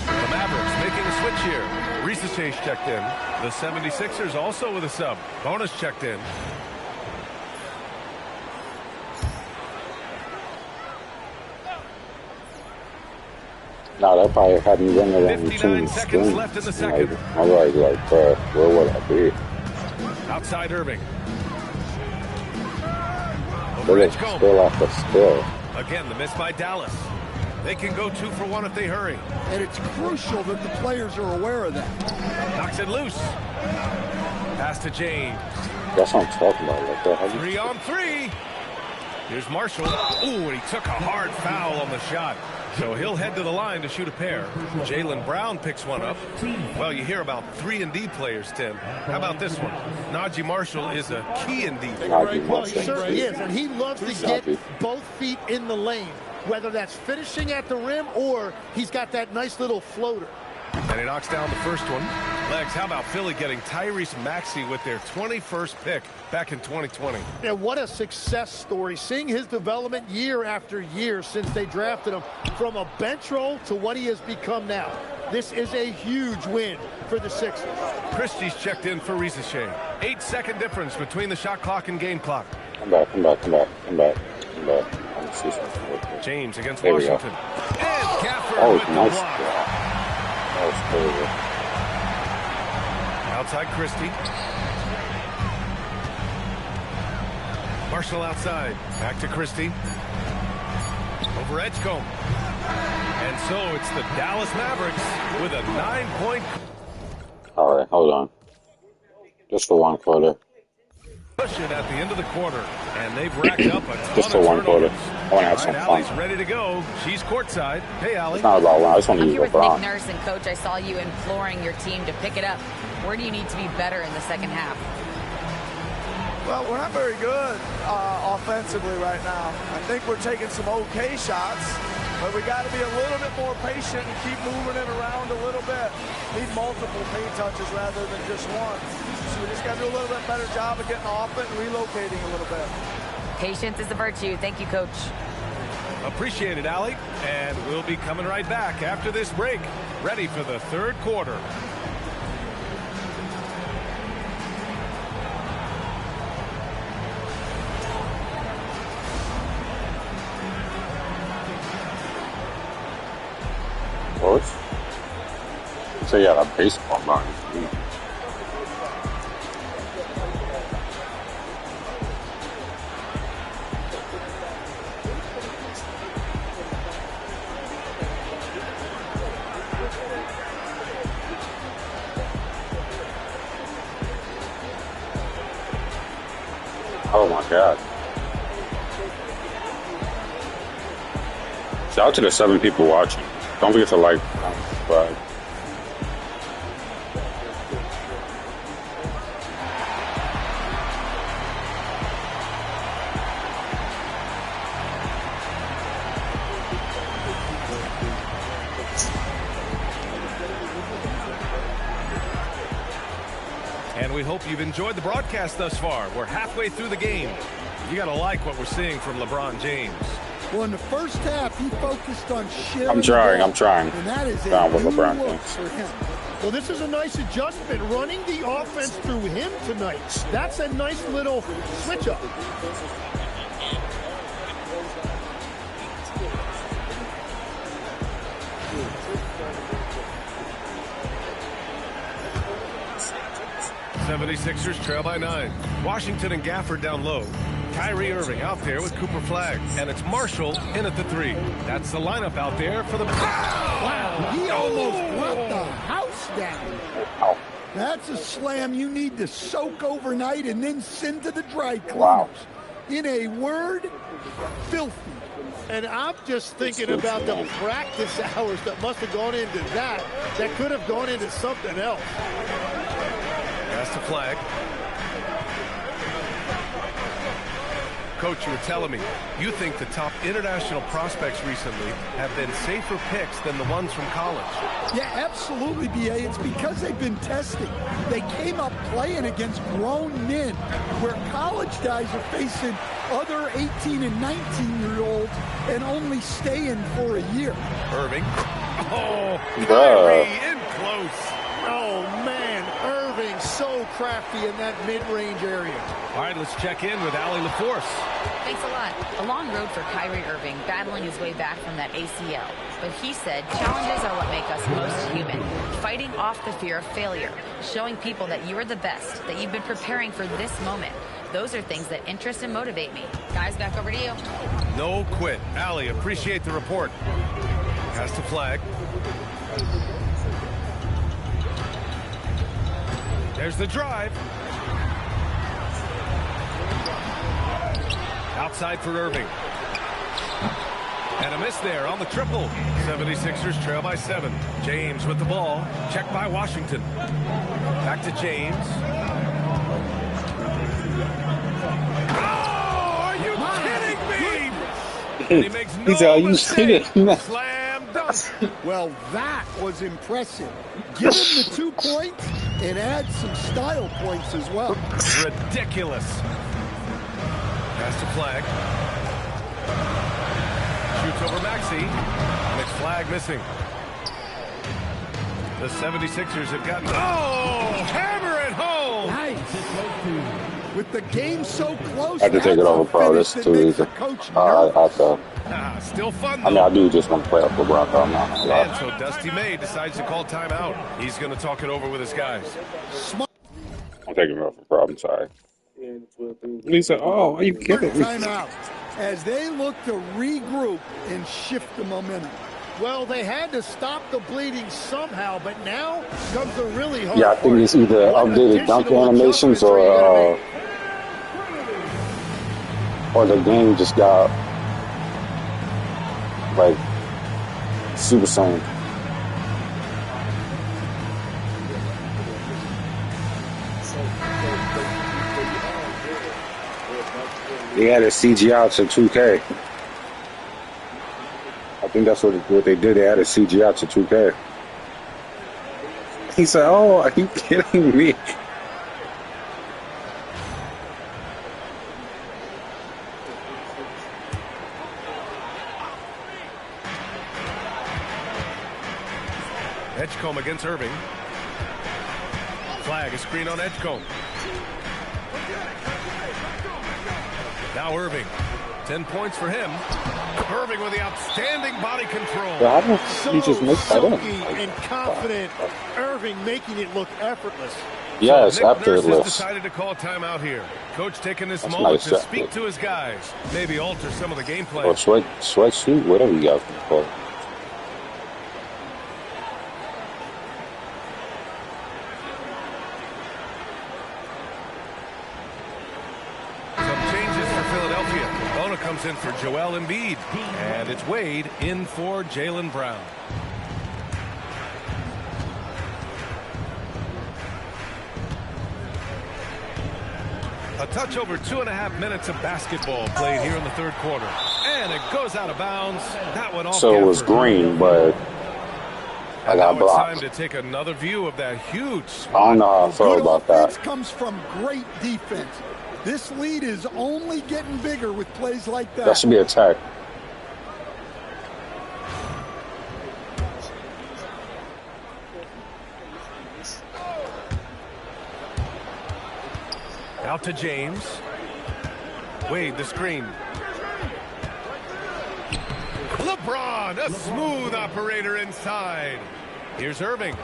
The Mavericks making a switch here. Reese Chase checked in. The 76ers also with a sub. Bonus checked in. Nah, that probably had me running around 59 between seconds screens. left in the second. Like, I'm like, bro, where would I be? Outside Irving. Over Still, Edgecombe. still after still. Again, the miss by Dallas. They can go 2 for 1 if they hurry. And it's crucial that the players are aware of that. Knocks it loose. Pass to James. That's what I'm talking about. Like, bro, how you 3 on 3. Here's Marshall. Ooh, and he took a hard foul on the shot. So he'll head to the line to shoot a pair. Jaylen Brown picks one up. Well, you hear about 3-and-D players, Tim. How about this one? Najee Marshall is a key and D. Najee Well, he Marshall. certainly is, and he loves to get Happy. both feet in the lane, whether that's finishing at the rim or he's got that nice little floater. And he knocks down the first one. Legs, how about Philly getting Tyrese Maxey with their 21st pick back in 2020? Yeah, what a success story. Seeing his development year after year since they drafted him from a bench role to what he has become now. This is a huge win for the Sixers. Christie's checked in for Risache. 8-second difference between the shot clock and game clock. Come back. I'm gonna see something real quick. James against There we go. Washington. And Gafford Oh, with the nice block. block. That was crazy. Outside Christie. Marshall outside. Back to Christie. Over Edgecombe. And so it's the Dallas Mavericks with a 9-point. All right, hold on. Just for one quarter. Push it at the end of the quarter. And they've racked up a ton Just for of one quarter. turnovers. I want to have some fun. Allie's ready to go. She's courtside. Hey, Allie. It's not about one. I just want to I'm use here with LeBron. Nick Nurse, and Coach, I saw you imploring your team to pick it up. Where do you need to be better in the second half? Well, we're not very good offensively right now. I think we're taking some okay shots, but we got to be a little bit more patient and keep moving it around a little bit. Need multiple paint touches rather than just one. So we just got to do a little bit better job of getting off it and relocating a little bit. Patience is a virtue. Thank you, Coach. Appreciate it, Allie. And we'll be coming right back after this break. Ready for the third quarter. Coach? So yeah, a baseball line. Oh my God. Shout out to the 7 people watching. Don't forget to like, subscribe. And we hope you've enjoyed the broadcast thus far. We're halfway through the game. You got to like what we're seeing from LeBron James. Well, in the first half, he focused on sharing. I'm trying. And that is Down a with new LeBron look James. for him. Well, this is a nice adjustment, running the offense through him tonight. That's a nice little switch up. '76ers trail by 9. Washington and Gafford down low. Kyrie Irving out there with Cooper Flagg. And it's Marshall in at the 3. That's the lineup out there for the... Wow, he almost brought the house down. That's a slam you need to soak overnight and then send to the dry cleaners. Wow. In a word, filthy. And I'm just thinking about the practice hours that must have gone into that could have gone into something else. Pass to Flagg. Coach, you were telling me, you think the top international prospects recently have been safer picks than the ones from college. Yeah, absolutely, B.A. It's because they've been testing. They came up playing against grown men, where college guys are facing other 18 and 19-year-olds and only staying for a year. Irving. Oh, Bruh. Kyrie in close. Oh, man, Irving so crafty in that mid-range area. All right, let's check in with Allie LaForce. Thanks a lot. A long road for Kyrie Irving, battling his way back from that ACL. But he said challenges are what make us most human. Fighting off the fear of failure. Showing people that you are the best, that you've been preparing for this moment. Those are things that interest and motivate me. Guys, back over to you. No quit. Allie, appreciate the report. Pass to Flagg. There's the drive. Outside for Irving. And a miss there on the triple. 76ers trail by 7. James with the ball. Checked by Washington. Back to James. Oh, are you kidding me? And he makes no mistake. Slam dunk. Well, that was impressive. Give him the 2 points and add some style points as well. Ridiculous. Pass to Flagg. Shoots over Maxey. And it's Flagg missing. The 76ers have gotten... Oh! Hammer it home! Nice. With the game so close, I have to take it over, bro. This is too easy. Still fun, though. I mean, I do just want to play up for Brock. I'm not gonna lie. And so Dusty May decides to call timeout. He's going to talk it over with his guys. I'm taking it over for Brock. I'm sorry. He said, "Oh, are you kidding me?" Timeout as they look to regroup and shift the momentum. Well, they had to stop the bleeding somehow, but now comes the really hard Yeah, I think it's either updated dunk animations or the game just got like Super Saiyan. They added CGI to 2K. I think that's what they did. They added CGI to 2K. He said, "Oh, are you kidding me?" Edgecombe against Irving. Flag, a screen on Edgecombe. Now Irving. 10 points for him. Irving with the outstanding body control. Well, how did he just make that up? And confident. Irving making it look effortless. Yes, so after it lifts. decided to call timeout here. Coach taking this moment to speak to his guys. Maybe alter some of the game plan. Or sweatsuit, whatever you got for it. Comes in for Joel Embiid, and it's Wade in for Jaylen Brown. A touch over 2.5 minutes of basketball played here in the third quarter, and it goes out of bounds. That went off. So it was green, but I got blocked. Time to take another view of that huge. I don't know how I feel about that. This comes from great defense. This lead is only getting bigger with plays like that. That should be a tech. Out to James. Wade, the screen. LeBron, a smooth operator inside. Here's Irving.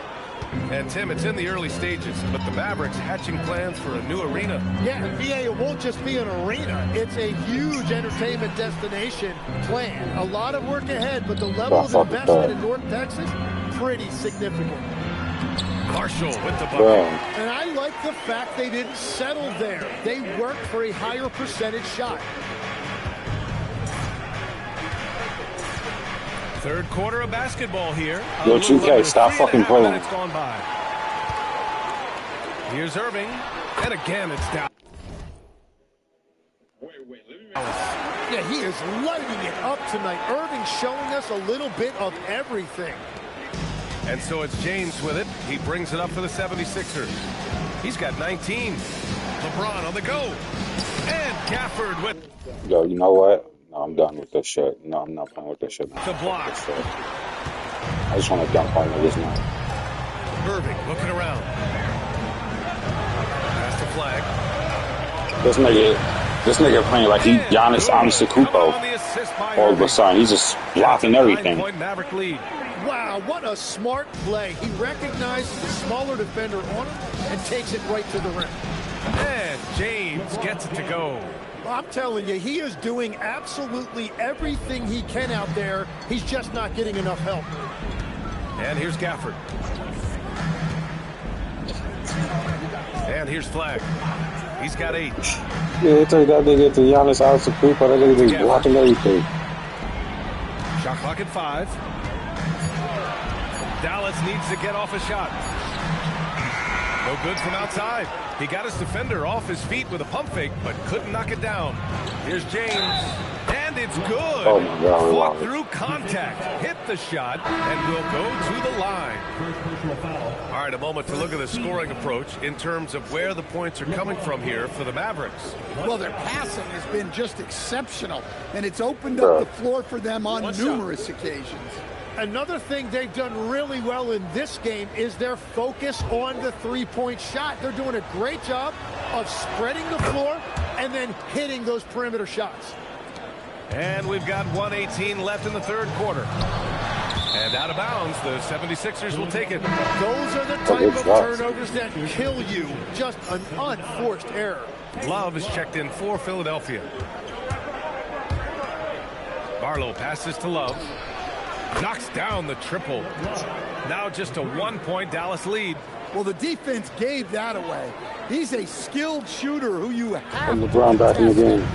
And, Tim, it's in the early stages, but the Mavericks hatching plans for a new arena. Yeah, NBA, it won't just be an arena. It's a huge entertainment destination plan. A lot of work ahead, but the level of investment in North Texas, pretty significant. Marshall with the bucket. And I like the fact they didn't settle there. They worked for a higher percentage shot. Third quarter of basketball here. Yo, 2K, stop fucking playing. Gone by. Here's Irving, and again it's down. Yeah, he is lighting it up tonight. Irving showing us a little bit of everything. And so it's James with it. He brings it up for the 76ers. He's got 19. LeBron on the go. And Gafford with... Yo, you know what? No, I'm done with this shit. No, I'm not playing with this shit now. The block. I just want to dunk on niggas now. Irving looking around. Pass the flag. This nigga playing like he Giannis Antetokounmpo. All of a sudden, he's just blocking everything. 9-point Maverick lead. Wow, what a smart play. He recognizes the smaller defender on him and takes it right to the rim. And James gets it to go. I'm telling you, he is doing absolutely everything he can out there. He's just not getting enough help. And here's Gafford. And here's Flag. He's got 8. Yeah, take that nigga to Giannis Antetokounmpo. That nigga be blocking everything. Shot clock at 5. Dallas needs to get off a shot. No good from outside. He got his defender off his feet with a pump fake, but couldn't knock it down. Here's James, and it's good. Oh my God! Fought through contact, hit the shot, and will go to the line. All right, a moment to look at the scoring approach in terms of where the points are coming from here for the Mavericks. Well, their passing has been just exceptional, and it's opened up the floor for them on numerous occasions. Another thing they've done really well in this game is their focus on the three-point shot. They're doing a great job of spreading the floor and then hitting those perimeter shots. And we've got 1:18 left in the third quarter. And out of bounds, the 76ers will take it. Those are the type of turnovers that kill you. Just an unforced error. Love is checked in for Philadelphia. Barlow passes to Love. Knocks down the triple. Now just a 1-point Dallas lead. Well, the defense gave that away. He's a skilled shooter who you have. And LeBron back in the game.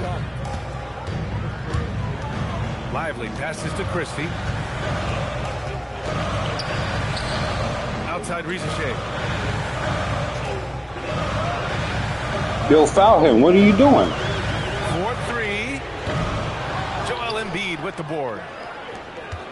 Lively passes to Christie. Outside Rizichet. Yo, foul him. What are you doing? 4-3. Joel Embiid with the board.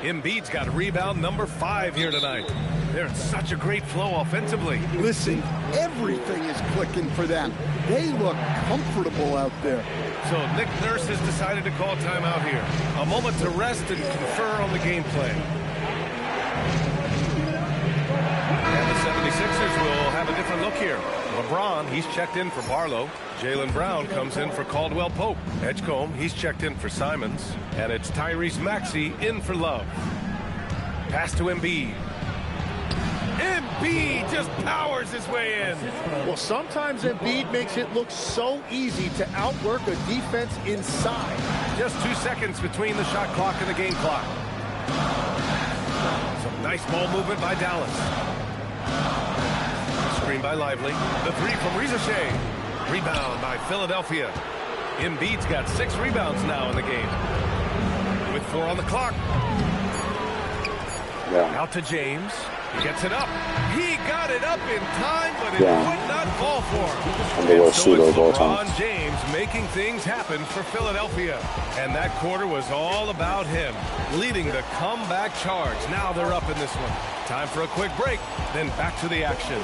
Embiid's got rebound number 5 here tonight. They're in such a great flow offensively. Listen, everything is clicking for them. They look comfortable out there. So Nick Nurse has decided to call timeout here. A moment to rest and confer on the game plan. And the 76ers will have a different look here. LeBron, he's checked in for Barlow. Jaylen Brown comes in for Caldwell Pope. Edgecombe, he's checked in for Simons. And it's Tyrese Maxey in for Love. Pass to Embiid. Embiid just powers his way in. Well, sometimes Embiid makes it look so easy to outwork a defense inside. Just 2 seconds between the shot clock and the game clock. Some nice ball movement by Dallas. Screen by Lively. The 3 from Rizichet. Rebound by Philadelphia. Embiid's got 6 rebounds now in the game. With 4 on the clock. Yeah. Out to James. Gets it up. He got it up in time, but it would not fall for him. And so it's LeBron James making things happen for Philadelphia. And that quarter was all about him, leading the comeback charge. Now they're up in this one. Time for a quick break, then back to the action.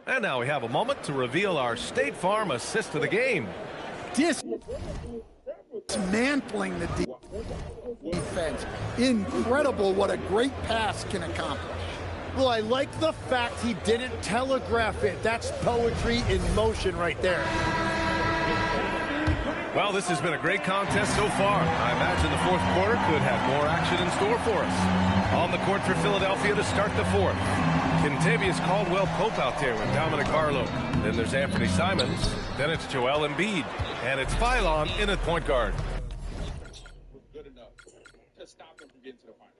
And now we have a moment to reveal our State Farm assist of the game. Dismantling the defense. Incredible what a great pass can accomplish. Well, I like the fact he didn't telegraph it. That's poetry in motion right there. Well, this has been a great contest so far. I imagine the fourth quarter could have more action in store for us. On the court for Philadelphia to start the fourth. Contavious Caldwell Pope out there with Dominic Barlow. Then there's Anthony Simons. Then it's Joel Embiid. And it's Philon in at point guard. Good enough to stop them from getting to the finals.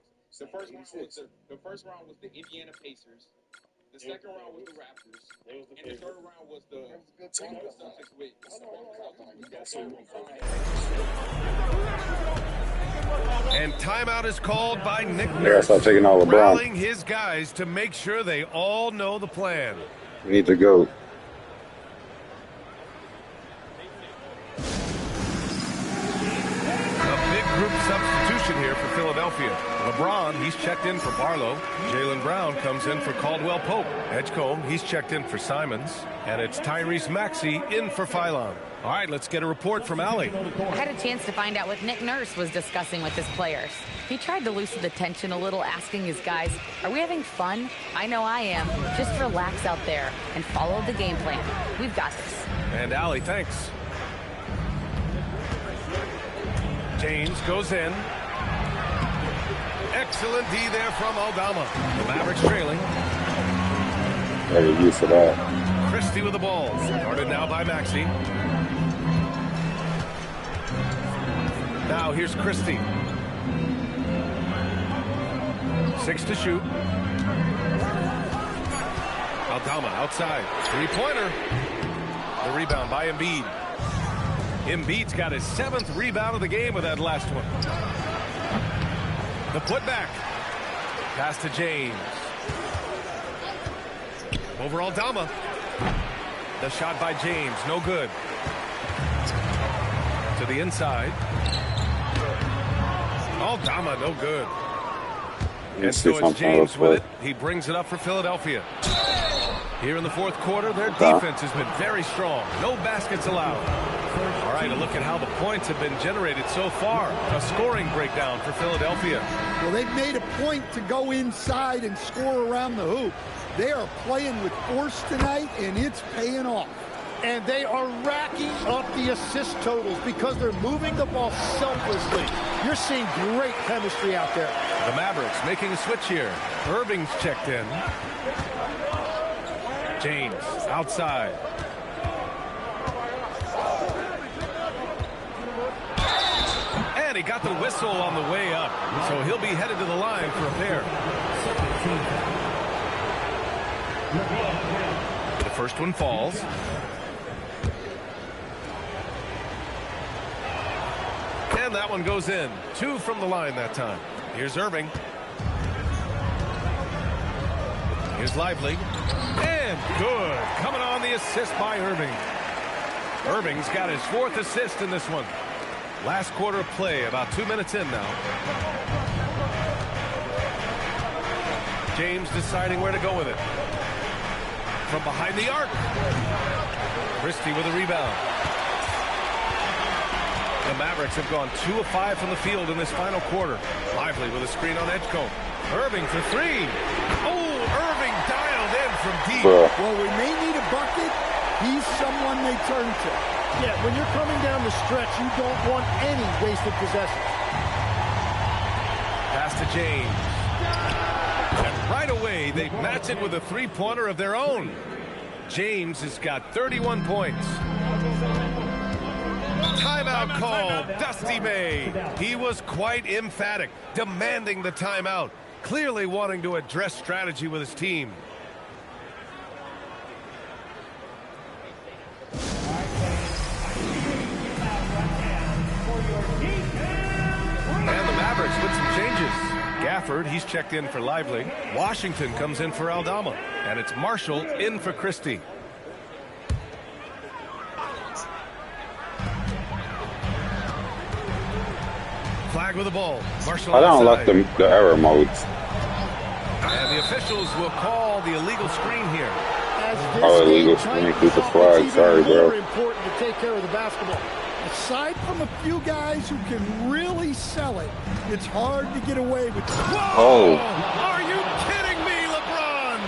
The first round was the Indiana Pacers. The second round was the Raptors. And the third round was the Celtics with. And timeout is called by Nick Nurse, taking all LeBron. Rallying his guys to make sure they all know the plan. We need to go. A big group substitution here for Philadelphia. LeBron, he's checked in for Barlow. Jaylen Brown comes in for Caldwell Pope. Edgecombe, he's checked in for Simons. And it's Tyrese Maxey in for Philon. All right, let's get a report from Allie. I had a chance to find out what Nick Nurse was discussing with his players. He tried to loosen the tension a little, asking his guys, are we having fun? I know I am. Just relax out there and follow the game plan. We've got this. And Allie, thanks. James goes in. Excellent D there from Aldama. The Mavericks trailing. Very used to that. Christie with the ball. Guarded now by Maxey. Now here's Christie. 6 to shoot. Aldama outside. Three-pointer. The rebound by Embiid. Embiid's got his 7th rebound of the game with that last one. The putback. Pass to James. Over Aldama. The shot by James, no good. To to the inside. Aldama, no good. And so it's James with it. He brings it up for Philadelphia. Here in the fourth quarter, their defense has been very strong. No baskets allowed. All right, a look at how the points have been generated so far. A scoring breakdown for Philadelphia. Well, they've made a point to go inside and score around the hoop. They are playing with force tonight, and it's paying off. And they are racking up the assist totals because they're moving the ball selflessly. You're seeing great chemistry out there. The Mavericks making a switch here. Irving's checked in. James outside. And he got the whistle on the way up. So he'll be headed to the line for a pair. The first one falls. And that one goes in. 2 from the line that time. Here's Irving. Here's Lively. And good. Coming on the assist by Irving. Irving's got his 4th assist in this one. Last quarter of play, about 2 minutes in now. James deciding where to go with it. From behind the arc. Christie with a rebound. The Mavericks have gone 2 of 5 from the field in this final quarter. Lively with a screen on Edgecombe. Irving for 3. Oh, Irving dialed in from deep. Well, we may need a bucket. He's someone they turn to. Yeah, when you're coming down the stretch, you don't want any wasted possession. Pass to James. And right away, they match it with a three-pointer of their own. James has got 31 points. Timeout called. Dusty May. He was quite emphatic, demanding the timeout, clearly wanting to address strategy with his team. And the Mavericks with some changes. Gafford, he's checked in for Lively. Washington comes in for Aldama. And it's Marshall in for Christie. Flag with the ball. Marshall I don't outside. like the error modes. And the officials will call the illegal screen here. Oh, illegal screen. Keep the flag. Sorry, bro. Important to take care of the basketball. Aside from a few guys who can really sell it, it's hard to get away with. Whoa! Are you kidding me, LeBron?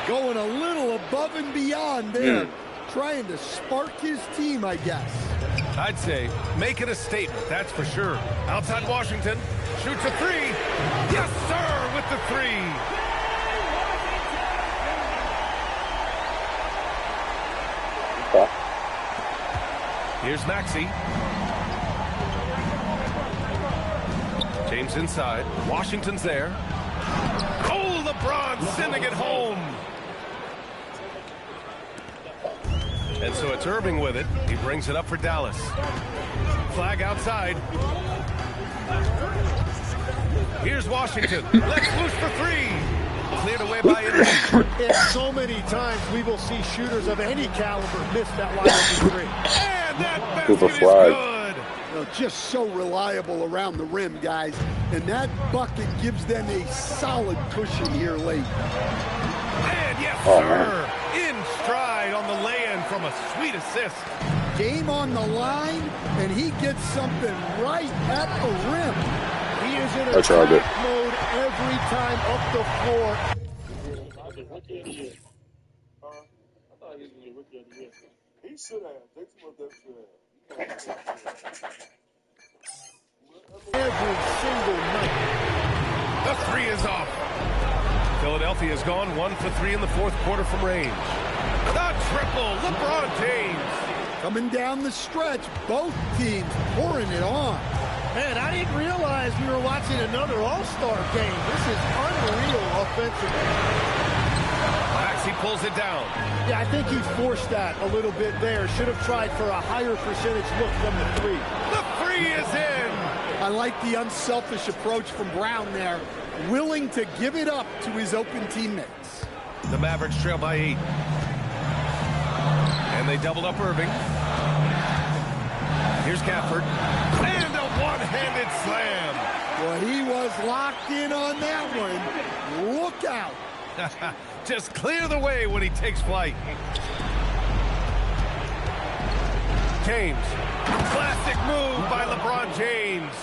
Going a little above and beyond there. Trying to spark his team, I guess. I'd say make it a statement, that's for sure. Outside Washington, shoots a 3. Yes, sir, with the 3. Here's Maxey. James inside. Washington's there. Oh, LeBron sending it home. And so it's Irving with it. He brings it up for Dallas. Flag outside. Here's Washington. Let's loose for 3. Cleared away by Irving. And so many times we will see shooters of any caliber miss that line of 3. And that basket is good. You know, just so reliable around the rim, guys. And that bucket gives them a solid cushion here late. And yes, sir. In stride on the lay-in from a sweet assist. Game on the line, and he gets something right at the rim. He is in attack mode every time up the floor. He should have. Every single night. The 3 is off. Philadelphia has gone 1 for 3 in the fourth quarter from range. The triple, LeBron James. Coming down the stretch, both teams pouring it on. Man, I didn't realize we were watching another All-Star game. This is unreal offensively. Maxey pulls it down. Yeah, I think he forced that a little bit there. Should have tried for a higher percentage look from the 3. The 3 is in. I like the unselfish approach from Brown there. Willing to give it up to his open teammates. The Mavericks trail by 8. And they doubled up Irving. Here's Gafford. And a one-handed slam. Well, he was locked in on that one. Look out. Just clear the way when he takes flight. James. Classic move by LeBron James.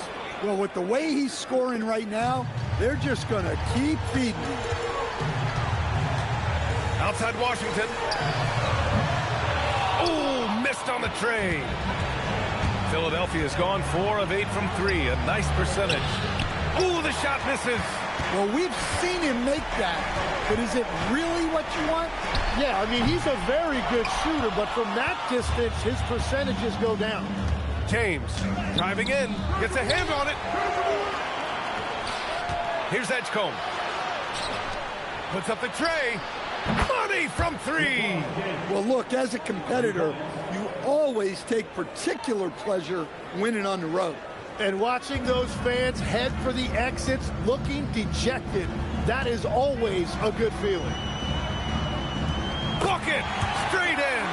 Well, with the way he's scoring right now, they're just going to keep feeding him. Outside Washington. Oh, missed on the tray. Philadelphia's gone 4 of 8 from 3. A nice percentage. Oh, the shot misses. Well, we've seen him make that, but is it really what you want? Yeah, I mean, he's a very good shooter, but from that distance, his percentages go down. James driving in, gets a hand on it. Here's Edgecombe. Puts up the tray. Money from 3. Well, look, as a competitor, you always take particular pleasure winning on the road. And watching those fans head for the exits looking dejected, that is always a good feeling. Bucket! Straight in!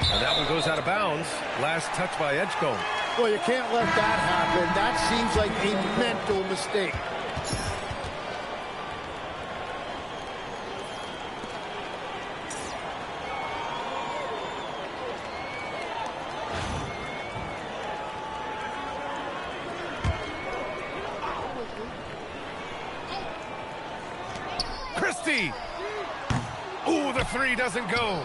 And that one goes out of bounds. Last touch by Edgecombe. Well, you can't let that happen. That seems like a mental mistake. Christie! Ooh, the 3 doesn't go.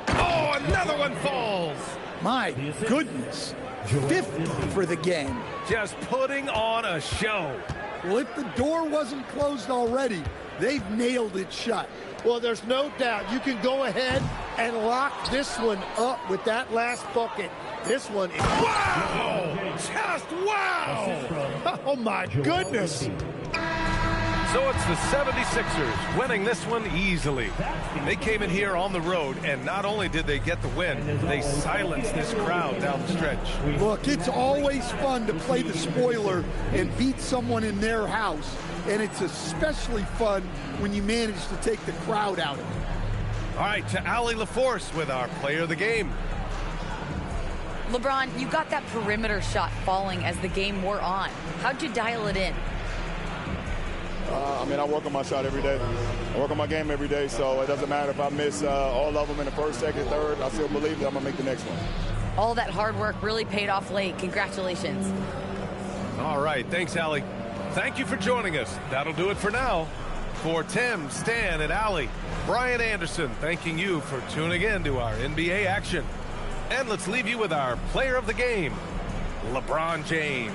Oh, another one falls. My goodness. 50 for the game. Just putting on a show. Well, if the door wasn't closed already, they've nailed it shut. Well, there's no doubt you can go ahead and lock this one up with that last bucket. This one is... Wow! Just wow! Oh, my goodness. So it's the 76ers winning this one easily. They came in here on the road, and not only did they get the win, they silenced this crowd down the stretch. Look, it's always fun to play the spoiler and beat someone in their house, and it's especially fun when you manage to take the crowd out of it. All right, to Allie LaForce with our player of the game. LeBron, you got that perimeter shot falling as the game wore on. How'd you dial it in? I mean, I work on my shot every day. I work on my game every day, so it doesn't matter if I miss all of them in the first, second, third. I still believe that I'm going to make the next one. All that hard work really paid off late. Congratulations. All right, thanks, Allie. Thank you for joining us. That'll do it for now. For Tim, Stan, and Allie, Brian Anderson, thanking you for tuning in to our NBA action. And let's leave you with our player of the game, LeBron James.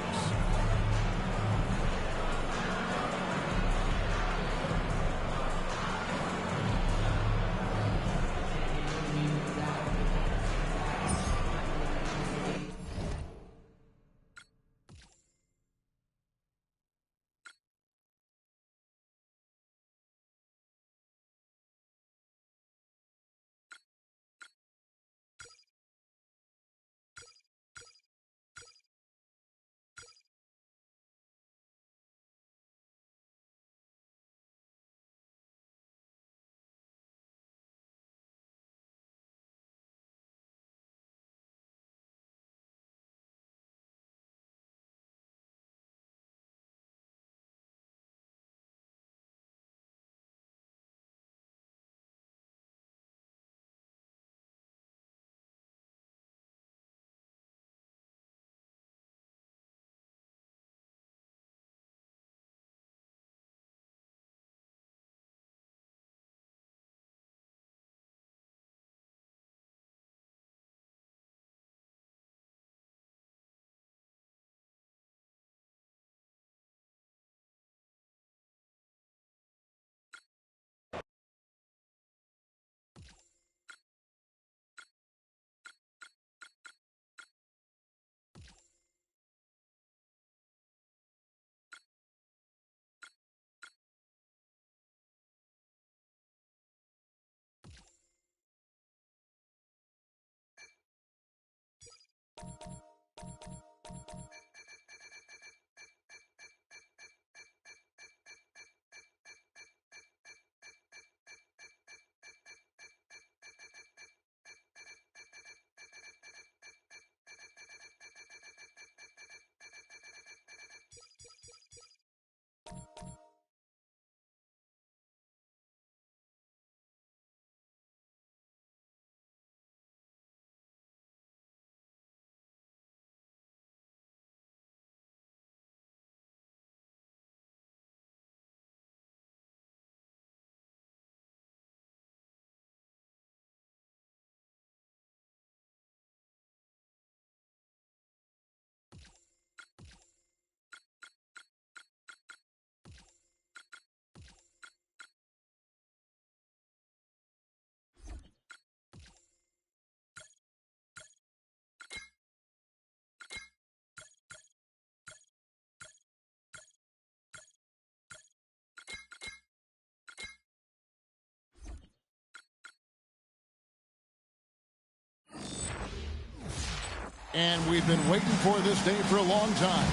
And we've been waiting for this day for a long time.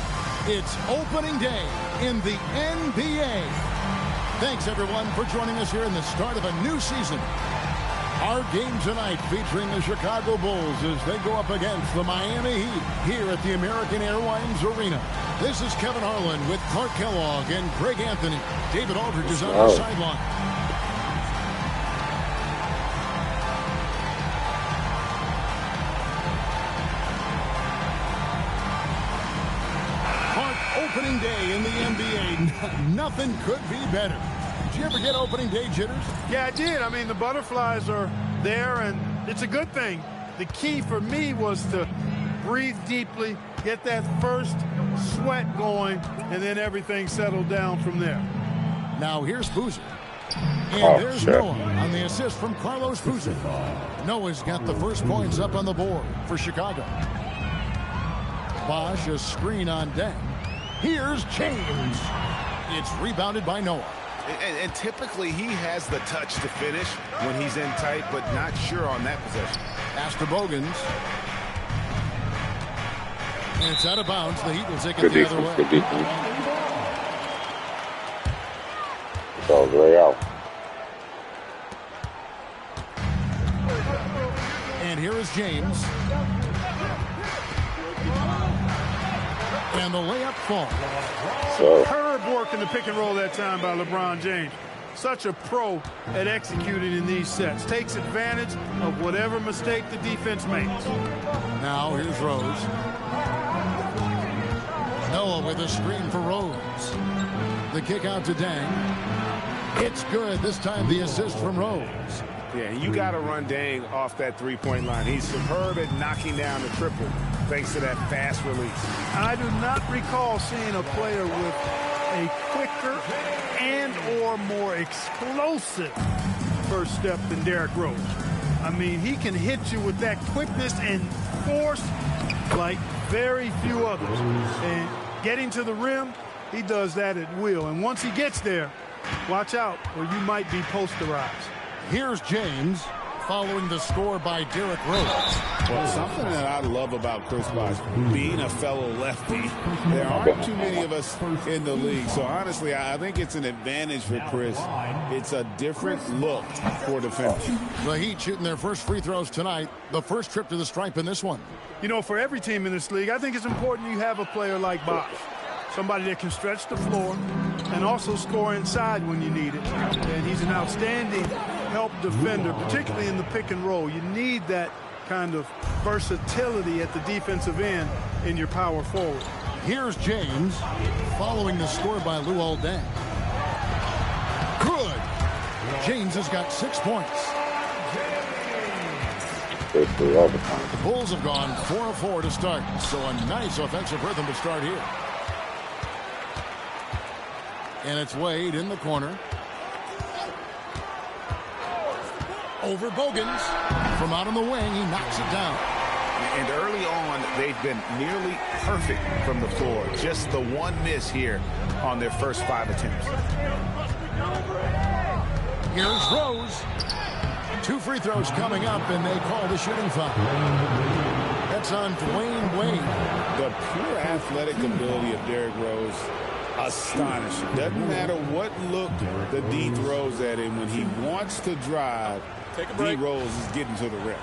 It's opening day in the NBA. Thanks, everyone, for joining us here in the start of a new season. Our game tonight featuring the Chicago Bulls as they go up against the Miami Heat here at the American Airlines Arena. This is Kevin Harlan with Clark Kellogg and Greg Anthony. David Aldridge is on the sideline. Opening day in the NBA. Nothing could be better. Did you ever get opening day jitters? Yeah, I did. I mean, the butterflies are there, and it's a good thing. The key for me was to breathe deeply, get that first sweat going, and then everything settled down from there. Now here's Boozer. And there's Noah on the assist from Carlos Boozer. Noah's got the first points up on the board for Chicago. Bosch, a screen on Deng. Here's James. It's rebounded by Noah. And typically he has the touch to finish when he's in tight, but not sure on that possession. Pass to Bogans. And it's out of bounds. The Heat will take it the other way. Good defense. It's all the way out. And here is James. And the layup falls. Superb work in the pick and roll that time by LeBron James. Such a pro at executing in these sets. Takes advantage of whatever mistake the defense makes. Now here's Rose. Noah with a screen for Rose. The kick out to Deng. It's good. This time the assist from Rose. Yeah, you got to run Deng off that three-point line. He's superb at knocking down the triple thanks to that fast release. I do not recall seeing a player with a quicker and or more explosive first step than Derrick Rose. I mean, he can hit you with that quickness and force like very few others. And getting to the rim, he does that at will. And once he gets there, watch out or you might be posterized. Here's James following the score by Derrick Rose. Well, something that I love about Chris Bosh, being a fellow lefty, there aren't too many of us in the league. So, honestly, I think it's an advantage for Chris. It's a different look for defenders. The Heat shooting their first free throws tonight. The first trip to the stripe in this one. You know, for every team in this league, I think it's important you have a player like Bosh. Somebody that can stretch the floor and also score inside when you need it. And he's an outstanding help defender, particularly in the pick and roll. You need that kind of versatility at the defensive end in your power forward. Here's James following the score by Luol Deng. Good. James has got 6 points. The Bulls have gone 4 of 4 to start, so a nice offensive rhythm to start here. And it's Wade in the corner. Over Bogans. From out on the wing, he knocks it down. And early on, they've been nearly perfect from the floor. Just the one miss here on their first 5 attempts. Here's Rose. 2 free throws coming up, and they call the shooting foul. That's on Dwayne Wade. The pure athletic ability of Derrick Rose, astonishing. Doesn't matter what look the D throws at him. When he wants to drive, D Rose is getting to the rim.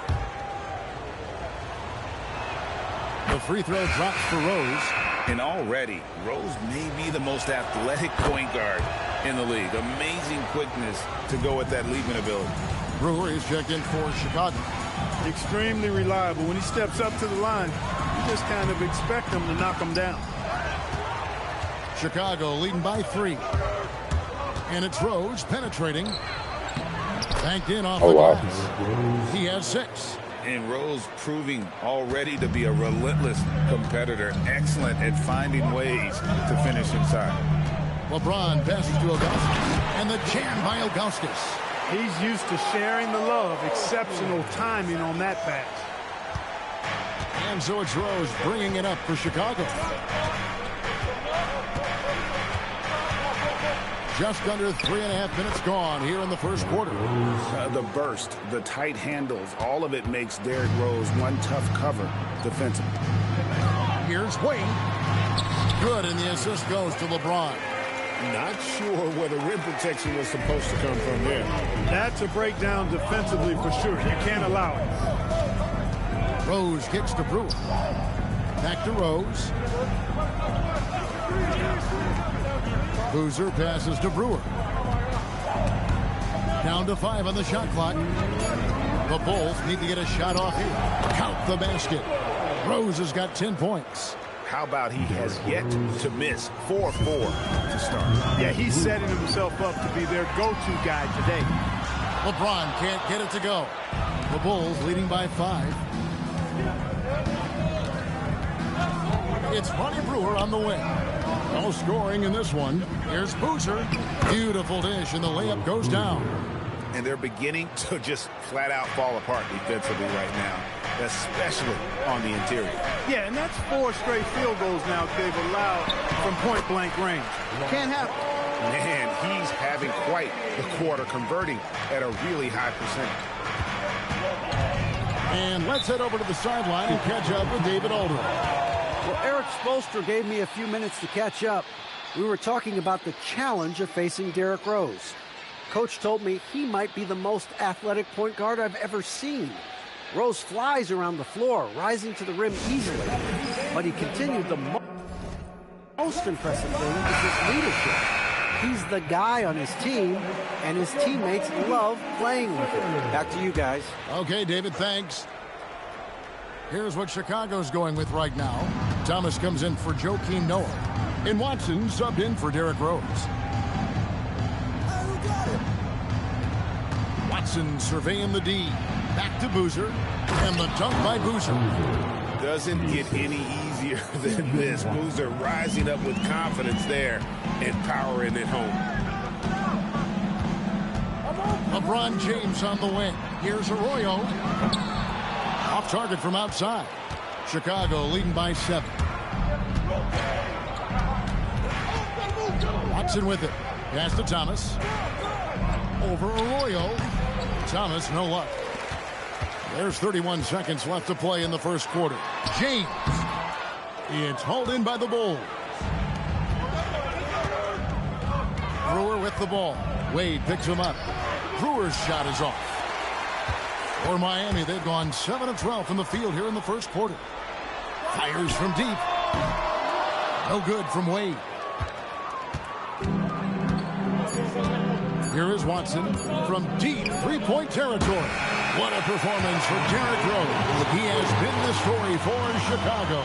The free throw drops for Rose. And already, Rose may be the most athletic point guard in the league. Amazing quickness to go with that leaping ability. Brewer is checked in for Chicago. Extremely reliable. When he steps up to the line, you just kind of expect him to knock him down. Chicago leading by 3. And it's Rose penetrating. Banked in off the glass. He has 6. And Rose proving already to be a relentless competitor. Excellent at finding ways to finish inside. LeBron passes to Ilgauskas. And the jam by Ilgauskas. He's used to sharing the love. Exceptional timing on that pass. And so it's Rose bringing it up for Chicago. Just under 3.5 minutes gone here in the first quarter. The burst, the tight handles, all of it makes Derrick Rose one tough cover defensively. Here's Wade. Good, and the assist goes to LeBron. Not sure where the rim protection was supposed to come from there. That's a breakdown defensively for sure. You can't allow it. Rose kicks to Brewer. Back to Rose. Boozer passes to Brewer. Down to 5 on the shot clock. The Bulls need to get a shot off here. Count the basket. Rose has got 10 points. How about he has yet to miss 4-4 to start? Yeah, he's setting himself up to be their go-to guy today. LeBron can't get it to go. The Bulls leading by 5. It's Ronnie Brewer on the wing. No scoring in this one. Here's Boozer. Beautiful dish, and the layup goes down. And they're beginning to just flat out fall apart defensively right now, especially on the interior. Yeah, and that's 4 straight field goals now they've allowed from point-blank range. Can't happen. Man, he's having quite the quarter, converting at a really high percentage. And let's head over to the sideline and catch up with David Aldridge. Well, Eric Spoelstra gave me a few minutes to catch up. We were talking about the challenge of facing Derrick Rose. Coach told me he might be the most athletic point guard I've ever seen. Rose flies around the floor, rising to the rim easily. But he continued, the most impressive thing is his leadership. He's the guy on his team, and his teammates love playing with him. Back to you guys. Okay, David, thanks. Here's what Chicago's going with right now. Thomas comes in for Joakim Noah. And Watson subbed in for Derrick Rose. Watson surveying the D. Back to Boozer. And the dunk by Boozer. Doesn't get any easier than this. Boozer rising up with confidence there and powering it home. LeBron James on the wing. Here's Arroyo. Off target from outside. Chicago leading by 7. Watson with it. Pass to Thomas. Over Arroyo. Thomas, no luck. There's 31 seconds left to play in the first quarter. James. It's hauled in by the Bulls. Brewer with the ball. Wade picks him up. Brewer's shot is off. For Miami, they've gone 7 of 12 from the field here in the first quarter. Fires from deep. No good from Wade. Here is Watson from deep three-point territory. What a performance for Derrick Rose. He has been the story for Chicago.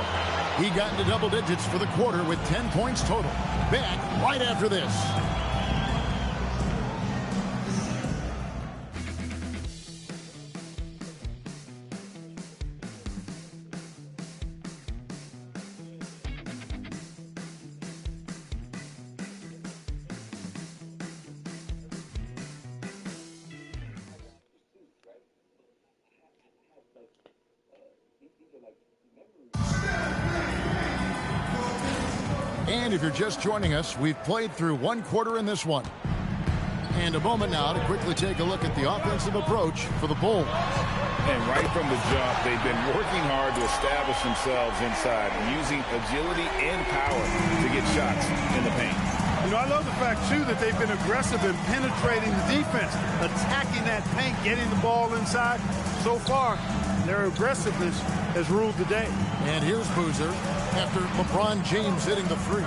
He got into double digits for the quarter with 10 points total. Back right after this. And if you're just joining us, we've played through one quarter in this one. And a moment now to quickly take a look at the offensive approach for the Bulls. And right from the jump, they've been working hard to establish themselves inside, using agility and power to get shots in the paint. You know, I love the fact, too, that they've been aggressive in penetrating the defense, attacking that paint, getting the ball inside. So far, their aggressiveness has ruled the day. And here's Boozer after LeBron James hitting the three.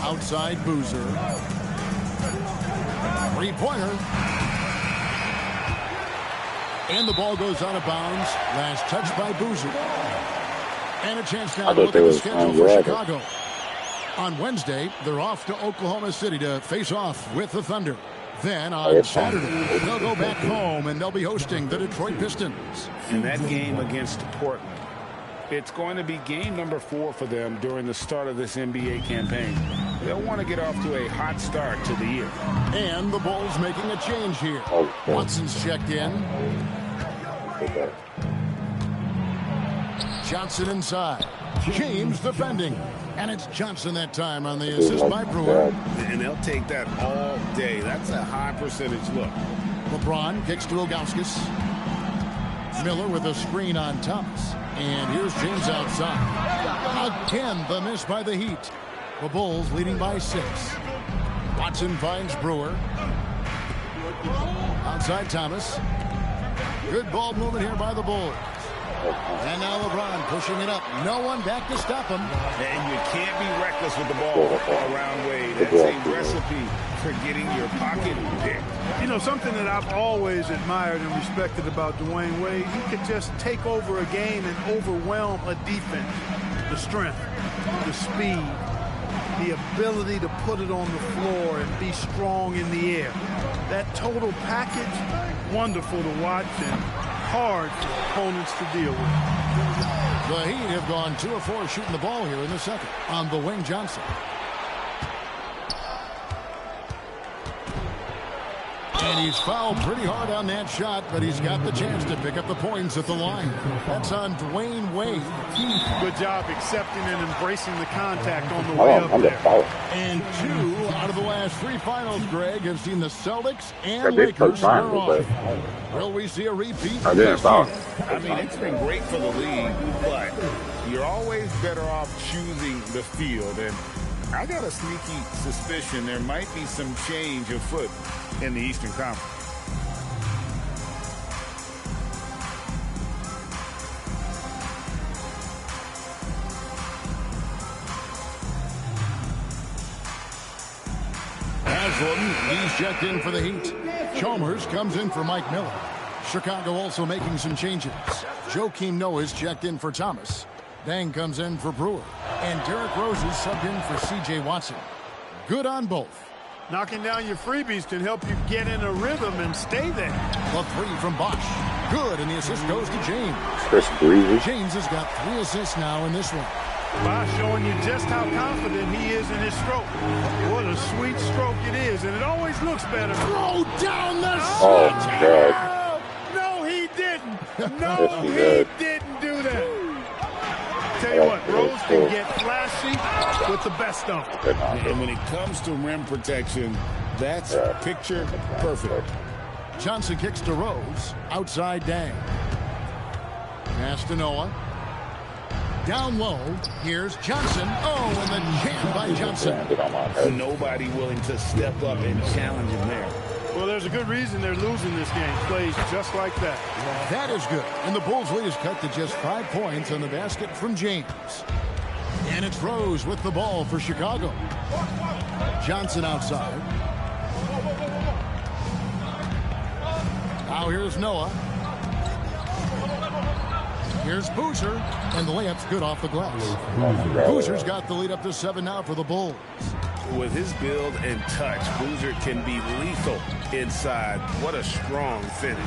Outside Boozer. Three-pointer. And the ball goes out of bounds. Last touch by Boozer. And a chance now to look at the schedule for Chicago. On Wednesday, they're off to Oklahoma City to face off with the Thunder. Then on Saturday, they'll go back home and they'll be hosting the Detroit Pistons. And that game against Portland, it's going to be game number 4 for them during the start of this NBA campaign. They'll want to get off to a hot start to the year. And the Bulls making a change here. Watson's checked in. Johnson inside. James defending. And it's Johnson that time on the assist by Brewer. And they'll take that all day. That's a high percentage look. LeBron kicks to Ilgauskas. Miller with a screen on Thomas. And here's James outside. Again, the miss by the Heat. The Bulls leading by 6. Watson finds Brewer. Outside Thomas. Good ball movement here by the Bulls. And now LeBron pushing it up. No one back to stop him. And you can't be reckless with the ball around Wade. That's a recipe for getting your pocket picked. You know, something that I've always admired and respected about Dwayne Wade, he could just take over a game and overwhelm a defense. The strength, the speed, the ability to put it on the floor and be strong in the air. That total package, wonderful to watch and hard for opponents to deal with. The Heat have gone 2 of 4 shooting the ball here in the second on the wing. Johnson. And he's fouled pretty hard on that shot, but he's got the chance to pick up the points at the line. That's on Dwayne Wade. Good job accepting and embracing the contact on the way up there. And 2 out of the last 3 finals, Greg, have seen the Celtics and Lakers square off. Will we see a repeat? I mean, it's been great for the league, but you're always better off choosing the field. And I got a sneaky suspicion there might be some change afoot in the Eastern Conference. Haslam, he's checked in for the Heat. Chalmers comes in for Mike Miller. Chicago also making some changes. Joakim Noah's checked in for Thomas. Dang comes in for Brewer. And Derrick Rose is subbed in for C.J. Watson. Good on both. Knocking down your freebies can help you get in a rhythm and stay there. The 3 from Bosch. Good, and the assist goes to James. James has got 3 assists now in this one. Bosch showing you just how confident he is in his stroke. What a sweet stroke it is, and it always looks better. Throw down the shot! No, he didn't. No, he didn't do that. Tell you what, Rose can get flashy with the best of them. And when it comes to rim protection, that's picture perfect. Johnson kicks to Rose. Outside Dang. Pass to Noah. Down low. Here's Johnson. Oh, and the jam by Johnson. Nobody willing to step up and challenge him there. Well, there's a good reason they're losing this game. Plays just like that. That is good. And the Bulls lead is cut to just 5 points on the basket from James. And it's Rose with the ball for Chicago. Johnson outside. Now here's Noah. Here's Boozer. And the layup's good off the glass. Boozer's got the lead up to 7 now for the Bulls. With his build and touch, Boozer can be lethal inside. What a strong finish.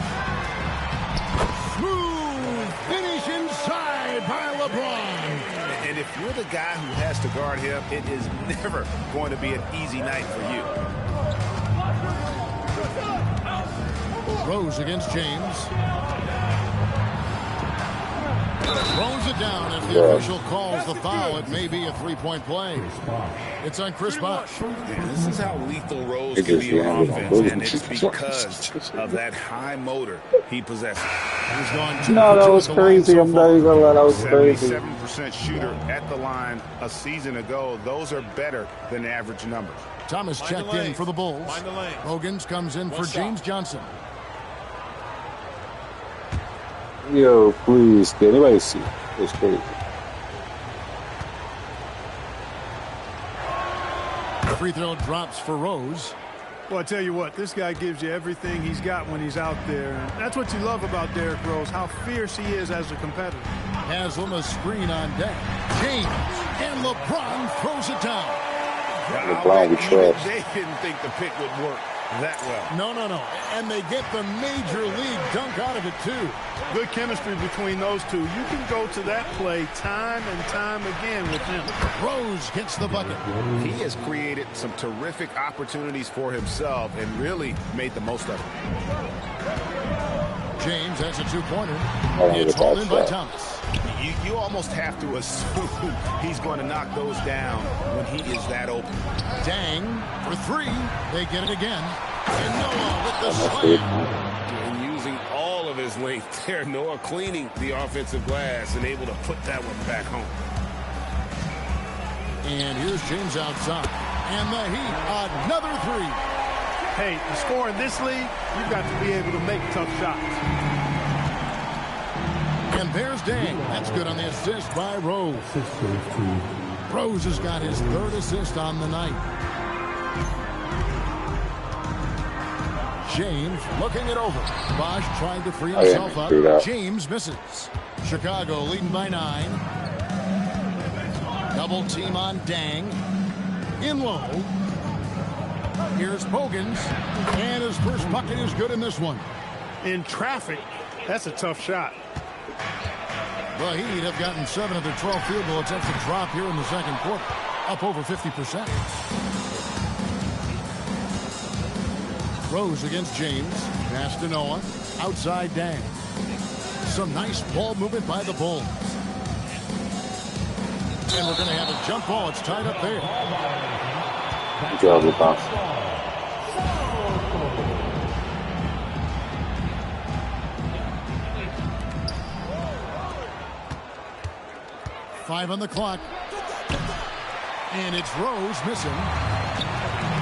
Smooth finish inside by LeBron. And if you're the guy who has to guard him, it is never going to be an easy night for you. Rose against James. Throws it down as the official calls the foul. It may be a 3-point play. It's on Chris Bosh. This is how lethal Rose can be on offense, and it's because of that high motor he possesses. He's gone no, that was crazy. I'm not even gonna lie, that was crazy. 77% shooter at the line a season ago. Those are better than average numbers. Thomas checked in for the Bulls. Hogans comes in for James Johnson. Yo, please, can anybody see? It's crazy. The free throw drops for Rose. Well, I tell you what, this guy gives you everything he's got when he's out there. And that's what you love about Derrick Rose, how fierce he is as a competitor. Haslam a screen on deck. James and LeBron throws it down. They didn't think the pick would work that well. No. And they get the major league dunk out of it, too. Good chemistry between those two. You can go to that play time and time again with him. Rose gets the bucket. He has created some terrific opportunities for himself and really made the most of it. James has a 2-pointer. It's hauled in by Thomas. You almost have to assume he's going to knock those down when he is that open. Dang for 3. They get it again. And Noah with the slam. And using all of his length there. Noah cleaning the offensive glass and able to put that one back home. And here's James outside. And the Heat, another three. Hey, to score in this league, you've got to be able to make tough shots. And there's Dang. That's good on the assist by Rose. Rose has got his third assist on the night. James looking it over. Bosch trying to free himself up. James misses. Chicago leading by 9. Double team on Dang. In low. Here's Bogans. And his first bucket is good in this one. In traffic, that's a tough shot. The Heat have gotten 7 of their 12 field goal attempts to drop here in the second quarter. Up over 50%. Rose against James. Pass to Noah. Outside Dang. Some nice ball movement by the Bulls. And we're going to have a jump ball. It's tied up there. Good job, Lucas. Five on the clock. And it's Rose missing.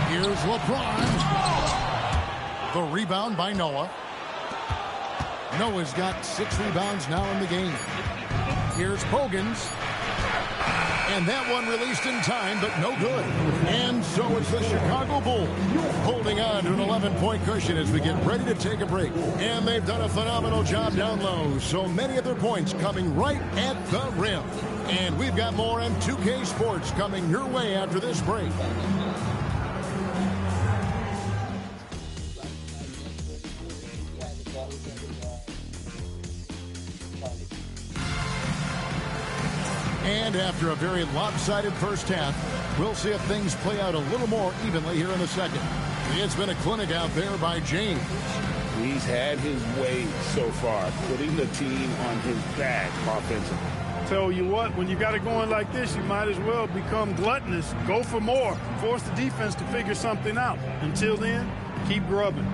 Here's LeBron. The rebound by Noah. Noah's got 6 rebounds now in the game. Here's Bogans. And that one released in time, but no good. And so it's the Chicago Bulls holding on to an 11-point cushion as we get ready to take a break. And they've done a phenomenal job down low. So many of their points coming right at the rim. And we've got more on 2K Sports coming your way after this break. And after a very lopsided first half, we'll see if things play out a little more evenly here in the second. It's been a clinic out there by James. He's had his way so far, putting the team on his back offensively. Tell you what, when you got it going like this, you might as well become gluttonous. Go for more. Force the defense to figure something out. Until then, keep grubbing.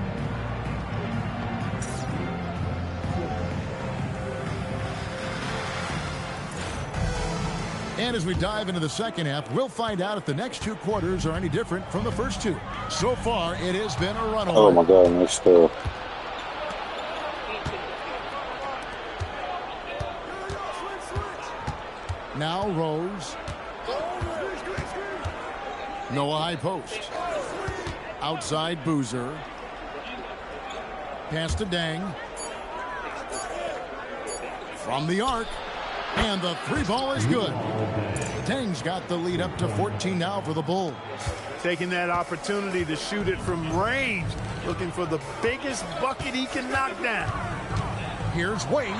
And as we dive into the second half, we'll find out if the next 2 quarters are any different from the first 2. So far, it has been a runaway. Oh my God, nice stuff. Now Rose. Noah high post. Outside Boozer. Pass to Dang. From the arc. And the 3-ball is good. Dang's got the lead up to 14 now for the Bulls. Taking that opportunity to shoot it from range. Looking for the biggest bucket he can knock down. Here's Wade.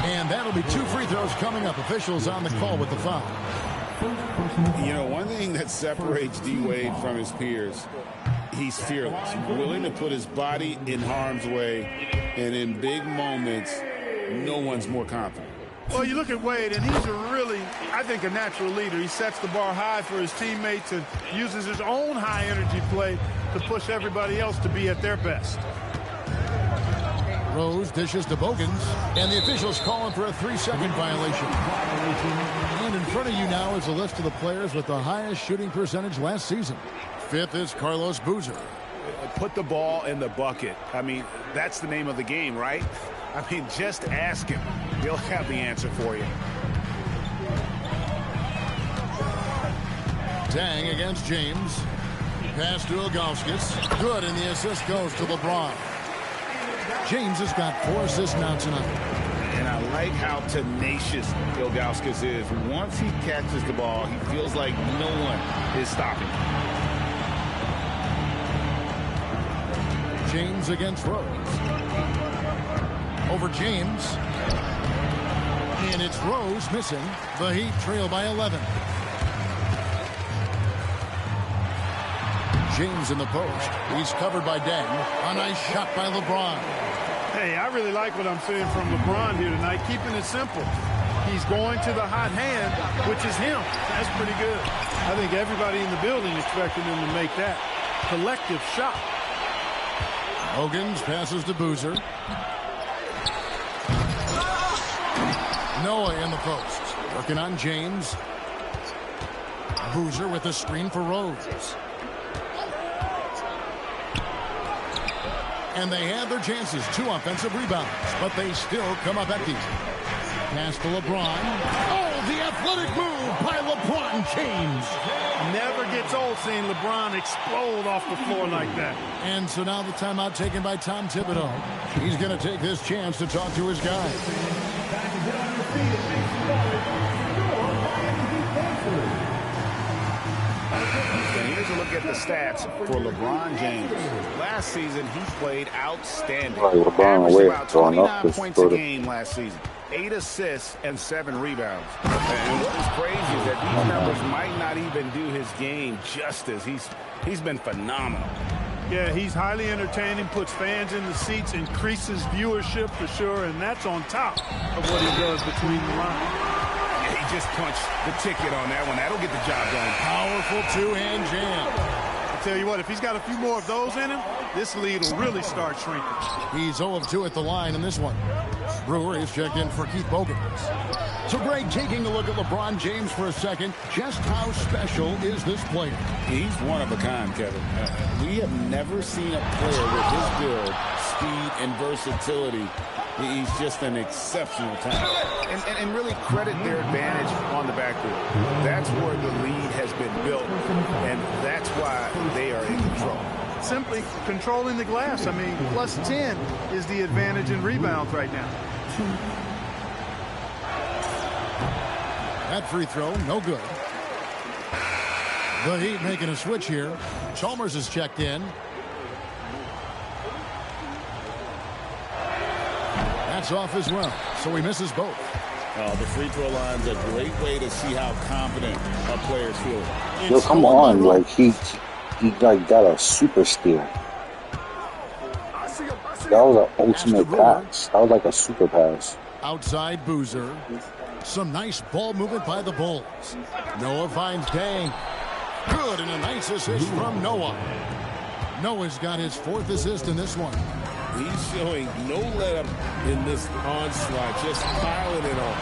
And that'll be 2 free throws coming up. Officials on the call with the foul. You know, one thing that separates D-Wade from his peers, he's fearless. Willing to put his body in harm's way. And in big moments, no one's more confident. Well, you look at Wade, and he's a really, I think, a natural leader. He sets the bar high for his teammates and uses his own high-energy play to push everybody else to be at their best. Rose dishes to Bogans, and the officials calling for a 3-second violation. And in front of you now is a list of the players with the highest shooting percentage last season. 5th is Carlos Boozer. Put the ball in the bucket. I mean, that's the name of the game, right? I mean, just ask him. He'll have the answer for you. Dang against James. Pass to Ilgauskas. Good, and the assist goes to LeBron. James has got 4 assists now tonight. And I like how tenacious Ilgauskas is. Once he catches the ball, he feels like no one is stopping him. James against Rose. Over James. And it's Rose missing. The Heat trail by 11. James in the post. He's covered by Dang. A nice shot by LeBron. Hey, I really like what I'm seeing from LeBron here tonight, keeping it simple. He's going to the hot hand, which is him. That's pretty good. I think everybody in the building expected him to make that collective shot. Hogan's passes to Boozer. Noah in the post. Working on James. Boozer with a screen for Rose. And they had their chances. 2 offensive rebounds. But they still come up empty. Pass to LeBron. Oh, the athletic move by LeBron James. Never gets old seeing LeBron explode off the floor like that. And so now the timeout taken by Tom Thibodeau. He's going to take this chance to talk to his guys. And here's a look at the stats for LeBron James. Last season, he played outstanding. Averaged about 29 points a game last season. 8 assists and 7 rebounds. And what is crazy is that these numbers might not even do his game justice. He's been phenomenal. Yeah, he's highly entertaining, puts fans in the seats, increases viewership for sure, and that's on top of what he does between the lines. Yeah, he just punched the ticket on that one. That'll get the job done. Powerful two-hand jam. I tell you what, if he's got a few more of those in him, this lead will really start shrinking. He's 0 of 2 at the line in this one. Brewer is checked in for Keith Bogans. So, Greg, taking a look at LeBron James for a second, just how special is this player? He's one of a kind, Kevin. We have never seen a player with his build, speed, and versatility. He's just an exceptional talent. And really credit their advantage on the backcourt. That's where the lead has been built, and that's why they are in control. Simply controlling the glass. I mean, plus 10 is the advantage in rebounds right now. That free throw, no good. The Heat making a switch here. Chalmers is checked in. That's off as well, so he misses both. The free throw line's a great way to see how confident a player's feeling. Yo, come on, like he like got a super steal. That was an ultimate pass. That was like a super pass. Outside Boozer. Some nice ball movement by the Bulls. Noah finds Dang. Good, and a nice assist from Noah. Noah's got his 4th assist in this one. He's showing no let-up in this onslaught, just piling it on.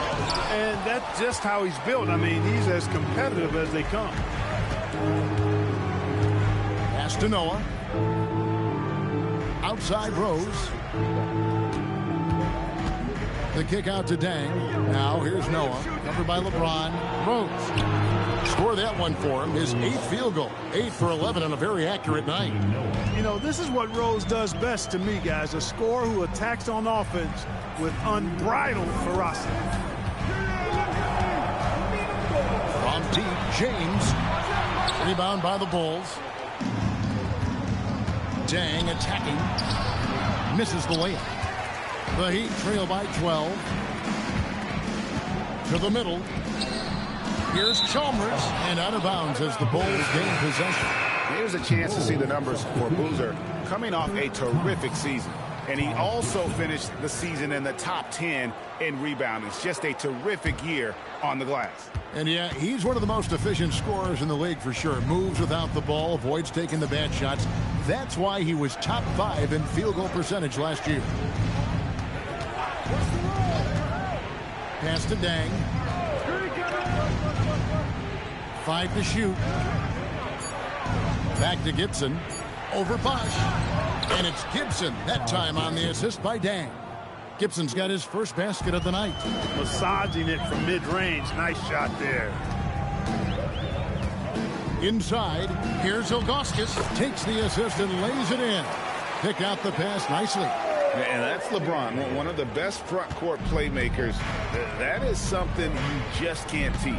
And that's just how he's built. I mean, he's as competitive as they come. Pass to Noah. Outside Rose. The kick out to Dang. Now here's Noah. Covered by LeBron. Rose. Score that one for him. His 8th field goal. 8 for 11 on a very accurate night. You know, this is what Rose does best to me, guys. A scorer who attacks on offense with unbridled ferocity. From deep, James. Rebound by the Bulls. Dang attacking. Misses the layup. The Heat trail by 12. To the middle. Here's Chalmers. And out of bounds as the Bulls gain possession. Here's a chance to see the numbers for Boozer coming off a terrific season. And he also finished the season in the top 10 in rebounding. It's just a terrific year on the glass. And yeah, he's one of the most efficient scorers in the league for sure. Moves without the ball, avoids taking the bad shots. That's why he was top 5 in field goal percentage last year. Pass to Dang. 5 to shoot. Back to Gibson. Over Bosch. And it's Gibson that time on the assist by Dang. Gibson's got his first basket of the night. Massaging it from mid-range. Nice shot there. Inside, here's Ilgauskas. Takes the assist and lays it in. Pick out the pass nicely. And that's LeBron, one of the best front court playmakers. That is something you just can't teach.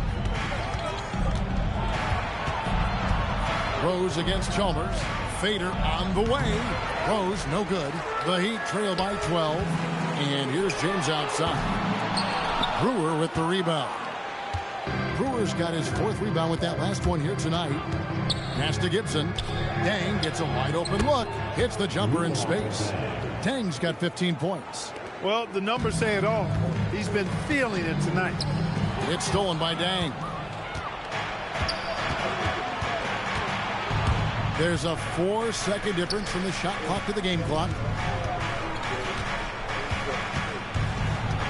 Rose against Chalmers. Fader on the way. Rose, no good. The Heat trail by 12. And here's James outside. Brewer with the rebound. Brewer's got his 4th rebound with that last one here tonight. Pass to Gibson. Dang gets a wide open look. Hits the jumper in space. Dang's got 15 points. Well, the numbers say it all. He's been feeling it tonight. It's stolen by Dang. There's a 4-second difference from the shot clock to the game clock.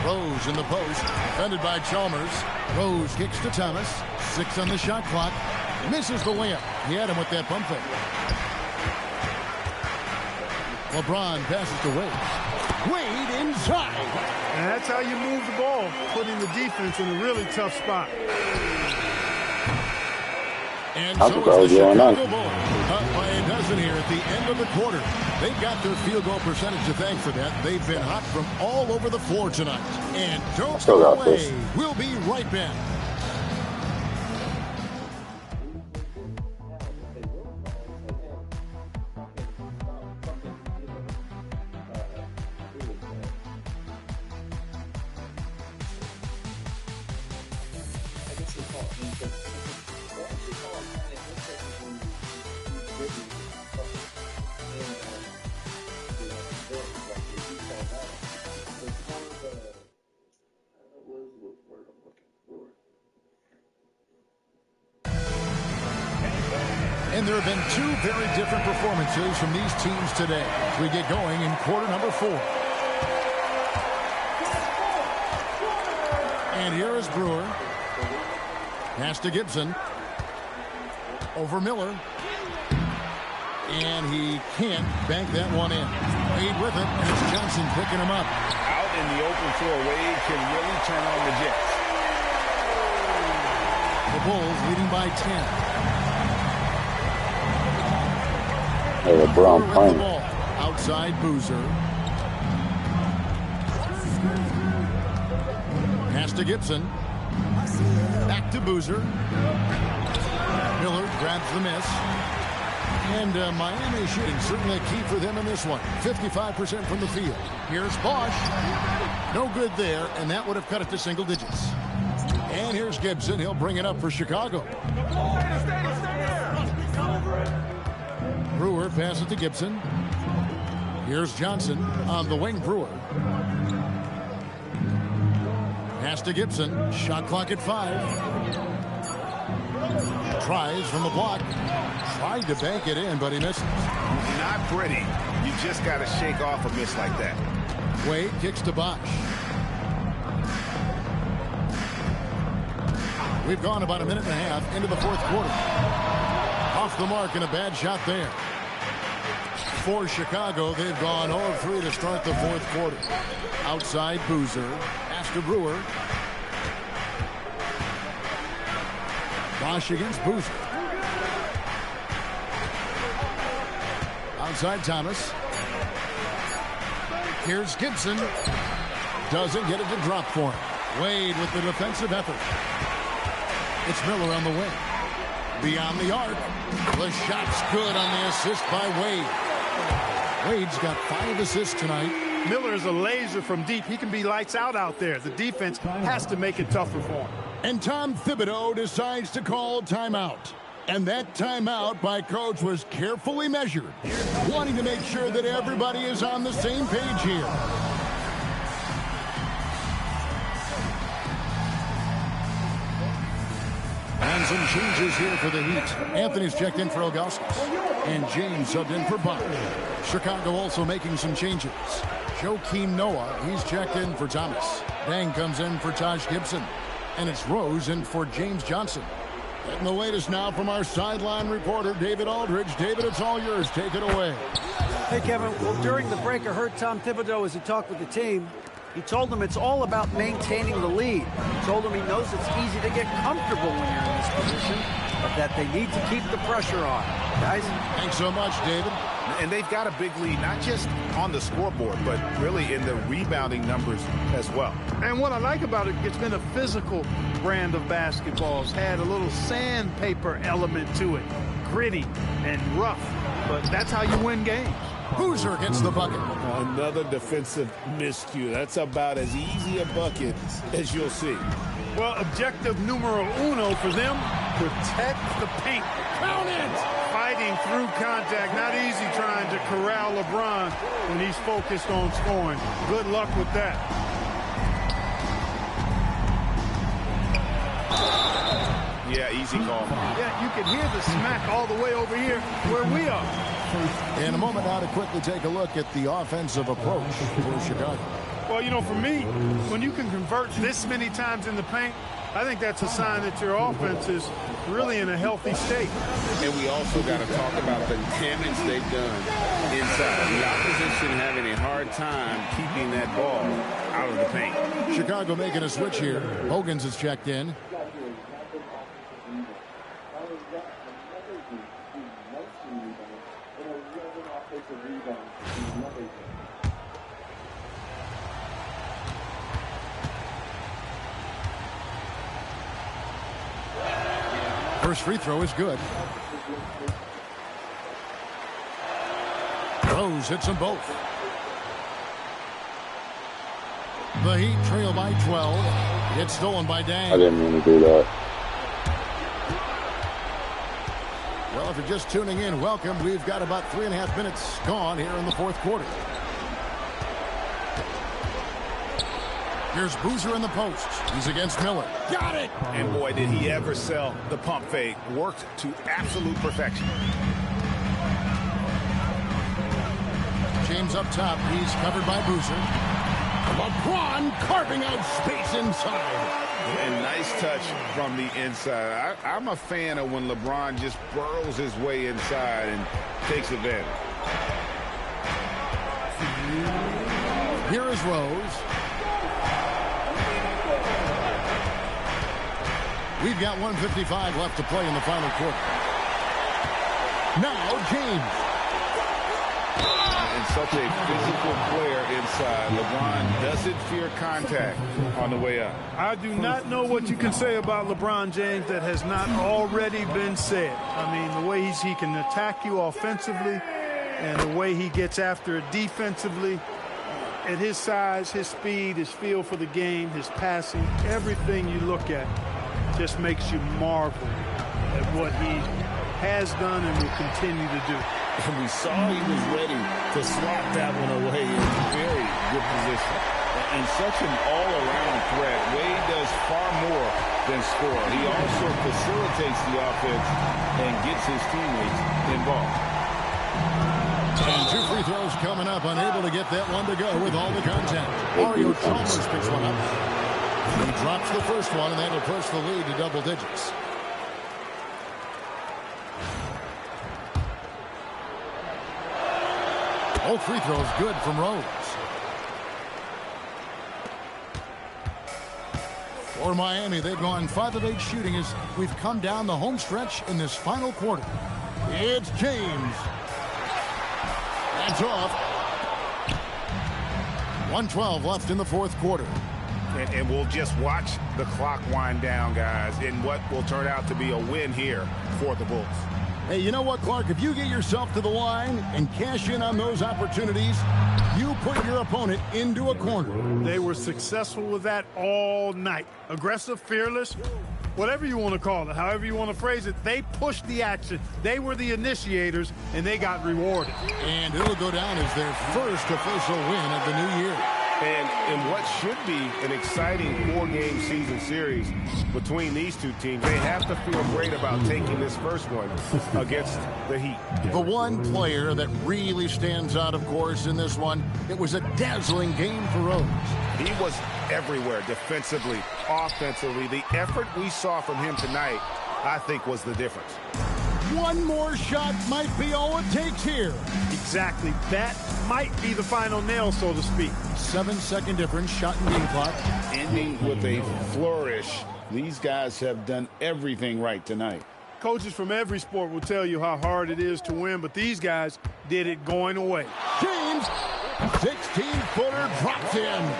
Rose in the post, defended by Chalmers. Rose kicks to Thomas. 6 on the shot clock. Misses the layup. He had him with that pump fake. LeBron passes to Wade. Wade inside. And that's how you move the ball, putting the defense in a really tough spot. And so it's the Chicago Bulls up by a dozen here at the end of the quarter. They've got their field goal percentage to thank for that. They've been hot from all over the floor tonight. And don't go away. We'll be right back. And there have been 2 very different performances from these teams today as we get going in quarter number 4. And here is Brewer. Pass to Gibson. Over Miller. And he can't bank that one in. Wade with it, and it's Johnson picking him up. Out in the open floor, Wade can really turn on the Jets. The Bulls leading by 10. LeBron playing. Outside Boozer. Pass to Gibson. Back to Boozer. Miller grabs the miss. And Miami shooting certainly a key for them in this one. 55% from the field. Here's Bosch. No good there, and that would have cut it to single digits. And here's Gibson. He'll bring it up for Chicago. Brewer passes to Gibson. Here's Johnson on the wing. Brewer. Pass to Gibson. Shot clock at 5. Tries from the block. Tried to bank it in, but he misses. Not pretty. You just got to shake off a miss like that. Wade kicks to Bosch. We've gone about a minute and a half into the 4th quarter. Off the mark and a bad shot there. For Chicago, they've gone 0 of 3 to start the 4th quarter. Outside Boozer. Pass to Brewer. Bosch against Boozer. Outside Thomas. Here's Gibson. Doesn't get it to drop for him. Wade with the defensive effort. It's Miller on the wing. Beyond the arc. The shot's good on the assist by Wade. Wade's got 5 assists tonight. Miller is a laser from deep. He can be lights out there. The defense has to make it tougher for him. And Tom Thibodeau decides to call timeout. And that timeout by coach was carefully measured, wanting to make sure that everybody is on the same page here. And some changes here for the Heat. Anthony's checked in for Ilgauskas. And James subbed in for Buck. Chicago also making some changes. Joakim Noah, he's checked in for Thomas. Dang comes in for Taj Gibson. And it's Rose in for James Johnson. Getting the latest now from our sideline reporter, David Aldridge. David, it's all yours. Take it away. Hey, Kevin. Well, during the break, I heard Tom Thibodeau as he talked with the team. He told them it's all about maintaining the lead. He told them he knows it's easy to get comfortable when you're in this position, but that they need to keep the pressure on. Guys? Thanks so much, David. And they've got a big lead, not just on the scoreboard, but really in the rebounding numbers as well. And what I like about it, it's been a physical brand of basketball. It's had a little sandpaper element to it. Gritty and rough, but that's how you win games. Boozer gets the bucket. Another defensive miscue. That's about as easy a bucket as you'll see. Well, objective numero uno for them, protect the paint. Count it! Fighting through contact. Not easy trying to corral LeBron when he's focused on scoring. Good luck with that. Yeah, easy call. Yeah, you can hear the smack all the way over here where we are. In a moment now to quickly take a look at the offensive approach for Chicago. Well, you know, for me, when you can convert this many times in the paint, I think that's a sign that your offense is really in a healthy state. And we also got to talk about the damage they've done inside. The opposition having a hard time keeping that ball out of the paint. Chicago making a switch here. Hogan's is checked in. First free throw is good. Rose hits them both. The Heat trail by 12. It's stolen by Dang. I didn't mean to do that. Well, if you're just tuning in, welcome. We've got about 3.5 minutes gone here in the fourth quarter. Here's Boozer in the post. He's against Miller. Got it! And boy, did he ever sell the pump fake. Worked to absolute perfection. James up top. He's covered by Boozer. LeBron carving out space inside. And nice touch from the inside. I'm a fan of when LeBron just burrows his way inside and takes advantage. Here is Rose. We've got 1:55 left to play in the final quarter. Now James. And such a physical player inside. LeBron doesn't fear contact on the way up. I do not know what you can say about LeBron James that has not already been said. I mean, the way he can attack you offensively and the way he gets after it defensively. At his size, his speed, his feel for the game, his passing, everything you look at just makes you marvel at what he has done and will continue to do. And we saw he was ready to slap that one away in a very good position. And such an all-around threat. Wade does far more than score. He also facilitates the offense and gets his teammates involved. And two free throws coming up. Unable to get that one to go with all the contact. Mario Chalmers picks one up. He drops the first one, and that'll push the lead to double digits. Both free throws good from Rose. For Miami, they've gone 5 of 8 shooting as we've come down the home stretch in this final quarter. It's James. That's off. 1:12 left in the fourth quarter. And we'll just watch the clock wind down, guys, in what will turn out to be a win here for the Bulls. Hey, you know what, Clark? If you get yourself to the line and cash in on those opportunities, you put your opponent into a corner. They were successful with that all night. Aggressive, fearless, whatever you want to call it, however you want to phrase it, they pushed the action. They were the initiators, and they got rewarded. And it'll go down as their first official win of the new year. And in what should be an exciting 4-game season series between these two teams, they have to feel great about taking this first one against the Heat. The one player that really stands out, of course, in this one, it was a dazzling game for Rose. He was everywhere defensively, offensively. The effort we saw from him tonight, I think, was the difference. One more shot might be all it takes here. Exactly. That might be the final nail, so to speak. 7-second difference, shot and game clock. Ending with a flourish. These guys have done everything right tonight. Coaches from every sport will tell you how hard it is to win, but these guys did it going away. James, 16-footer drops in.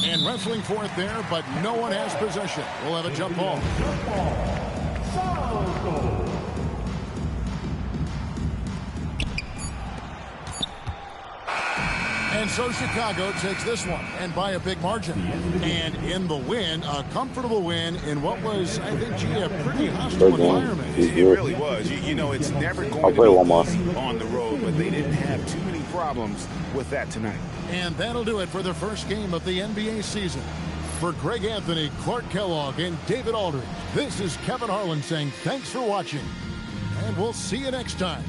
And wrestling for it there, but no one has possession. We'll have a jump ball. And so Chicago takes this one, and by a big margin. And in the win, a comfortable win in what was, I think, a pretty hostile environment. It really was. You know, it's never going to be easy on the road, but they didn't have too many problems with that tonight. And that'll do it for the first game of the NBA season. For Greg Anthony, Clark Kellogg, and David Aldridge, this is Kevin Harlan saying thanks for watching, and we'll see you next time.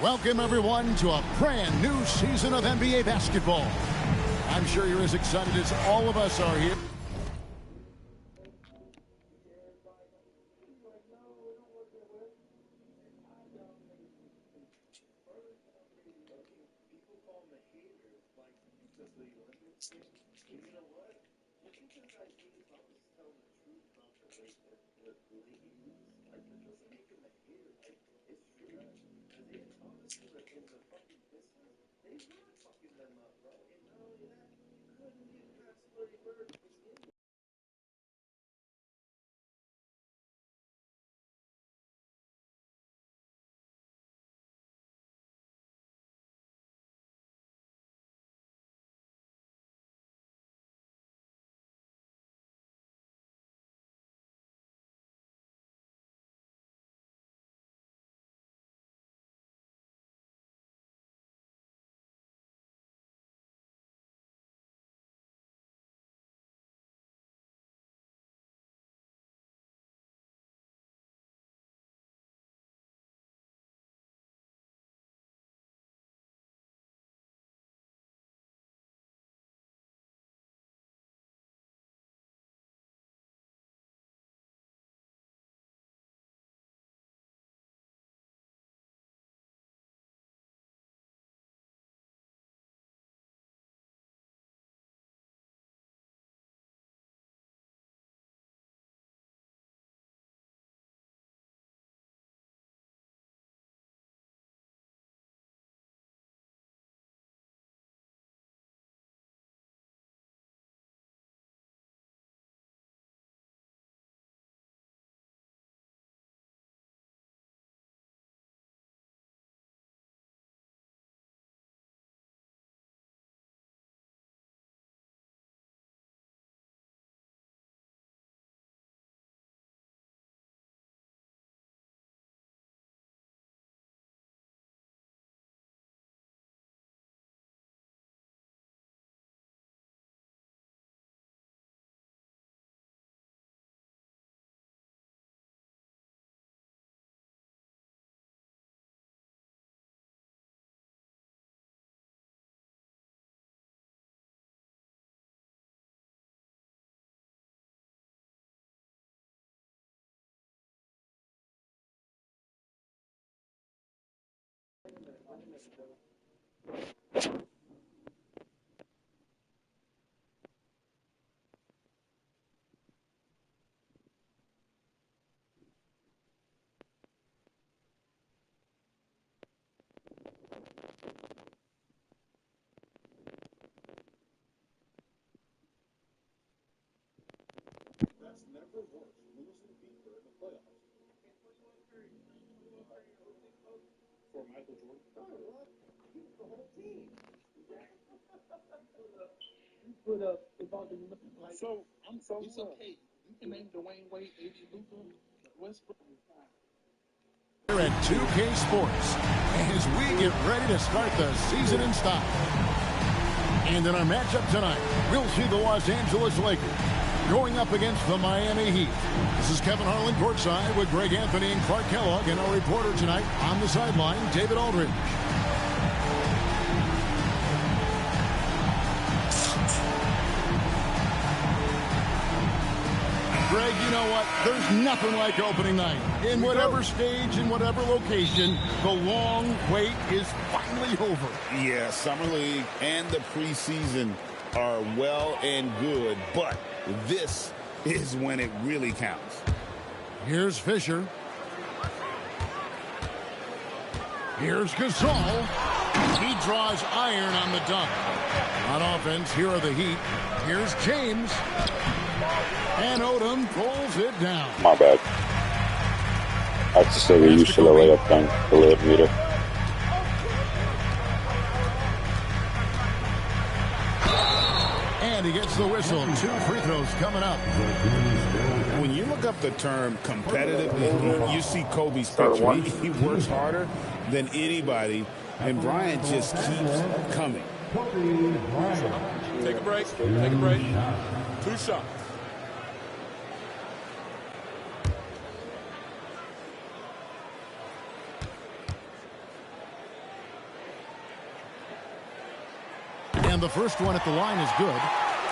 Welcome, everyone, to a brand new season of NBA basketball. I'm sure you're as excited as all of us are here. So it's okay. You can name Dwayne Wade, AD Luka, Westbrook. Here at 2K Sports as we get ready to start the season in style. And in our matchup tonight, we'll see the Los Angeles Lakers going up against the Miami Heat. This is Kevin Harlan courtside with Greg Anthony and Clark Kellogg, and our reporter tonight on the sideline, David Aldridge. Greg, you know what? There's nothing like opening night. In whatever stage, in whatever location, the long wait is finally over. Yeah, Summer League and the preseason are well and good, but this is when it really counts. Here's Fisher. Here's Gasol. He draws iron on the dunk. On offense, here are the Heat. Here's James. And Odom pulls it down. My bad. I have to say we used to the layup thing, the layup meter. And he gets the whistle. 2 free throws coming up. When you look up the term competitive, you see Kobe's picture. He works harder than anybody, and Bryant just keeps coming. Take a break. Take a break. 2 shots. And the first one at the line is good.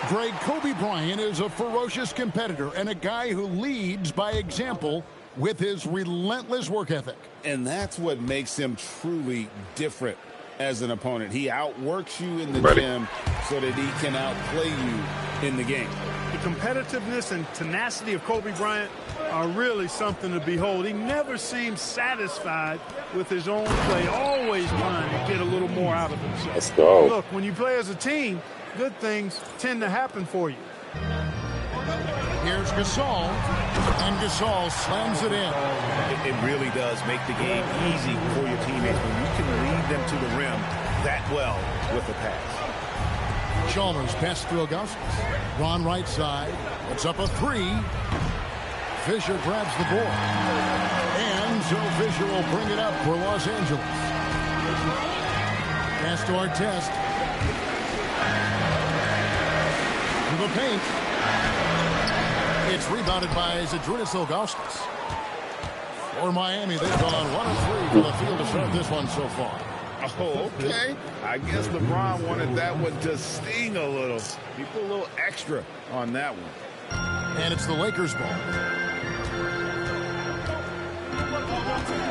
Greg, Kobe Bryant is a ferocious competitor and a guy who leads by example with his relentless work ethic. And that's what makes him truly different as an opponent. He outworks you in the gym so that he can outplay you in the game. The competitiveness and tenacity of Kobe Bryant are really something to behold. He never seems satisfied with his own play, always trying to get a little more out of himself. Let's go. Look, when you play as a team, good things tend to happen for you. Here's Gasol, and Gasol slams it in. It really does make the game easy for your teammates when you can lead them to the rim that well with the pass. Chalmers pass through Augustus. Ron right side. It's up a three. Fisher grabs the board. And so Fisher will bring it up for Los Angeles. Pass to Artest. To the paint. It's rebounded by Zydrunas Ilgauskas. For Miami, they've gone 1 of 3 from the field to start this one so far. Oh, okay. I guess LeBron wanted that one to sting a little. He put a little extra on that one. And it's the Lakers' ball.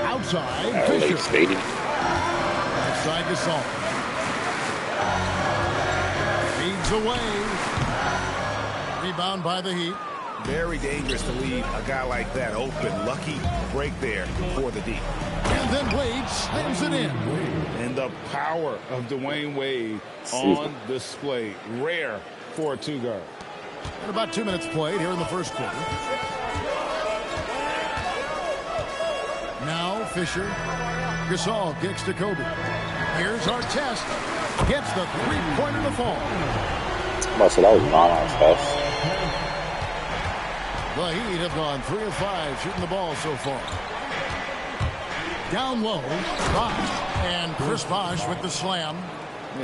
Outside, Fisher. Outside Gasol. Feeds away. Rebound by the Heat. Very dangerous to leave a guy like that open. Lucky break there for the D. And then Wade slams it in. And the power of Dwayne Wade on display. Rare for a two-guard. And about 2 minutes played here in the first quarter. Now Fisher. Gasol kicks to Kobe. Here's Artest. Gets the three-pointer to fall. So that was Ron's best. The Heat have gone 3 of 5 shooting the ball so far. Down low, Bosh, and Chris Bosh with the slam.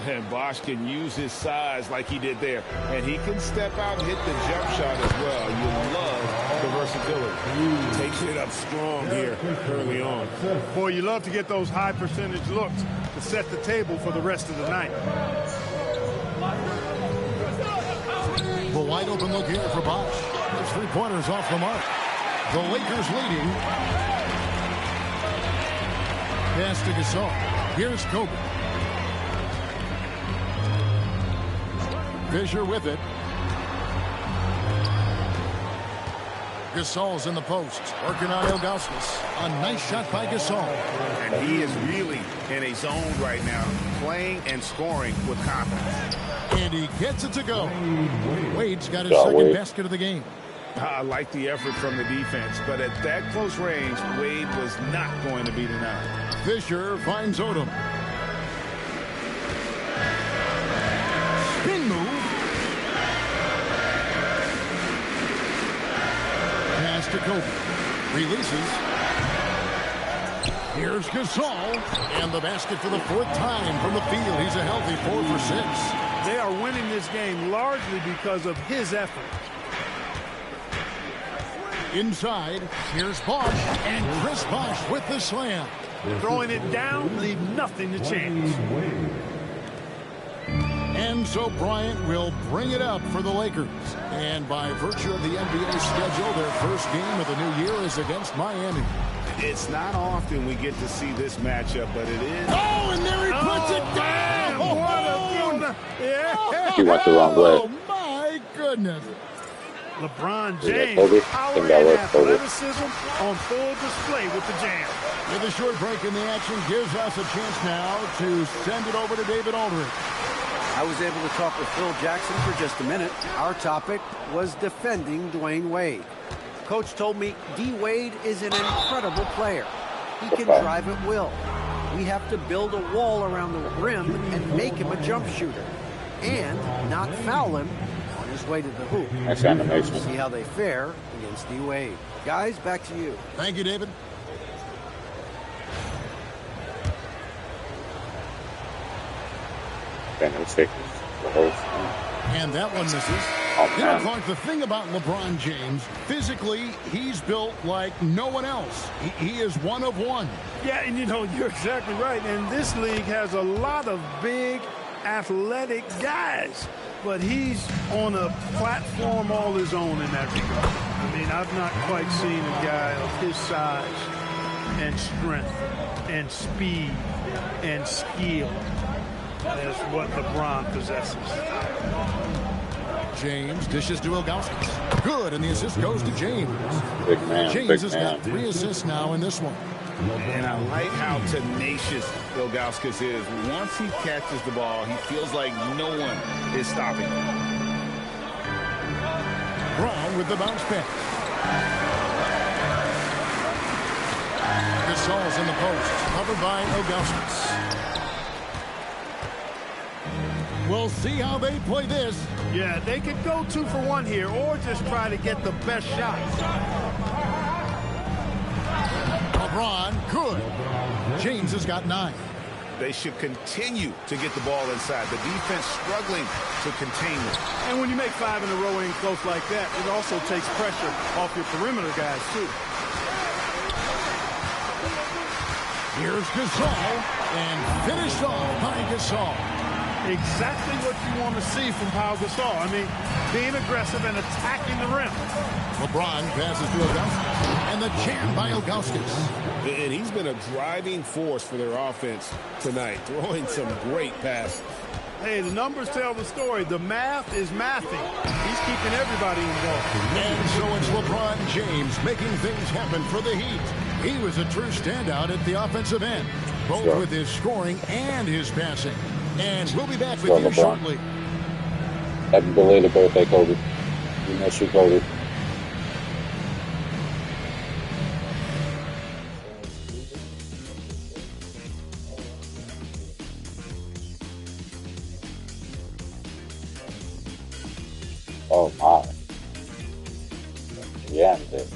And Bosh can use his size like he did there. And he can step out and hit the jump shot as well. You love the versatility. Takes it up strong here early on. Boy, you love to get those high percentage looks to set the table for the rest of the night. The wide open look here for Bosh. His three-pointers off the mark. The Lakers leading. Pass to Gasol. Here's Kobe. Fisher with it. Gasol's in the post. Working on Ilgauskas. A nice shot by Gasol. And he is really in a zone right now, playing and scoring with confidence. And he gets it to go. Wade's got his second basket of the game. I like the effort from the defense, but at that close range, Wade was not going to be denied. Fisher finds Odom. Spin move. Pass to Kobe. Releases. Here's Gasol. And the basket for the 4th time from the field. He's a healthy 4 for 6. They are winning this game largely because of his effort. Inside, here's Bosh, and Chris Bosh with the slam. Throwing it down, leave nothing to chance. And so Bryant will bring it up for the Lakers. And by virtue of the NBA schedule, their first game of the new year is against Miami. It's not often we get to see this matchup, but it is. Oh, and there he puts it down! Yeah. He went the wrong way. Oh, my goodness. LeBron James, power and athleticism on full display with the jam. With a short break in the action gives us a chance now to send it over to David Aldridge. I was able to talk with Phil Jackson for just a minute. Our topic was defending Dwayne Wade. Coach told me D-Wade is an incredible player. He can drive at will. We have to build a wall around the rim and make him a jump shooter. And not foul him on his way to the hoop. That's animation. See how they fare against D-Wade. Guys, back to you. Thank you, David. And that one misses. You know, Clark, the thing about LeBron James, physically, he's built like no one else. He is one of one. Yeah, and you know, you're exactly right. And this league has a lot of big, athletic guys, but he's on a platform all his own in that regard. I mean, I've not quite seen a guy of his size and strength and speed and skill as what LeBron possesses. James dishes to Ilgauskas. Good, and the assist goes to James. Big man, James has got 3 assists now in this one. And I like how tenacious Ilgauskas is. Once he catches the ball, he feels like no one is stopping him. Brown with the bounce pass. Gasol's in the post, covered by Ilgauskas. We'll see how they play this. Yeah, they could go 2 for 1 here or just try to get the best shot. LeBron, good. James has got 9. They should continue to get the ball inside. The defense struggling to contain it. And when you make 5 in a row in close like that, it also takes pressure off your perimeter guys, too. Here's Gasol, and finished off by Gasol. Exactly what you want to see from Pau Gasol. I mean, being aggressive and attacking the rim. LeBron passes to Ilgauskas, and the jam by Ilgauskas. And he's been a driving force for their offense tonight, throwing some great passes. Hey, the numbers tell the story. The math is mathing. He's keeping everybody involved. And so it's LeBron James making things happen for the Heat. He was a true standout at the offensive end, both with his scoring and his passing. And we'll be back with you shortly. Happy belated birthday, Kobe. We miss you, Kobe. Oh my. Yeah, dude.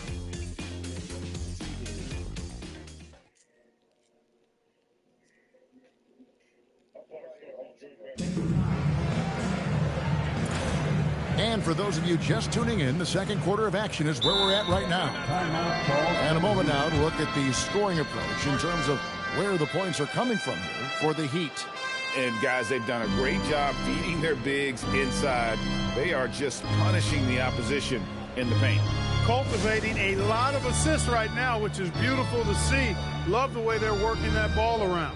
And for those of you just tuning in, the second quarter of action is where we're at right now. And a moment now to look at the scoring approach in terms of where the points are coming from here for the Heat. And, guys, they've done a great job feeding their bigs inside. They are just punishing the opposition in the paint. Cultivating a lot of assists right now, which is beautiful to see. Love the way they're working that ball around.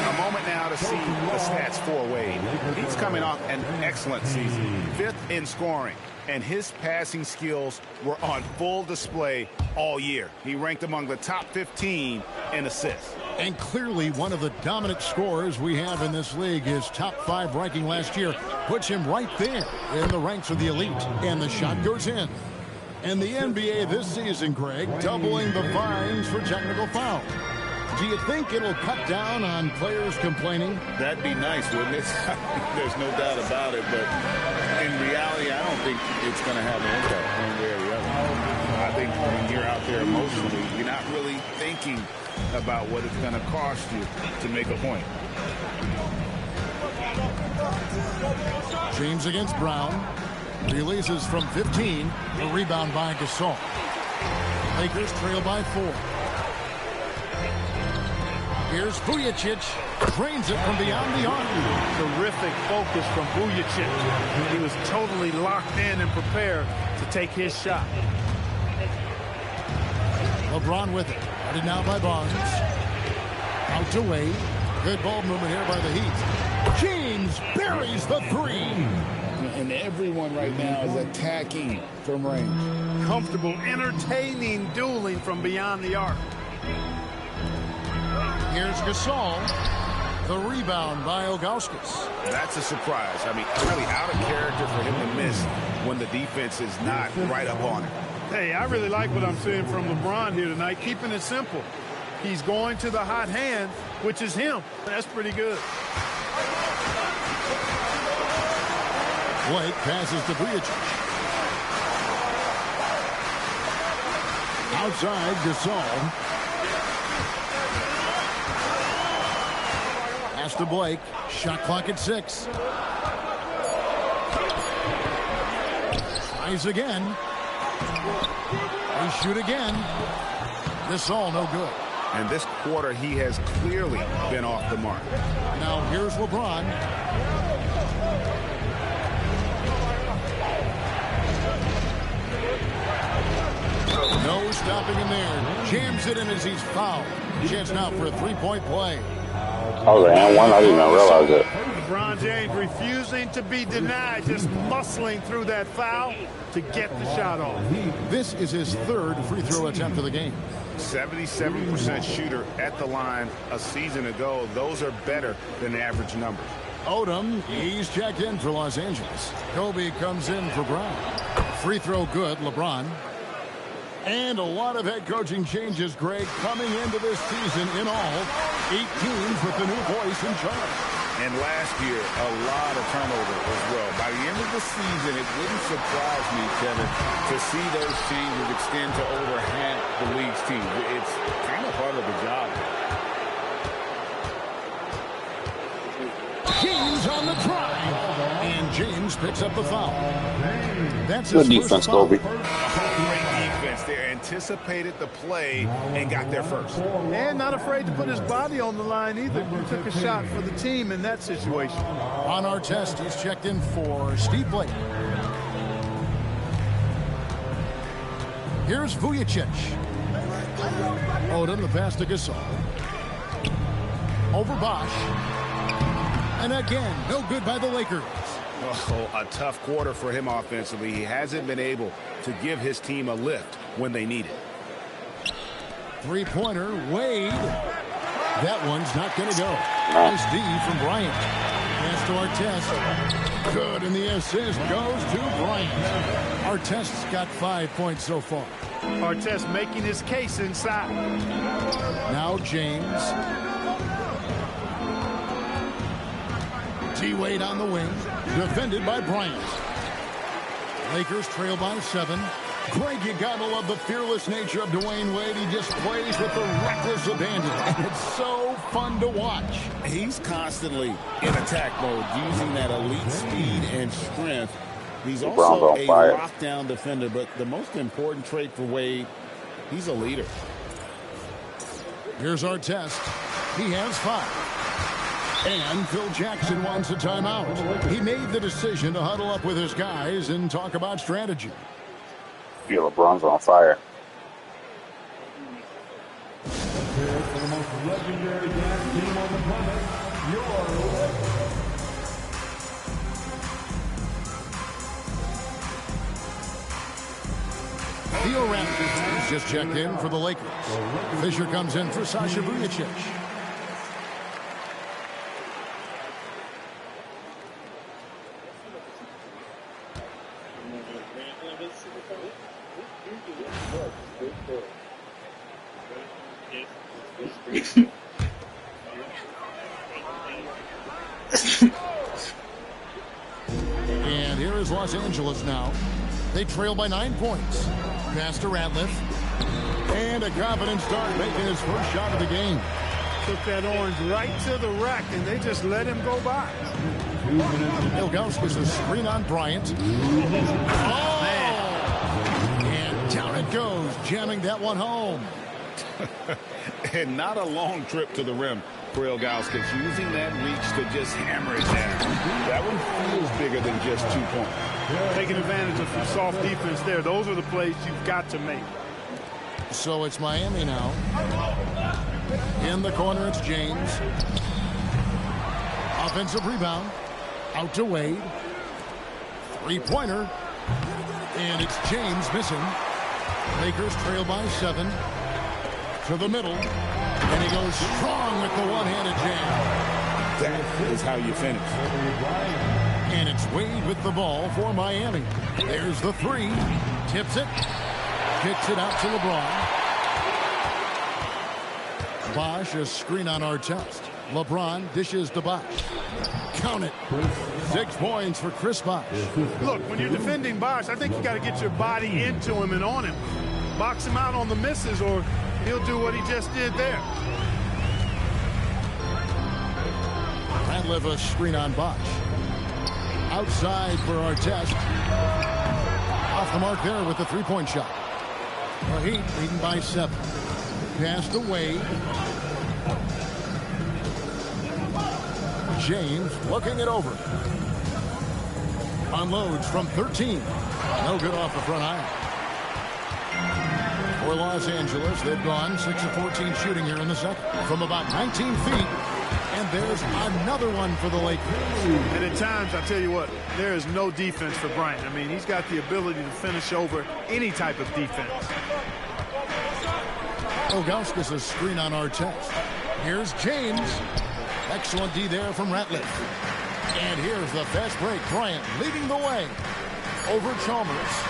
A moment now to see the stats for Wade. He's coming off an excellent season, 5th in scoring, and his passing skills were on full display all year. He ranked among the top 15 in assists. And clearly one of the dominant scorers we have in this league. His top 5 ranking last year puts him right there in the ranks of the elite. And the shot goes in. And the NBA this season, Greg, doubling the fines for technical fouls. Do you think it'll cut down on players complaining? That'd be nice, wouldn't it? There's no doubt about it, but in reality, I don't think it's going to have an impact one way or the other. I think when you're out there emotionally, you're not really thinking about what it's going to cost you to make a point. James against Brown. Releases from 15. A rebound by Gasol. Lakers trail by 4. Here's Vujicic. Drains it from beyond the arc. Terrific focus from Vujicic. He was totally locked in and prepared to take his shot. LeBron with it. Guarded now by Barnes. Out to Wade. Good ball movement here by the Heat. James buries the three. And everyone right now is attacking from range. Comfortable, entertaining dueling from beyond the arc. Here's Gasol. The rebound by Ilgauskas. That's a surprise. I mean, really out of character for him to miss when the defense is not right up on him. Hey, I really like what I'm seeing from LeBron here tonight, keeping it simple. He's going to the hot hand, which is him. That's pretty good. Blake passes to Vujicic. Outside, Gasol. Pass to Blake. Shot clock at 6. Tries again. They shoot again. Gasol no good. And this quarter, he has clearly been off the mark. Now here's LeBron. No stopping him there. Jams it in as he's fouled. Chance now for a three-point play. Oh, the and one? I didn't even realize it. LeBron James refusing to be denied, just muscling through that foul to get the shot off. This is his third free throw attempt of the game. 77% shooter at the line a season ago. Those are better than the average numbers. Odom, he's checked in for Los Angeles. Kobe comes in for Brown. Free throw good, LeBron. And a lot of head coaching changes, Greg, coming into this season in all. 8 teams with the new voice in charge. And last year, a lot of turnover as well. By the end of the season, it wouldn't surprise me, Kevin, to see those changes extend to over half the league's teams. It's kind of part of the job. James on the drive. And James picks up the foul. That's good defense, Kobe. Great defense. They anticipated the play and got there first. And not afraid to put his body on the line either. He took a shot for the team in that situation. On our test, he's checked in for Steve Blake. Here's Vujicic. Odom, the pass to Gasol. Over Bosch. And again, no good by the Lakers. Oh, a tough quarter for him offensively. He hasn't been able to give his team a lift when they need it. Three-pointer, Wade. That one's not going to go. Nice D from Bryant. Pass to Artest. Good, and the assist goes to Bryant. Artest's got 5 points so far. Artest making his case inside. Now James. T-Wade on the wing. Defended by Bryant. Lakers trail by 7. Greg, you gotta love the fearless nature of Dwayne Wade. He just plays with a reckless abandon, and it's so fun to watch. He's constantly in attack mode, using that elite speed and strength. He's also a lockdown defender, but the most important trait for Wade, he's a leader. Here's our test. He has 5. And Phil Jackson wants a timeout. He made the decision to huddle up with his guys and talk about strategy. Yeah, LeBron's on fire. For the most legendary gas team on the planet, your Theo Raptors just checked in for the Lakers. Fisher comes in for Sasha Vujicic. And here is Los Angeles now. They trail by 9 points. Pass to Ratliff. And a confident start making his first shot of the game. Took that orange right to the rack, and they just let him go by. Ilgauskas a screen on Bryant. Oh, man. And down it goes, jamming that one home. And not a long trip to the rim for Ilgauskas, using that reach to just hammer it down. That one feels bigger than just 2 points. Taking advantage of some soft defense there. Those are the plays you've got to make. So it's Miami now. In the corner, it's James. Offensive rebound. Out to Wade. Three-pointer. And it's James missing. Lakers trail by 7. To the middle. And he goes strong with the one-handed jam. That is how you finish. And it's Wade with the ball for Miami. There's the three. Tips it. Kicks it out to LeBron. Bosch, a screen on Artest. LeBron dishes to Bosch. Count it. 6 points for Chris Bosch. Look, when you're defending Bosch, I think you got to get your body into him and on him. Box him out on the misses, or he'll do what he just did there. Radliff, a screen on Bosch. Outside for Artest. Off the mark there with the three-point shot. The Heat leading by 7. Pass to Wade. James looking it over. Unloads from 13. No good off the front iron. For Los Angeles, they've gone 6 of 14 shooting here in the second. From about 19 feet. And there's another one for the Lakers. And at times, I tell you what, there is no defense for Bryant. I mean, he's got the ability to finish over any type of defense. Ilgauskas a screen on Artest. Here's James. Excellent D there from Ratliff. And here's the fast break. Bryant leading the way. Over Chalmers.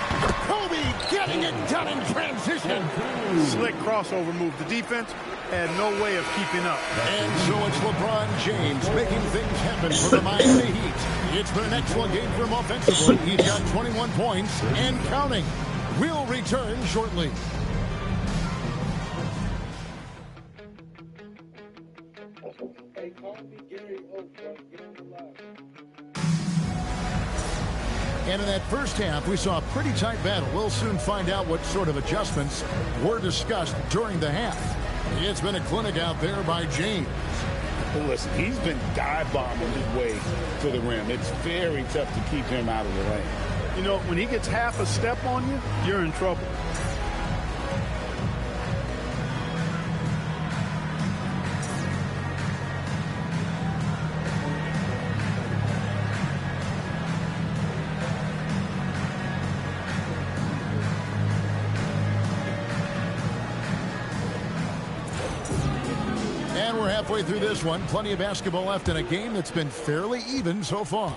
Kobe getting it done in transition. Slick crossover move. The defense had no way of keeping up. And so it's LeBron James making things happen for the Miami Heat. It's been an excellent game for him offensively. He's got 21 points and counting. We'll return shortly. And in that first half, we saw a pretty tight battle. We'll soon find out what sort of adjustments were discussed during the half. It's been a clinic out there by James. Well, listen, he's been dive bombing his way to the rim. It's very tough to keep him out of the lane. You know, when he gets half a step on you, you're in trouble. Halfway through this one, plenty of basketball left in a game that's been fairly even so far.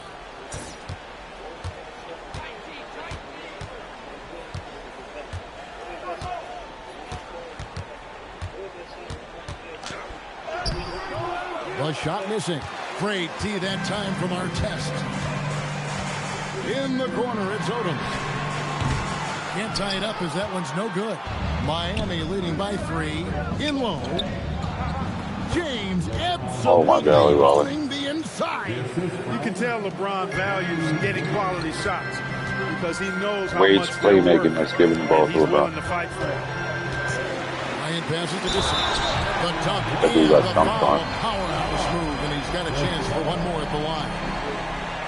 The shot missing. Great D that time from Artest. In the corner, it's Odom. Can't tie it up as that one's no good. Miami leading by 3. In low. James absolutely rolling the inside. You can tell LeBron values getting quality shots because he knows how Wade's much playmaking is giving the ball to LeBron. To fight for it. Ryan passes to this. The dunk and the foul. Powerhouse move, and he's got a chance for one more at the line.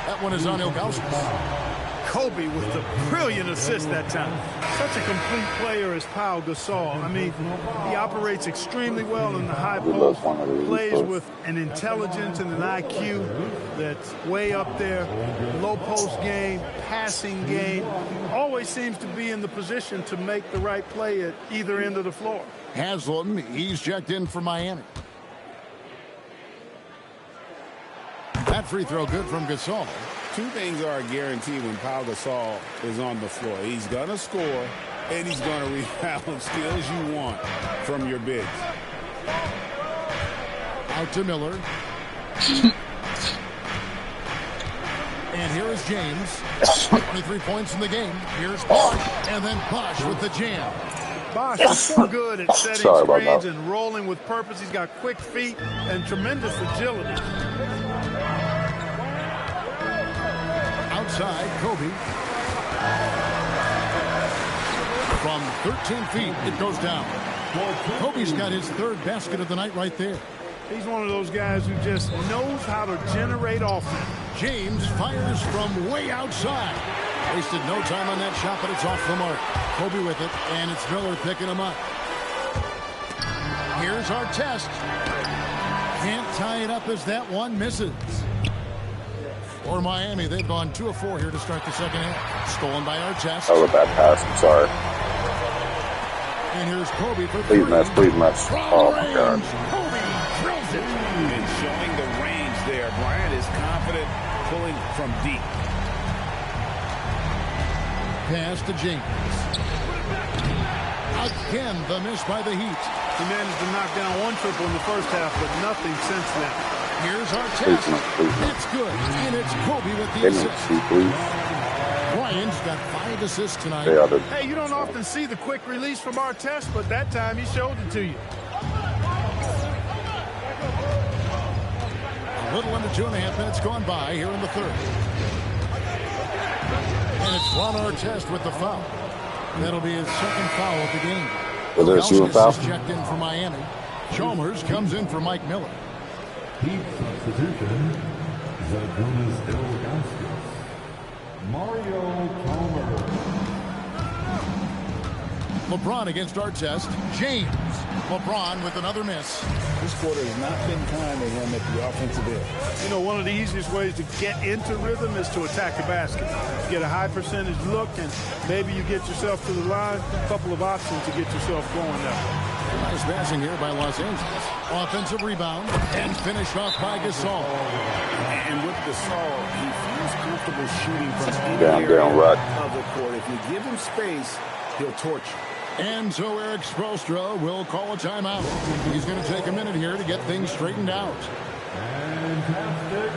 That one is on Ilgauskas. Kobe with the brilliant assist that time. Such a complete player as Pau Gasol. I mean, he operates extremely well in the high post, plays with an intelligence and an IQ that's way up there. Low post game, passing game, always seems to be in the position to make the right play at either end of the floor. Haslem, he's checked in for Miami. That free throw good from Gasol. Two things are a guarantee when Pau Gasol is on the floor. He's going to score, and he's going to rebound. Skills you want from your bigs. Out to Miller. And here is James. 23 points in the game. Here's Bosch, and then Bosch with the jam. Bosch is so good at setting screens and rolling with purpose. He's got quick feet and tremendous agility. Outside, Kobe. From 13 feet, it goes down. Kobe's got his third basket of the night right there. He's one of those guys who just knows how to generate offense. James fires from way outside. Wasted no time on that shot, but it's off the mark. Kobe with it, and it's Miller picking him up. Here's our test. Can't tie it up as that one misses. For Miami, they've gone 2 of 4 here to start the second half. Stolen by our test. Oh, with that pass, I'm sorry. And here's Kobe for please miss, please miss. Oh my God. Kobe drills it. And showing the range there. Bryant is confident pulling from deep. Pass to James. Again, the miss by the Heat. He managed to knock down one triple in the first half, but nothing since then. Here's our test. It's good. And it's Kobe with the assist. Bryant's got 5 assists tonight. Hey, you don't often see the quick release from our test, but that time he showed it to you. A little under 2.5 minutes gone by here in the third. And it's Ron Artest with the foul. That'll be his second foul of the game. Was there a shooting foul? Is checked in for Miami. Chalmers comes in for Mike Miller. Heat substitution, Zagunas Ilgauskas. Mario Chalmers. LeBron against Artest. James. LeBron with another miss. This quarter has not been kind to him at the offensive end. You know, one of the easiest ways to get into rhythm is to attack the basket. Get a high percentage look, and maybe you get yourself to the line. A couple of options to get yourself going there. Nice passing here by Los Angeles. Offensive rebound and finished off by Gasol. And with Gasol, he feels comfortable shooting from any area of the court. If you give him space, he'll torch you. And so Eric Spoelstra will call a timeout. He's going to take a minute here to get things straightened out. Fantastic.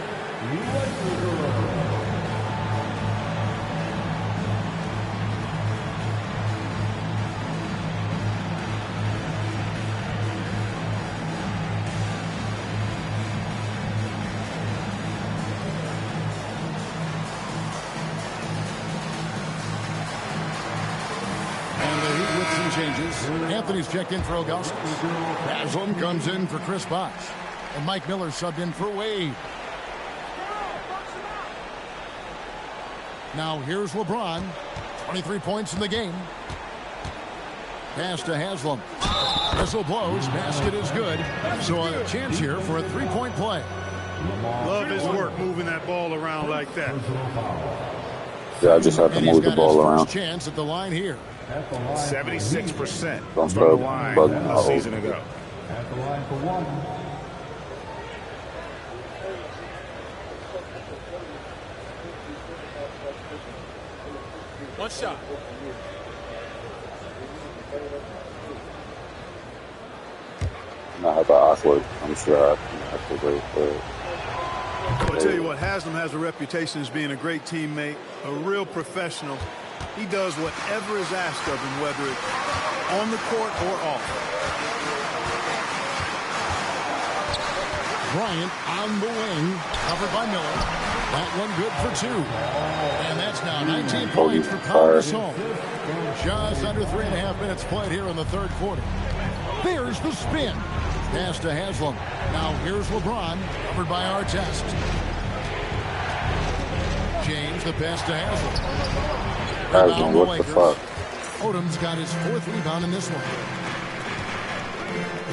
Changes. Anthony's checked in for Ilgauskas. Haslam comes in for Chris Bosh. And Mike Miller subbed in for Wade. Now here's LeBron. 23 points in the game. Pass to Haslam. Whistle blows. Basket is good. So a chance here for a 3-point play. Love his work moving that ball around like that. Yeah, I just have to move the ball around. Chance at the line here. 76% from the line a season ago. At the line for one. One shot. Not about awkward. I'm sure I have to wait for it. I'll tell you what, Haslam has a reputation as being a great teammate, a real professional. He does whatever is asked of him, whether it's on the court or off. Bryant on the wing, covered by Miller. That one good for 2. And that's now 19 points for Pau Gasol. Just under 3.5 minutes played here in the third quarter. There's the spin. Pass to Haslam. Now here's LeBron, covered by Artest. James, the pass to Haslam. Haslam, what the fuck? Odom's got his 4th rebound in this one.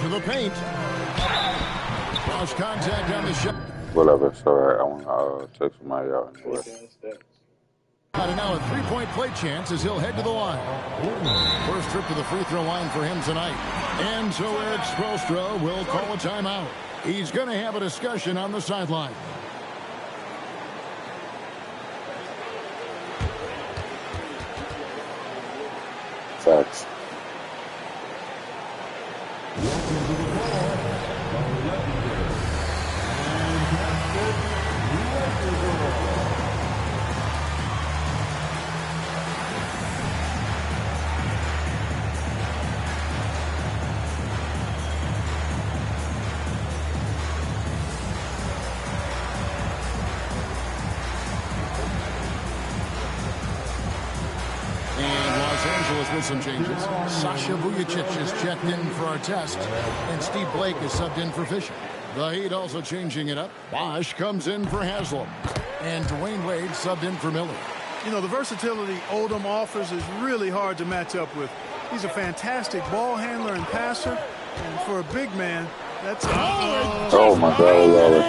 To the paint. Cross contact on the shot. Whatever, it's alright. I want to take somebody out anyway. And now a 3-point play chance as he'll head to the line. First trip to the free throw line for him tonight. And so Eric Spoelstra will call a timeout. He's going to have a discussion on the sideline. Facts. with some changes. Sasha Vujacic is checked in for our test, and Steve Blake is subbed in for Fisher. The Heat also changing it up. Bosch comes in for Haslam, and Dwayne Wade subbed in for Miller. You know, the versatility Odom offers is really hard to match up with. He's a fantastic ball handler and passer, and for a big man, that's... Oh, my God, I love it.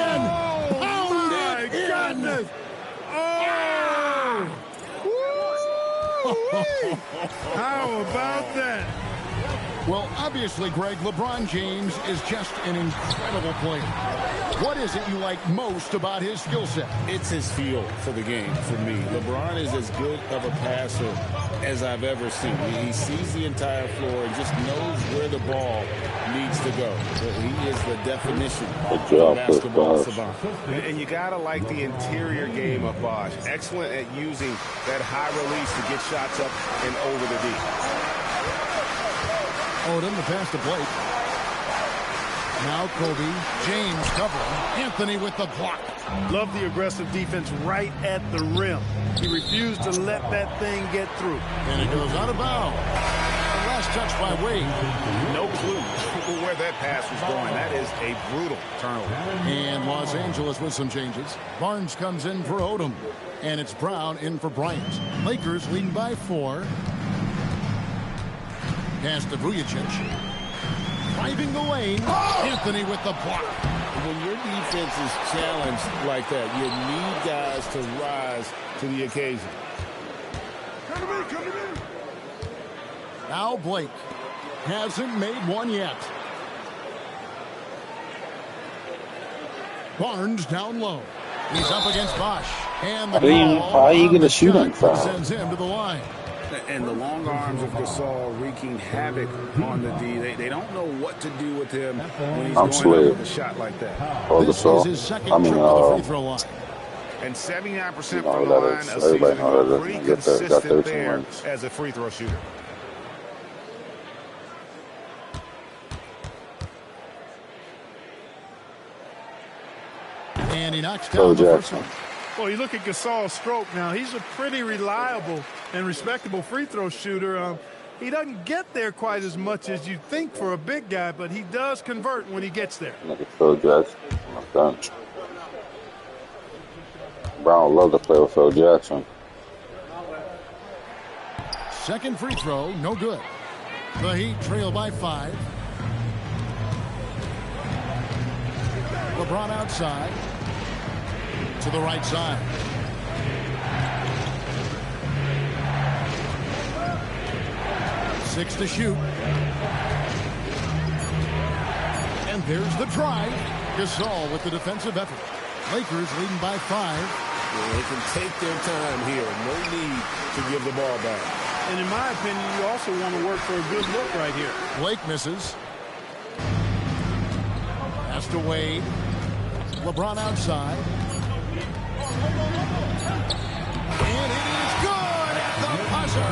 Oh, my goodness! Oh! How about that? Well, obviously, Greg, LeBron James is just an incredible player. What is it you like most about his skill set? It's his feel for the game for me. LeBron is as good of a passer as I've ever seen. He sees the entire floor and just knows where the ball needs to go. He is the definition of a basketball savant. And you got to like the interior game of Bosch. Excellent at using that high release to get shots up and over the D. Odom, the pass to Blake. Now Kobe. James covering. Anthony with the block. Love the aggressive defense right at the rim. He refused to let that thing get through. And it goes out of bounds. Last touch by Wade. No clue where that pass was going. That is a brutal turnover. And Los Angeles with some changes. Barnes comes in for Odom. And it's Brown in for Bryant. Lakers leading by 4. Pass to Vujacic. Driving the lane. Anthony with the block. When your defense is challenged like that, you need guys to rise to the occasion. Now Blake hasn't made one yet. Barnes down low. He's up against Bosch. And the how are you going to shoot him from? Sends him to the line. And the long arms of Gasol wreaking havoc on the D. They don't know what to do with him when he's going up with a shot like that. Oh, this is his second trip to the free throw line. And 79% from the line, a season ago, pretty consistent there as a free throw shooter. And he knocks down the first one. Well, you look at Gasol's stroke now. He's a pretty reliable and respectable free throw shooter. He doesn't get there quite as much as you think for a big guy, but he does convert when he gets there. Look at Phil Jackson on the bench. Brown love to play with Phil Jackson. Second free throw, no good. The Heat trail by 5. LeBron outside. To the right side. Six to shoot. And there's the drive. Gasol with the defensive effort. Lakers leading by 5. Yeah, they can take their time here. No need to give the ball back. And in my opinion, you also want to work for a good look right here. Blake misses. Pass to Wade. LeBron outside. And it is good at the buzzer.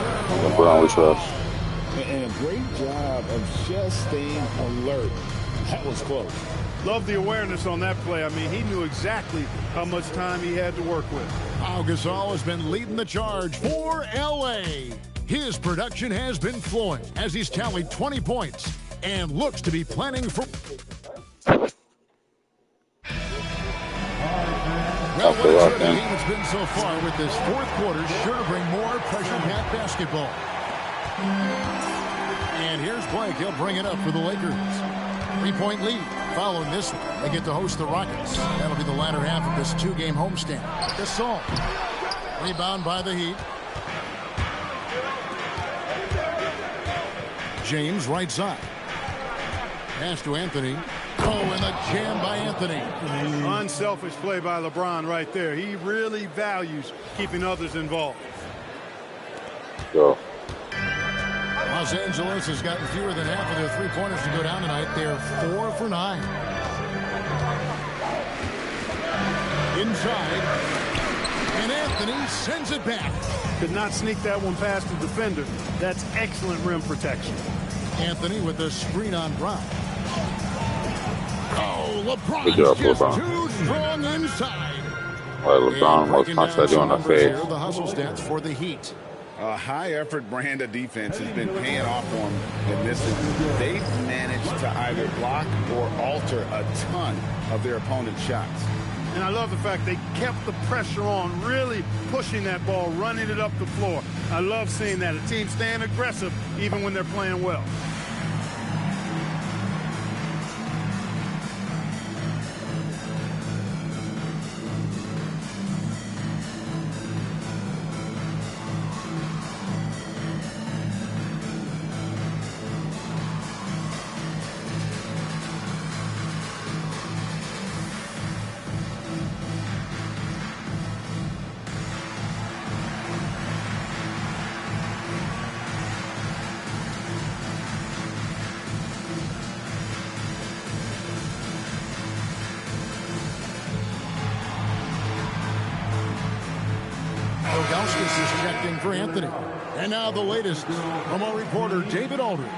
LeBron we trust. And a great job of just staying alert. That was close. Love the awareness on that play. I mean, he knew exactly how much time he had to work with. Pau Gasol has been leading the charge for L.A. His production has been flowing as he's tallied 20 points and looks to be planning for... Well, what a game it's been so far with this fourth quarter, sure to bring more pressure-packed basketball. And here's Blake. He'll bring it up for the Lakers. 3-point lead. Following this one, they get to host the Rockets. That'll be the latter half of this 2-game homestand. Gasol. Rebound by the Heat. James right side. Pass to Anthony. Oh, and a jam by Anthony. Unselfish play by LeBron right there. He really values keeping others involved. Go. Los Angeles has gotten fewer than half of their three-pointers to go down tonight. They're 4 for 9. Inside. And Anthony sends it back. Could not sneak that one past the defender. That's excellent rim protection. Anthony with the screen on Brown. Oh, LeBron Good job, just LeBron. too strong inside. All right, LeBron, most punch I do on the face. The hustle stats for the Heat. A high-effort brand of defense has been paying off for them in this one. They've managed to either block or alter a ton of their opponent's shots. And I love the fact they kept the pressure on, really pushing that ball, running it up the floor. I love seeing that. A team staying aggressive even when they're playing well. Ilgauskas is checked in for Anthony. And now the latest from our reporter, David Aldridge.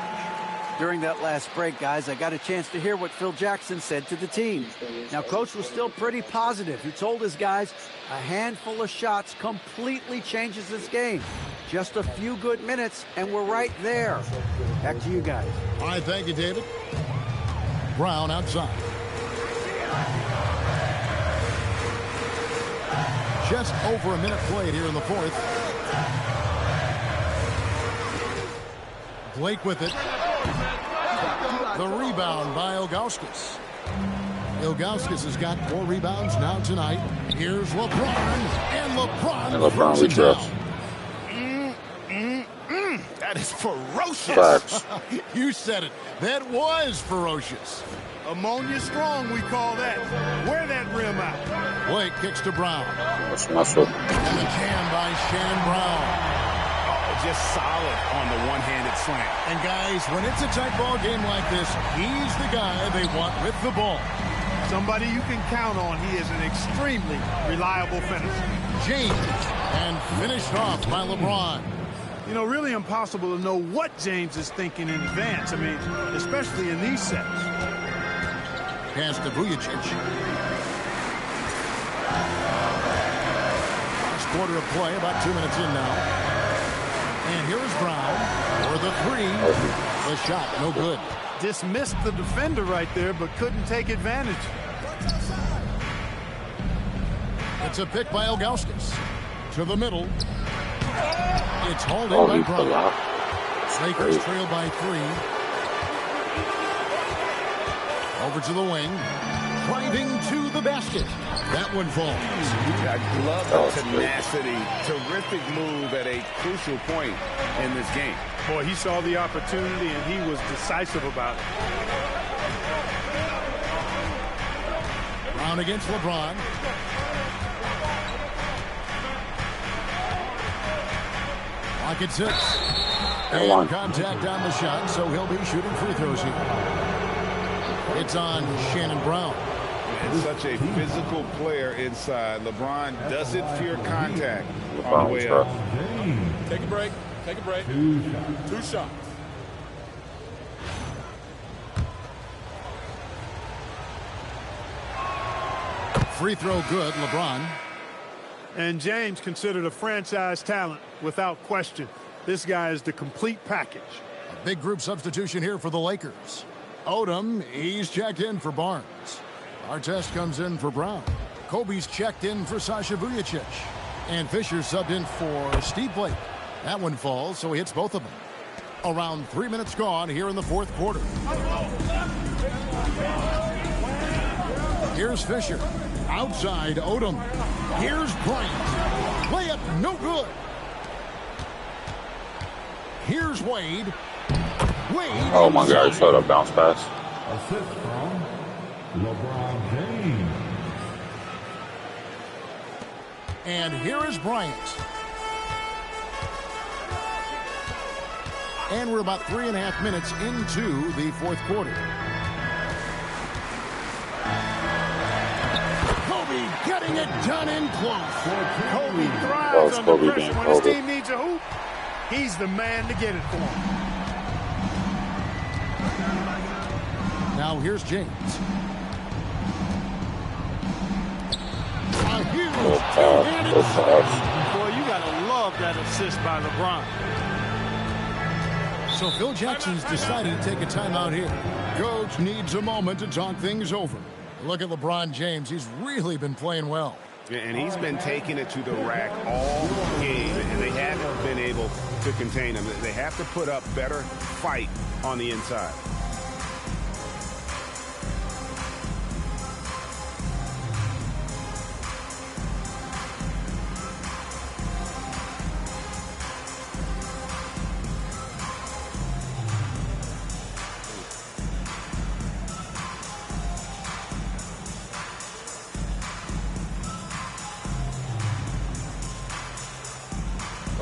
During that last break, guys, I got a chance to hear what Phil Jackson said to the team. Now, Coach was still pretty positive. He told his guys a handful of shots completely changes this game. Just a few good minutes, and we're right there. Back to you guys. All right, thank you, David. Brown outside. Just over a minute played here in the fourth. Blake with it. The rebound by Ilgauskas. Ilgauskas has got 4 rebounds now tonight. Here's LeBron, and LeBron throws it down. That is ferocious. You said it. That was ferocious. Ammonia strong, we call that. Wear that rim out. Blake kicks to Brown. That's muscle. And the jam by Shannon Brown. Just solid on the one-handed slam. And guys, when it's a tight ball game like this, he's the guy they want with the ball. Somebody you can count on. He is an extremely reliable finisher. James, and finished off by LeBron. You know, really impossible to know what James is thinking in advance. I mean, especially in these sets. Pass to Vujacic. Last quarter of play, about 2 minutes in now. And here's Brown for the 3. The shot, no good. Dismissed the defender right there, but couldn't take advantage. It's a pick by Ilgauskas. To the middle. It's hauled in by Brown. Lakers trail by 3. Over to the wing. Driving to the basket. That one falls. I love the tenacity. Terrific move at a crucial point in this game. Boy, he saw the opportunity, and he was decisive about it. Brown against LeBron. Clock at 6. And contact on the shot, so he'll be shooting free throws here. It's on Shannon Brown. And such a physical player inside. LeBron doesn't fear contact on the way up. Take a break. Take a break. 2 shots. Free throw good, LeBron. And James considered a franchise talent without question. This guy is the complete package. A big group substitution here for the Lakers. Odom, he's checked in for Barnes. Artest comes in for Brown. Kobe's checked in for Sasha Vujacic. And Fisher subbed in for Steve Blake. That one falls, so he hits both of them. Around 3 minutes gone here in the fourth quarter. Here's Fisher. Outside Odom. Here's Bryant. Layup no good. Here's Wade. Wade. Oh my God, showed up bounce pass. Assist from LeBron James. And here is Bryant. And we're about 3.5 minutes into the fourth quarter. Kobe getting it done in close. Kobe thrives under pressure. When his team needs a hoop, he's the man to get it for him. Now here's James. A huge two-handed Boy, you gotta love that that assist by LeBron. So Phil Jackson's decided to take a timeout here. Coach needs a moment to talk things over. Look at LeBron James. He's really been playing well. And he's been taking it to the rack all game, and they haven't been able to contain him. They have to put up better fight on the inside.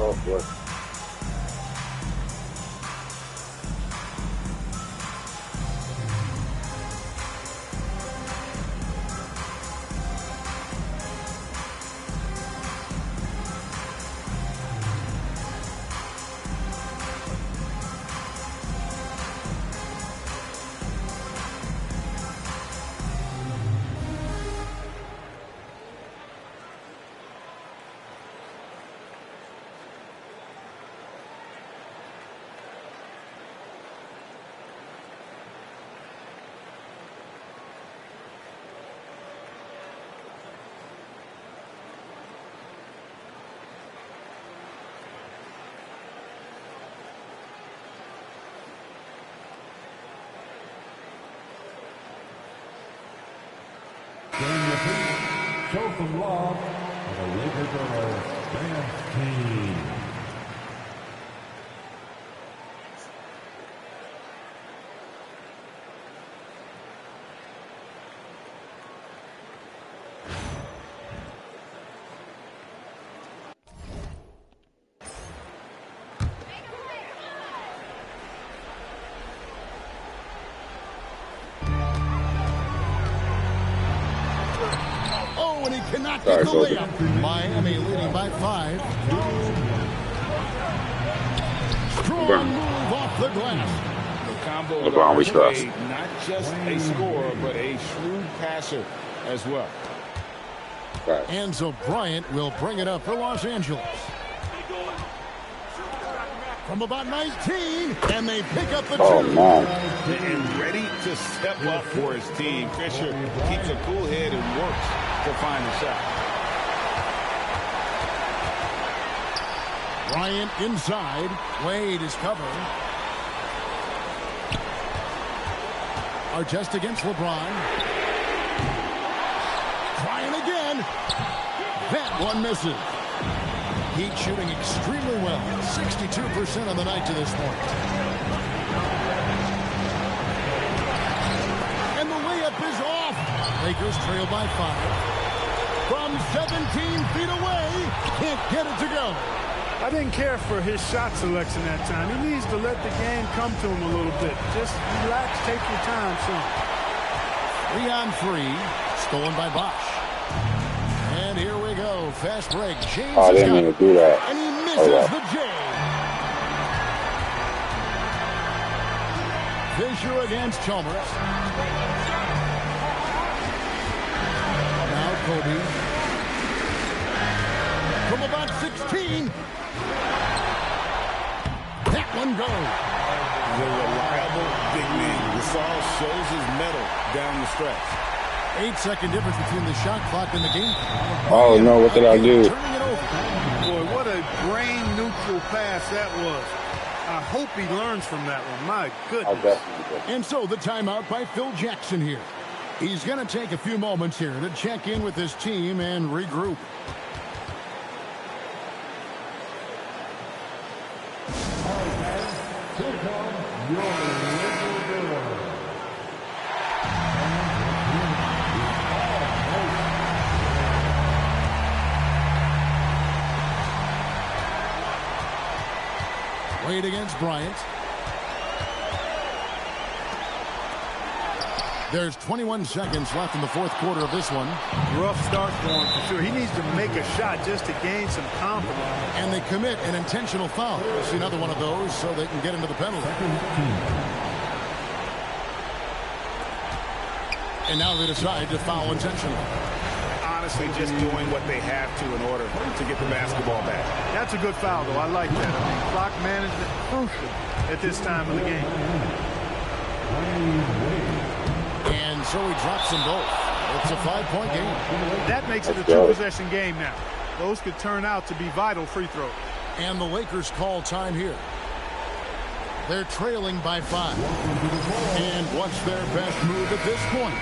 Oh, boy. Show some love for the Laker girls dance team. And he cannot get the layup. Miami leading by 5. Strong move off the glass. The combo LeBron, we trust. not just a scorer, but a shrewd passer as well. Right. And so Bryant will bring it up for Los Angeles. From about 19, and they pick up the 2. Oh, man. And ready to step up for his team. Fisher keeps a cool head and works to find the shot. Bryant inside. Wade is covering. Artest against LeBron. Bryant again. That one misses. Heat shooting extremely well. 62% on the night to this point. And the layup is off. Lakers trail by 5. From 17 feet away. Can't get it to go. I didn't care for his shot selection that time. He needs to let the game come to him a little bit. Just relax, take your time, son. 3 on 3. Stolen by Bosch. And here we go. Fast break. James I didn't mean to do that. And he misses the J. Fisher against Chalmers. Now Kobe. From about 16. That one goes. The reliable big man. Gasol shows his mettle down the stretch. 8-second difference between the shot clock and the game. Oh, no, what did I do? Turning it over. Boy, what a brain-neutral pass that was. I hope he learns from that one. My goodness. And so the timeout by Phil Jackson here. He's going to take a few moments here to check in with his team and regroup. Wade against Bryant. There's 21 seconds left in the fourth quarter of this one. Rough start for him for sure. He needs to make a shot just to gain some confidence. And they commit an intentional foul. We'll see another one of those so they can get into the penalty. And now they decide to foul intentionally. honestly just doing what they have to in order to get the basketball back. That's a good foul, though. I like that. I mean, clock management crucial at this time of the game. And so he drops them both. It's a 5-point game. That makes it a 2-possession game now. Those could turn out to be vital free throws. And the Lakers call time here. They're trailing by 5. And what's their best move at this point?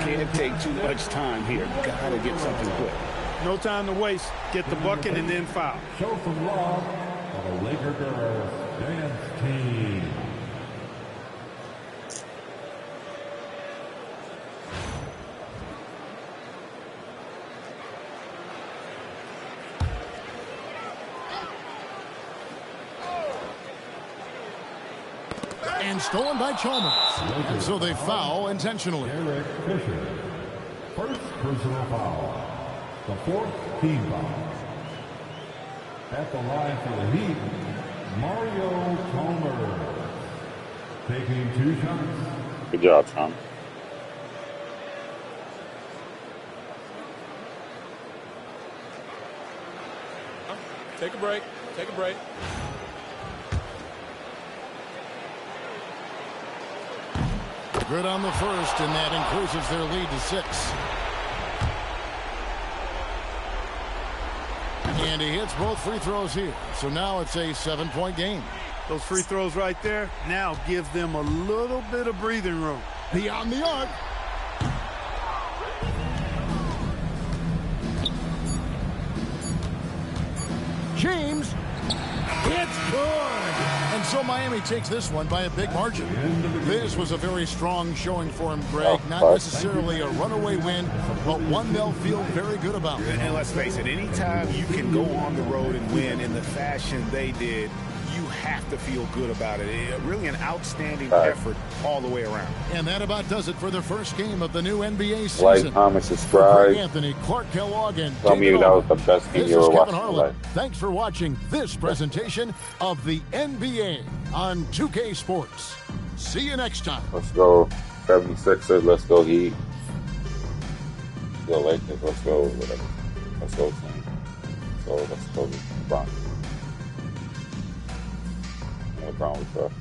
Can't take too much time here. Got to get something quick. No time to waste. Get the bucket and then foul. Show some love for the Laker girls dance team. And stolen by Chalmers. And so they foul intentionally. Eric Fisher. First personal foul. The 4th team foul. At the line for the Heat, Mario Chalmers. Taking 2 shots. Good job, Tom. Take a break. Take a break. Good on the first, and that increases their lead to 6. And he hits both free throws here. So now it's a 7-point game. Those free throws right there now give them a little bit of breathing room. Beyond the arc. James. It's good. And so Miami takes this one by a big margin. This was a very strong showing for him, Greg. Not necessarily a runaway win, but one they'll feel very good about. And let's face it, anytime you can go on the road and win in the fashion they did, you have to feel good about it. Really an outstanding effort all the way around. And that about does it for the first game of the new NBA season. Like, comment, subscribe. Anthony, Clark Kellogg, and tell me that was the best game you ever watched in your life. Thanks for watching this presentation of the NBA on 2K Sports. See you next time. Let's go 76ers. Let's go Heat. Let's go Lakers. Let's go whatever. Let's go team. So let's go LeBron. LeBron we trust.